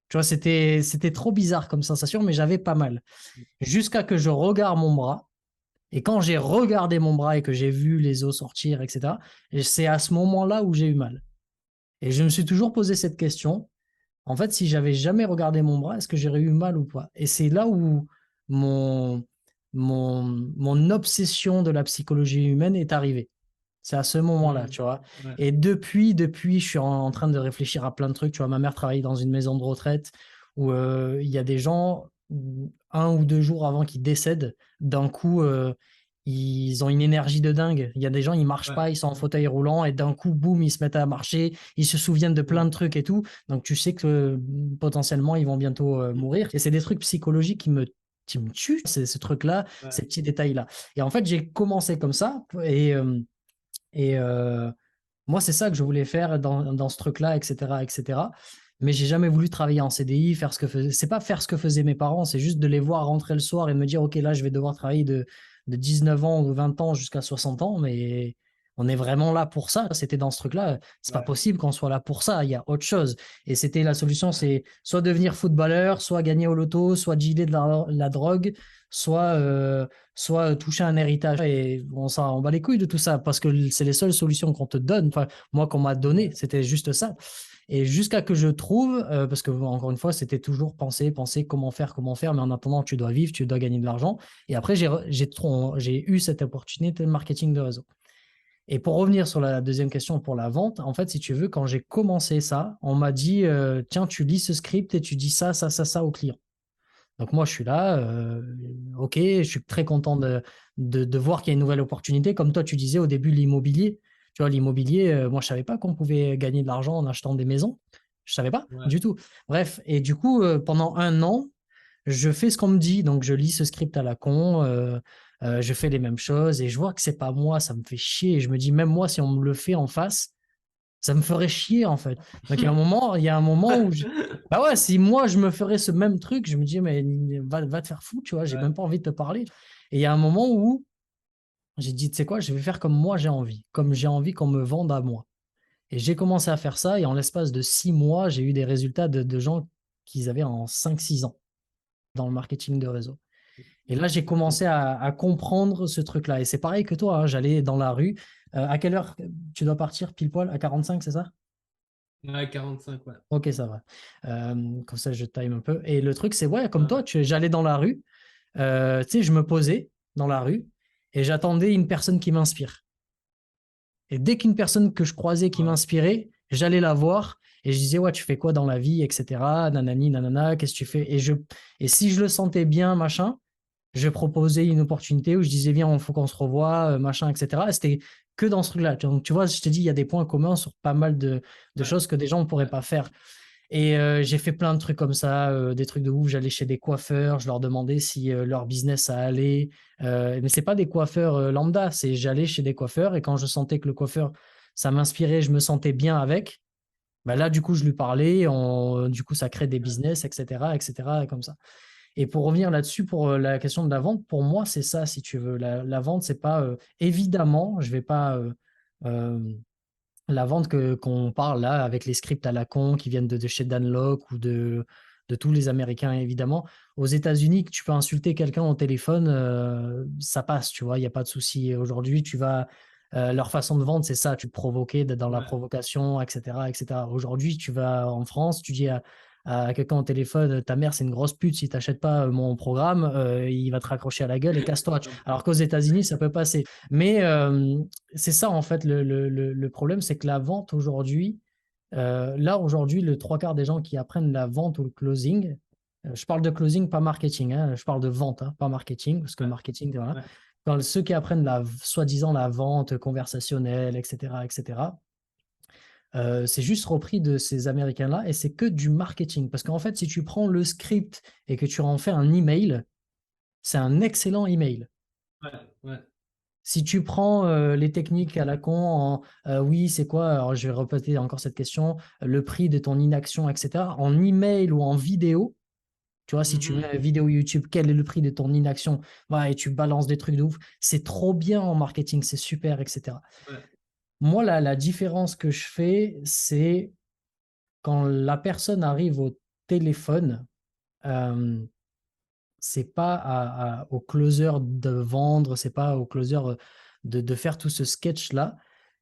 Tu vois, c'était trop bizarre comme sensation, mais j'avais pas mal. Jusqu'à que je regarde mon bras. Et quand j'ai regardé mon bras et que j'ai vu les os sortir, etc., et c'est à ce moment-là où j'ai eu mal. Et je me suis toujours posé cette question. En fait, si j'avais jamais regardé mon bras, est-ce que j'aurais eu mal ou pas? Et c'est là où mon, mon obsession de la psychologie humaine est arrivée. C'est à ce moment-là, tu vois. Ouais. Et depuis, je suis en train de réfléchir à plein de trucs. Tu vois, ma mère travaille dans une maison de retraite où il y a des gens, 1 ou 2 jours avant qu'ils décèdent, d'un coup, ils ont une énergie de dingue. Il y a des gens, ils marchent Ouais. pas, ils sont en fauteuil roulant et d'un coup, boum, ils se mettent à marcher, ils se souviennent de plein Ouais. de trucs et tout. Donc, tu sais que potentiellement, ils vont bientôt mourir. Et c'est des trucs psychologiques qui me tuent, ce truc-là, Ouais. ces petits détails-là. Et en fait, j'ai commencé comme ça et moi, c'est ça que je voulais faire dans ce truc-là, etc., etc. Mais j'ai jamais voulu travailler en CDI, faire ce que faisaient. C'est pas faire ce que faisaient mes parents, c'est juste de les voir rentrer le soir et me dire, OK, là, je vais devoir travailler de 19 ans ou 20 ans jusqu'à 60 ans, mais on est vraiment là pour ça. C'était dans ce truc-là. C'est pas Ouais. possible qu'on soit là pour ça. Il y a autre chose. Et c'était la solution, c'est soit devenir footballeur, soit gagner au loto, soit dealer de la drogue, soit toucher un héritage. Et on bat les couilles de tout ça parce que c'est les seules solutions qu'on te donne. Enfin, moi, qu'on m'a donné, c'était juste ça. Et jusqu'à que je trouve, parce que encore une fois, c'était toujours penser, comment faire, mais en attendant, tu dois vivre, tu dois gagner de l'argent. Et après, j'ai eu cette opportunité de marketing de réseau. Et pour revenir sur la deuxième question pour la vente, en fait, si tu veux, quand j'ai commencé ça, on m'a dit, tiens, tu lis ce script et tu dis ça au client. Donc moi, je suis là, ok, je suis très content de voir qu'il y a une nouvelle opportunité. Comme toi, tu disais au début, l'immobilier. Tu vois, l'immobilier, moi, je savais pas qu'on pouvait gagner de l'argent en achetant des maisons. Je savais pas Ouais. du tout. Bref, et du coup, pendant 1 an, je fais ce qu'on me dit. Donc, je lis ce script à la con, je fais les mêmes choses et je vois que c'est pas moi, ça me fait chier. Et je me dis, même moi, si on me le fait en face, ça me ferait chier en fait. Donc il y a un moment où bah ouais, si moi je me ferais ce même truc, je me dis mais va te faire foutre, tu vois, j'ai Ouais. même pas envie de te parler. Et il y a un moment où j'ai dit, tu sais quoi, je vais faire comme moi j'ai envie, comme j'ai envie qu'on me vende à moi. Et j'ai commencé à faire ça et en l'espace de 6 mois, j'ai eu des résultats de gens qu'ils avaient en 5, 6 ans dans le marketing de réseau. Et là, j'ai commencé à comprendre ce truc-là. Et c'est pareil que toi, hein, j'allais dans la rue. À quelle heure tu dois partir pile poil? À 45, c'est ça? Ouais, 45, ouais. Ok, ça va. Comme ça, je time un peu. Et le truc, c'est, ouais, comme Ouais. toi, j'allais dans la rue, tu sais, je me posais dans la rue et j'attendais une personne qui m'inspire. Et dès qu'une personne que je croisais qui Ouais. m'inspirait, j'allais la voir et je disais, ouais, tu fais quoi dans la vie, etc. Nanani, nanana, qu'est-ce que tu fais? Et si je le sentais bien, machin, je proposais une opportunité où je disais, viens, il faut qu'on se revoie, machin, etc. Et c'était que dans ce truc-là. Donc, tu vois, je te dis, il y a des points communs sur pas mal de Ouais. choses que des gens ne pourraient Ouais. pas faire. Et j'ai fait plein de trucs comme ça, des trucs de ouf. J'allais chez des coiffeurs, je leur demandais si leur business ça allait. Mais c'est pas des coiffeurs lambda, c'est j'allais chez des coiffeurs et quand je sentais que le coiffeur ça m'inspirait, je me sentais bien avec. Bah là, du coup, je lui parlais, du coup, ça crée des business, etc., etc., comme ça. Et pour revenir là-dessus, pour la question de la vente, pour moi, c'est ça, si tu veux. La vente, c'est pas évidemment, je vais pas euh, la vente qu'on parle là avec les scripts à la con qui viennent de chez Danlock ou de tous les Américains évidemment. Aux États-Unis, que tu peux insulter quelqu'un au téléphone, ça passe, tu vois, il n'y a pas de souci. Aujourd'hui, leur façon de vendre, c'est ça, tu te provoquais dans la Ouais. provocation, etc., etc. Aujourd'hui, tu vas en France, tu dis à quelqu'un au téléphone, ta mère c'est une grosse pute, si tu n'achètes pas mon programme, il va te raccrocher à la gueule et casse-toi. Alors qu'aux États-Unis, ça peut passer. Mais c'est ça en fait le problème, c'est que la vente aujourd'hui, là aujourd'hui, le 3 quarts des gens qui apprennent la vente ou le closing, je parle de closing, pas marketing, hein, je parle de vente, hein, pas marketing, parce que Ouais. marketing, voilà. Ouais. Quand ceux qui apprennent soi-disant la vente conversationnelle, etc., etc., c'est juste repris de ces Américains-là et c'est que du marketing. Parce qu'en fait, si tu prends le script et que tu en fais un email, c'est un excellent email. Ouais. Ouais. Si tu prends les techniques à la con, oui, c'est quoi? Alors, je vais répéter encore cette question, le prix de ton inaction, etc. En email ou en vidéo, Tu vois, si tu mets une vidéo YouTube, quel est le prix de ton inaction? Ouais, et tu balances des trucs de ouf. C'est trop bien en marketing, c'est super, etc. Ouais. Moi, la différence que je fais, c'est quand la personne arrive au téléphone, euh, c'est pas au closer de vendre, c'est pas au closer de faire tout ce sketch-là.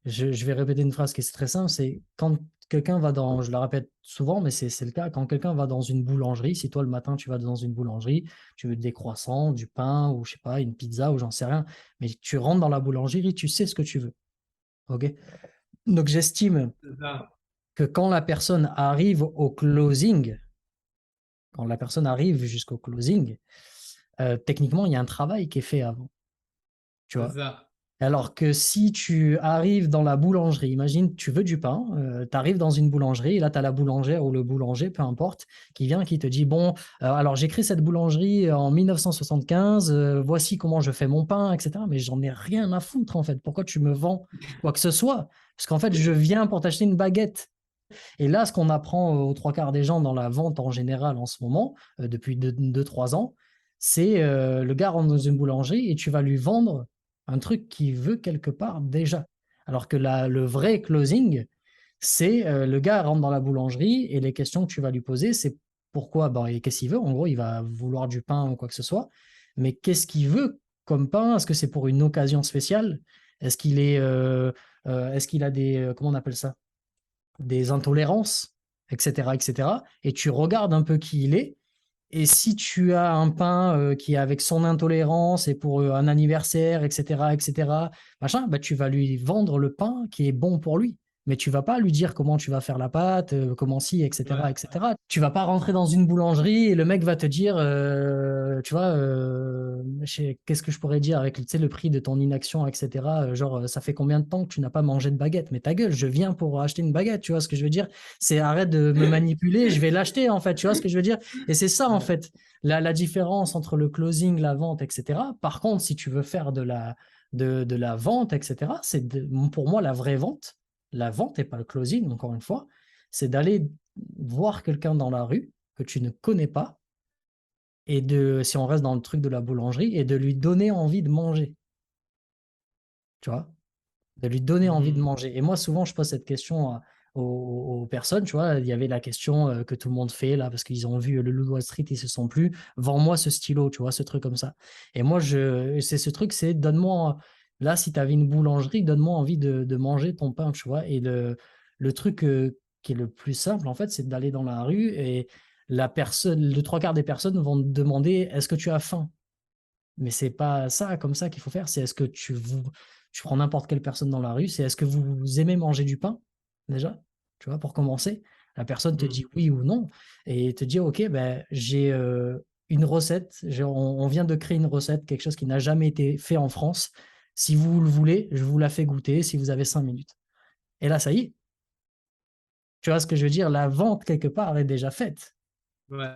Je vais répéter une phrase qui est très simple, c'est quand quelqu'un va dans, je la répète souvent, mais c'est le cas, quand quelqu'un va dans une boulangerie, si toi le matin tu vas dans une boulangerie, tu veux des croissants, du pain ou je sais pas, une pizza ou j'en sais rien, mais tu rentres dans la boulangerie, tu sais ce que tu veux. Ok? Donc j'estime C'est ça. que quand la personne arrive au closing, quand la personne arrive jusqu'au closing, techniquement, il y a un travail qui est fait avant, tu C'est vois. ça. Alors que si tu arrives dans la boulangerie, imagine, tu veux du pain, tu arrives dans une boulangerie, et là, tu as la boulangère ou le boulanger, peu importe, qui vient, qui te dit, bon, alors j'ai créé cette boulangerie en 1975, voici comment je fais mon pain, etc. Mais j'en ai rien à foutre, en fait. Pourquoi tu me vends quoi que ce soit? Parce qu'en fait, je viens pour t'acheter une baguette. Et là, ce qu'on apprend aux trois quarts des gens dans la vente en général en ce moment, depuis 2-3 ans, c'est le gars rentre dans une boulangerie et tu vas lui vendre un truc qu'il veut quelque part déjà. Alors que le vrai closing, c'est le gars rentre dans la boulangerie et les questions que tu vas lui poser, c'est pourquoi, bah, et qu'est-ce qu'il veut? En gros, il va vouloir du pain ou quoi que ce soit. Mais qu'est-ce qu'il veut comme pain? Est-ce que c'est pour une occasion spéciale? Est-ce qu'il a des, comment on appelle ça? Des intolérances, etc., etc. Et tu regardes un peu qui il est. Et si tu as un pain qui est avec son intolérance et pour un anniversaire, etc., etc., machin, bah, tu vas lui vendre le pain qui est bon pour lui. Mais tu vas pas lui dire comment tu vas faire la pâte, comment si, etc., Ouais. etc. Tu vas pas rentrer dans une boulangerie et le mec va te dire, tu vois, qu'est-ce que je pourrais dire avec, tu sais, le prix de ton inaction, etc. Genre, ça fait combien de temps que tu n'as pas mangé de baguette? Mais ta gueule, je viens pour acheter une baguette, tu vois ce que je veux dire? C'est arrête de me manipuler, je vais l'acheter en fait, tu vois ce que je veux dire? Et c'est ça, en Ouais. fait, la différence entre le closing, la vente, etc. Par contre, si tu veux faire de la vente, etc., pour moi la vraie vente, la vente et pas le closing, encore une fois, c'est d'aller voir quelqu'un dans la rue que tu ne connais pas et si on reste dans le truc de la boulangerie, et de lui donner envie de manger, tu vois? De lui donner envie de manger. Et moi, souvent, je pose cette question aux personnes, tu vois. Il y avait la question que tout le monde fait là, parce qu'ils ont vu le Loup de Wall Street, ils se sont plus. Vends-moi ce stylo, tu vois, ce truc comme ça. Et moi, c'est ce truc, c'est donne-moi, là, si tu avais une boulangerie, donne-moi envie de manger ton pain, tu vois. Et le truc qui est le plus simple, en fait, c'est d'aller dans la rue et le trois quarts des personnes vont te demander, est-ce que tu as faim? Mais c'est pas ça comme ça qu'il faut faire. C'est est-ce que tu prends n'importe quelle personne dans la rue, c'est est-ce que vous aimez manger du pain déjà, tu vois, pour commencer. La personne te dit oui ou non et te dit ok, ben j'ai une recette, on vient de créer une recette, quelque chose qui n'a jamais été fait en France. Si vous le voulez, je vous la fais goûter si vous avez 5 minutes. Et là, ça y est, tu vois ce que je veux dire? La vente quelque part est déjà faite. Ouais.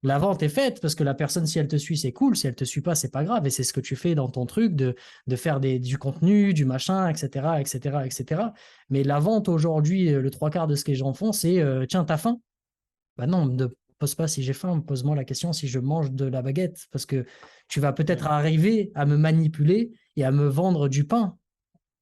La vente est faite parce que la personne, si elle te suit, c'est cool. Si elle te suit pas, c'est pas grave. Et c'est ce que tu fais dans ton truc de faire du contenu, du machin, etc., etc., etc. Mais la vente aujourd'hui, le trois quarts de ce que les gens font, c'est tiens, t'as faim? Bah non, ne pose pas si j'ai faim, pose-moi la question si je mange de la baguette. Parce que tu vas peut-être Ouais. arriver à me manipuler et à me vendre du pain.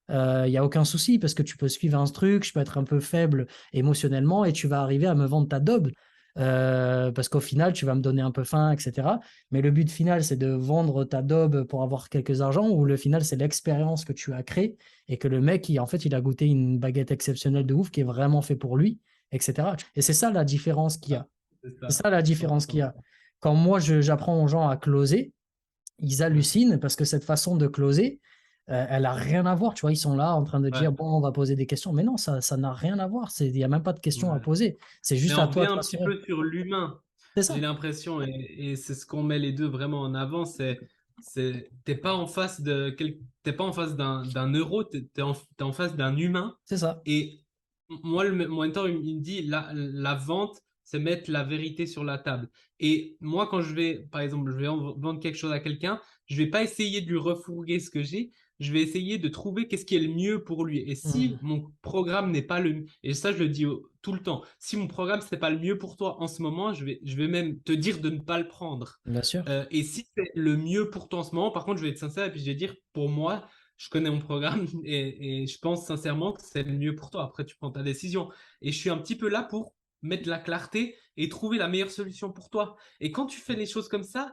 Il n'y a aucun souci parce que tu peux suivre un truc, je peux être un peu faible émotionnellement et tu vas arriver à me vendre ta daube. Parce qu'au final, tu vas me donner un peu faim, etc. Mais le but final, c'est de vendre ta daube pour avoir quelques argents ou le final, c'est l'expérience que tu as créée et que le mec, en fait, il a goûté une baguette exceptionnelle de ouf qui est vraiment fait pour lui, etc. Et c'est ça la différence qu'il y a. C'est C'est ça. ça la différence qu'il y 100%. a. Quand moi, j'apprends aux gens à closer, ils hallucinent parce que cette façon de closer, elle a rien à voir. Tu vois, ils sont là en train de Ouais. dire, bon, on va poser des questions. Mais non, ça n'a rien à voir. Il n'y a même pas de questions à Ouais. poser. C'est Mais juste à on toi revient de un petit t'assurer. peu sur l'humain, C'est j'ai ça. l'impression, et c'est ce qu'on met les deux vraiment en avant, t'es pas en face t'es pas en face d'un euro, t'es en face d'un humain. C'est ça. Et moi, mon mentor, il me dit, la vente, c'est mettre la vérité sur la table. Et moi, quand par exemple, je vais vendre quelque chose à quelqu'un, je vais pas essayer de lui refourguer ce que j'ai, je vais essayer de trouver qu'est-ce qui est le mieux pour lui. Et si mon programme n'est pas le... Et ça, je le dis tout le temps. Si mon programme, ce n'est pas le mieux pour toi en ce moment, je vais même te dire de ne pas le prendre. Bien sûr. Et si c'est le mieux pour toi en ce moment, par contre, je vais être sincère et puis je vais dire, pour moi, je connais mon programme et je pense sincèrement que c'est le mieux pour toi. Après, tu prends ta décision. Et je suis un petit peu là pour mettre de la clarté et trouver la meilleure solution pour toi. Et quand tu fais les choses comme ça,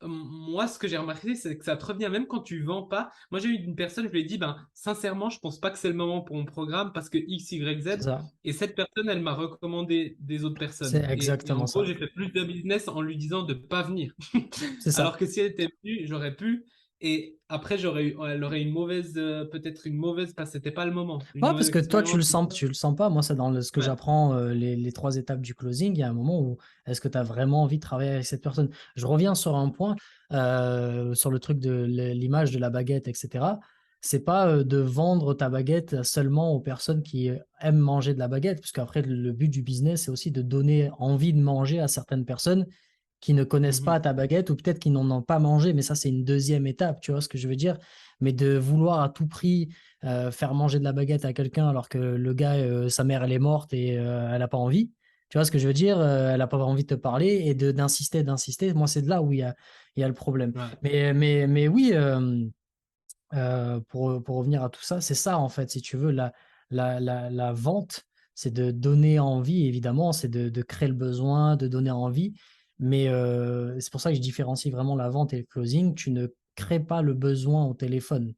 moi, ce que j'ai remarqué, c'est que ça te revient même quand tu vends pas. Moi, j'ai eu une personne, je lui ai dit, ben, sincèrement, je pense pas que c'est le moment pour mon programme parce que X, Y, C'est Z. ça. Et cette personne, elle m'a recommandé des autres C'est personnes. Et en exactement gros, ça. j'ai fait plus de business en lui disant de pas venir. C'est ça. Alors que si elle était venue, j'aurais pu. Et après, elle aurait une mauvaise, peut-être une mauvaise, parce que c'était pas le moment. Une Ouais, mauvaise parce que toi, expérience. tu le sens pas. Moi, c'est dans ce que Ouais, j'apprends, les 3 étapes du closing. Il y a un moment où est-ce que tu as vraiment envie de travailler avec cette personne? Je reviens sur un point, sur le truc de l'image de la baguette, etc. C'est pas de vendre ta baguette seulement aux personnes qui aiment manger de la baguette, parce qu'après, le but du business, c'est aussi de donner envie de manger à certaines personnes qui ne connaissent pas ta baguette ou peut-être qui n'en ont pas mangé, mais ça, c'est une deuxième étape, tu vois ce que je veux dire? Mais de vouloir à tout prix faire manger de la baguette à quelqu'un alors que le gars, sa mère, elle est morte et elle n'a pas envie, tu vois ce que je veux dire? Elle n'a pas envie de te parler et d'insister, moi, c'est de là où il y a le problème. ouais, Mais oui, pour revenir à tout ça, c'est ça, en fait, si tu veux, la vente, c'est de donner envie, évidemment, c'est de créer le besoin, de donner envie. Mais c'est pour ça que je différencie vraiment la vente et le closing. Tu ne crées pas le besoin au téléphone.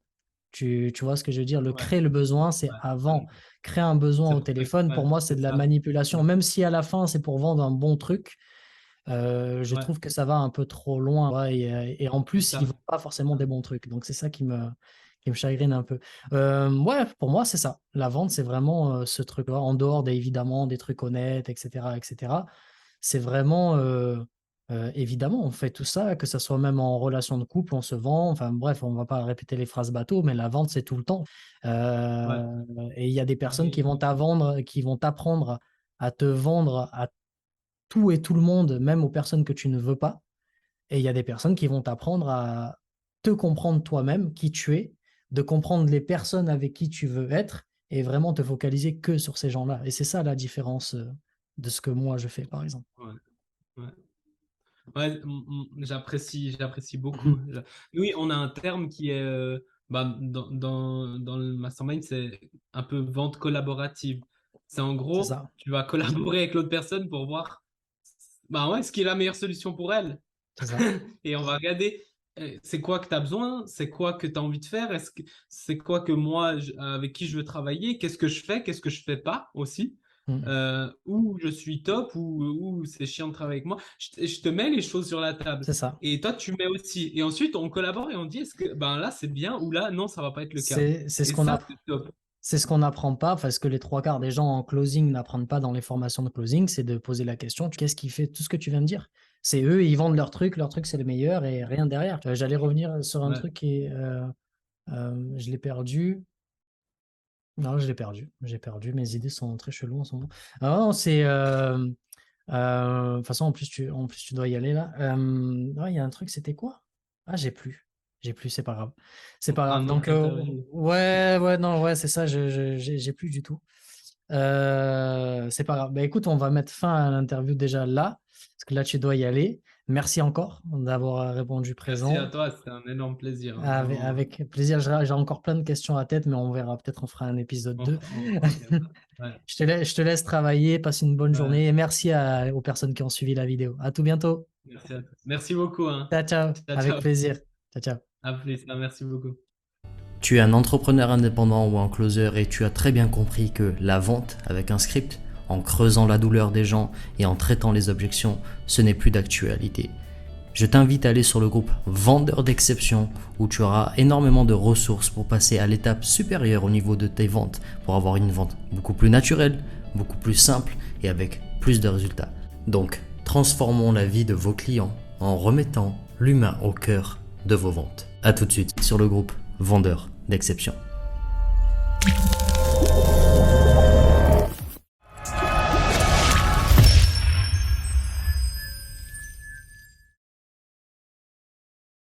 Tu vois ce que je veux dire? ouais, Créer le besoin, c'est ouais, avant. ouais. Créer un besoin C'est au pour ça que, téléphone, ouais, pour moi, c'est c'est de la ça. manipulation. Ouais, Même si à la fin, c'est pour vendre un bon truc, je ouais, trouve que ça va un peu trop loin. Ouais, et en c'est plus, ils ne ça. vendent pas forcément des bons trucs. Donc, c'est ça qui me chagrine un peu. Ouais, pour moi, c'est ça. La vente, c'est vraiment ce truc-là, en dehors évidemment des trucs honnêtes, etc., etc. C'est vraiment, évidemment, on fait tout ça, que ça soit même en relation de couple, on se vend. Enfin, bref, on ne va pas répéter les phrases bateau, mais la vente, c'est tout le temps. Ouais. Et il y a des Ah personnes qui oui, vont t'apprendre, qui vont t'apprendre à te vendre à tout et tout le monde, même aux personnes que tu ne veux pas. Et il y a des personnes qui vont t'apprendre à te comprendre toi-même, qui tu es, de comprendre les personnes avec qui tu veux être et vraiment te focaliser que sur ces gens-là. Et c'est ça la différence de ce que moi je fais, par exemple. ouais, ouais. Ouais, j'apprécie beaucoup. Oui, on a un terme qui est, bah, dans le mastermind, c'est un peu vente collaborative. C'est en C'est gros, ça, tu vas collaborer avec l'autre personne pour voir, bah ouais, ce qui est la meilleure solution pour elle. c'est ça. Et on va regarder, c'est quoi que tu as besoin, c'est quoi que tu as envie de faire, c'est quoi que moi, avec qui je veux travailler, qu'est-ce que je fais, qu'est-ce que je fais pas aussi, Mm. où je suis top, où c'est chiant de travailler avec moi. Je te mets les choses sur la table. C'est ça. Et toi, tu mets aussi. Et ensuite, on collabore et on dit, est-ce que ben là, c'est bien ou là, non, ça va pas être le cas. C'est ce Et qu'on ça, a. c'est top. C'est ce qu'on n'apprend pas, parce que les 3 quarts des gens en closing n'apprennent pas dans les formations de closing, c'est de poser la question, qu'est-ce qui fait tout ce que tu viens de dire? C'est eux, ils vendent leur truc c'est le meilleur et rien derrière. J'allais revenir sur un Ouais. truc qui est, je l'ai perdu. Non, je l'ai perdu. J'ai perdu. Mes idées sont très cheloues en ce moment. Ah non, c'est. De toute façon, en plus, tu dois y aller là. Ouais, il y a un truc, c'était quoi? Ah, j'ai plus. J'ai plus, c'est pas grave. C'est pas grave. Un Donc, autre interview. ouais, ouais, non, ouais, c'est ça, j'ai plus du tout. C'est pas grave. Bah, écoute, on va mettre fin à l'interview déjà là, parce que là, tu dois y aller. Merci encore d'avoir répondu Merci à présent. toi, c'était un énorme plaisir, hein, Avec, vraiment. avec plaisir. J'ai encore plein de questions à tête, mais on verra. Peut-être on fera un épisode 2. On regarde. Ouais, Je te laisse travailler. Passe une bonne ouais. journée et merci aux personnes qui ont suivi la vidéo. À tout bientôt. Merci à toi. Merci beaucoup, hein. Ciao, ciao. Ciao, Avec ciao. plaisir. Ciao, ciao. À plus, hein, merci beaucoup. Tu es un entrepreneur indépendant ou un closer et tu as très bien compris que la vente avec un script, en creusant la douleur des gens et en traitant les objections, ce n'est plus d'actualité. Je t'invite à aller sur le groupe Vendeur d'exception où tu auras énormément de ressources pour passer à l'étape supérieure au niveau de tes ventes, pour avoir une vente beaucoup plus naturelle, beaucoup plus simple et avec plus de résultats. Donc, transformons la vie de vos clients en remettant l'humain au cœur de vos ventes. A tout de suite sur le groupe Vendeur d'exception.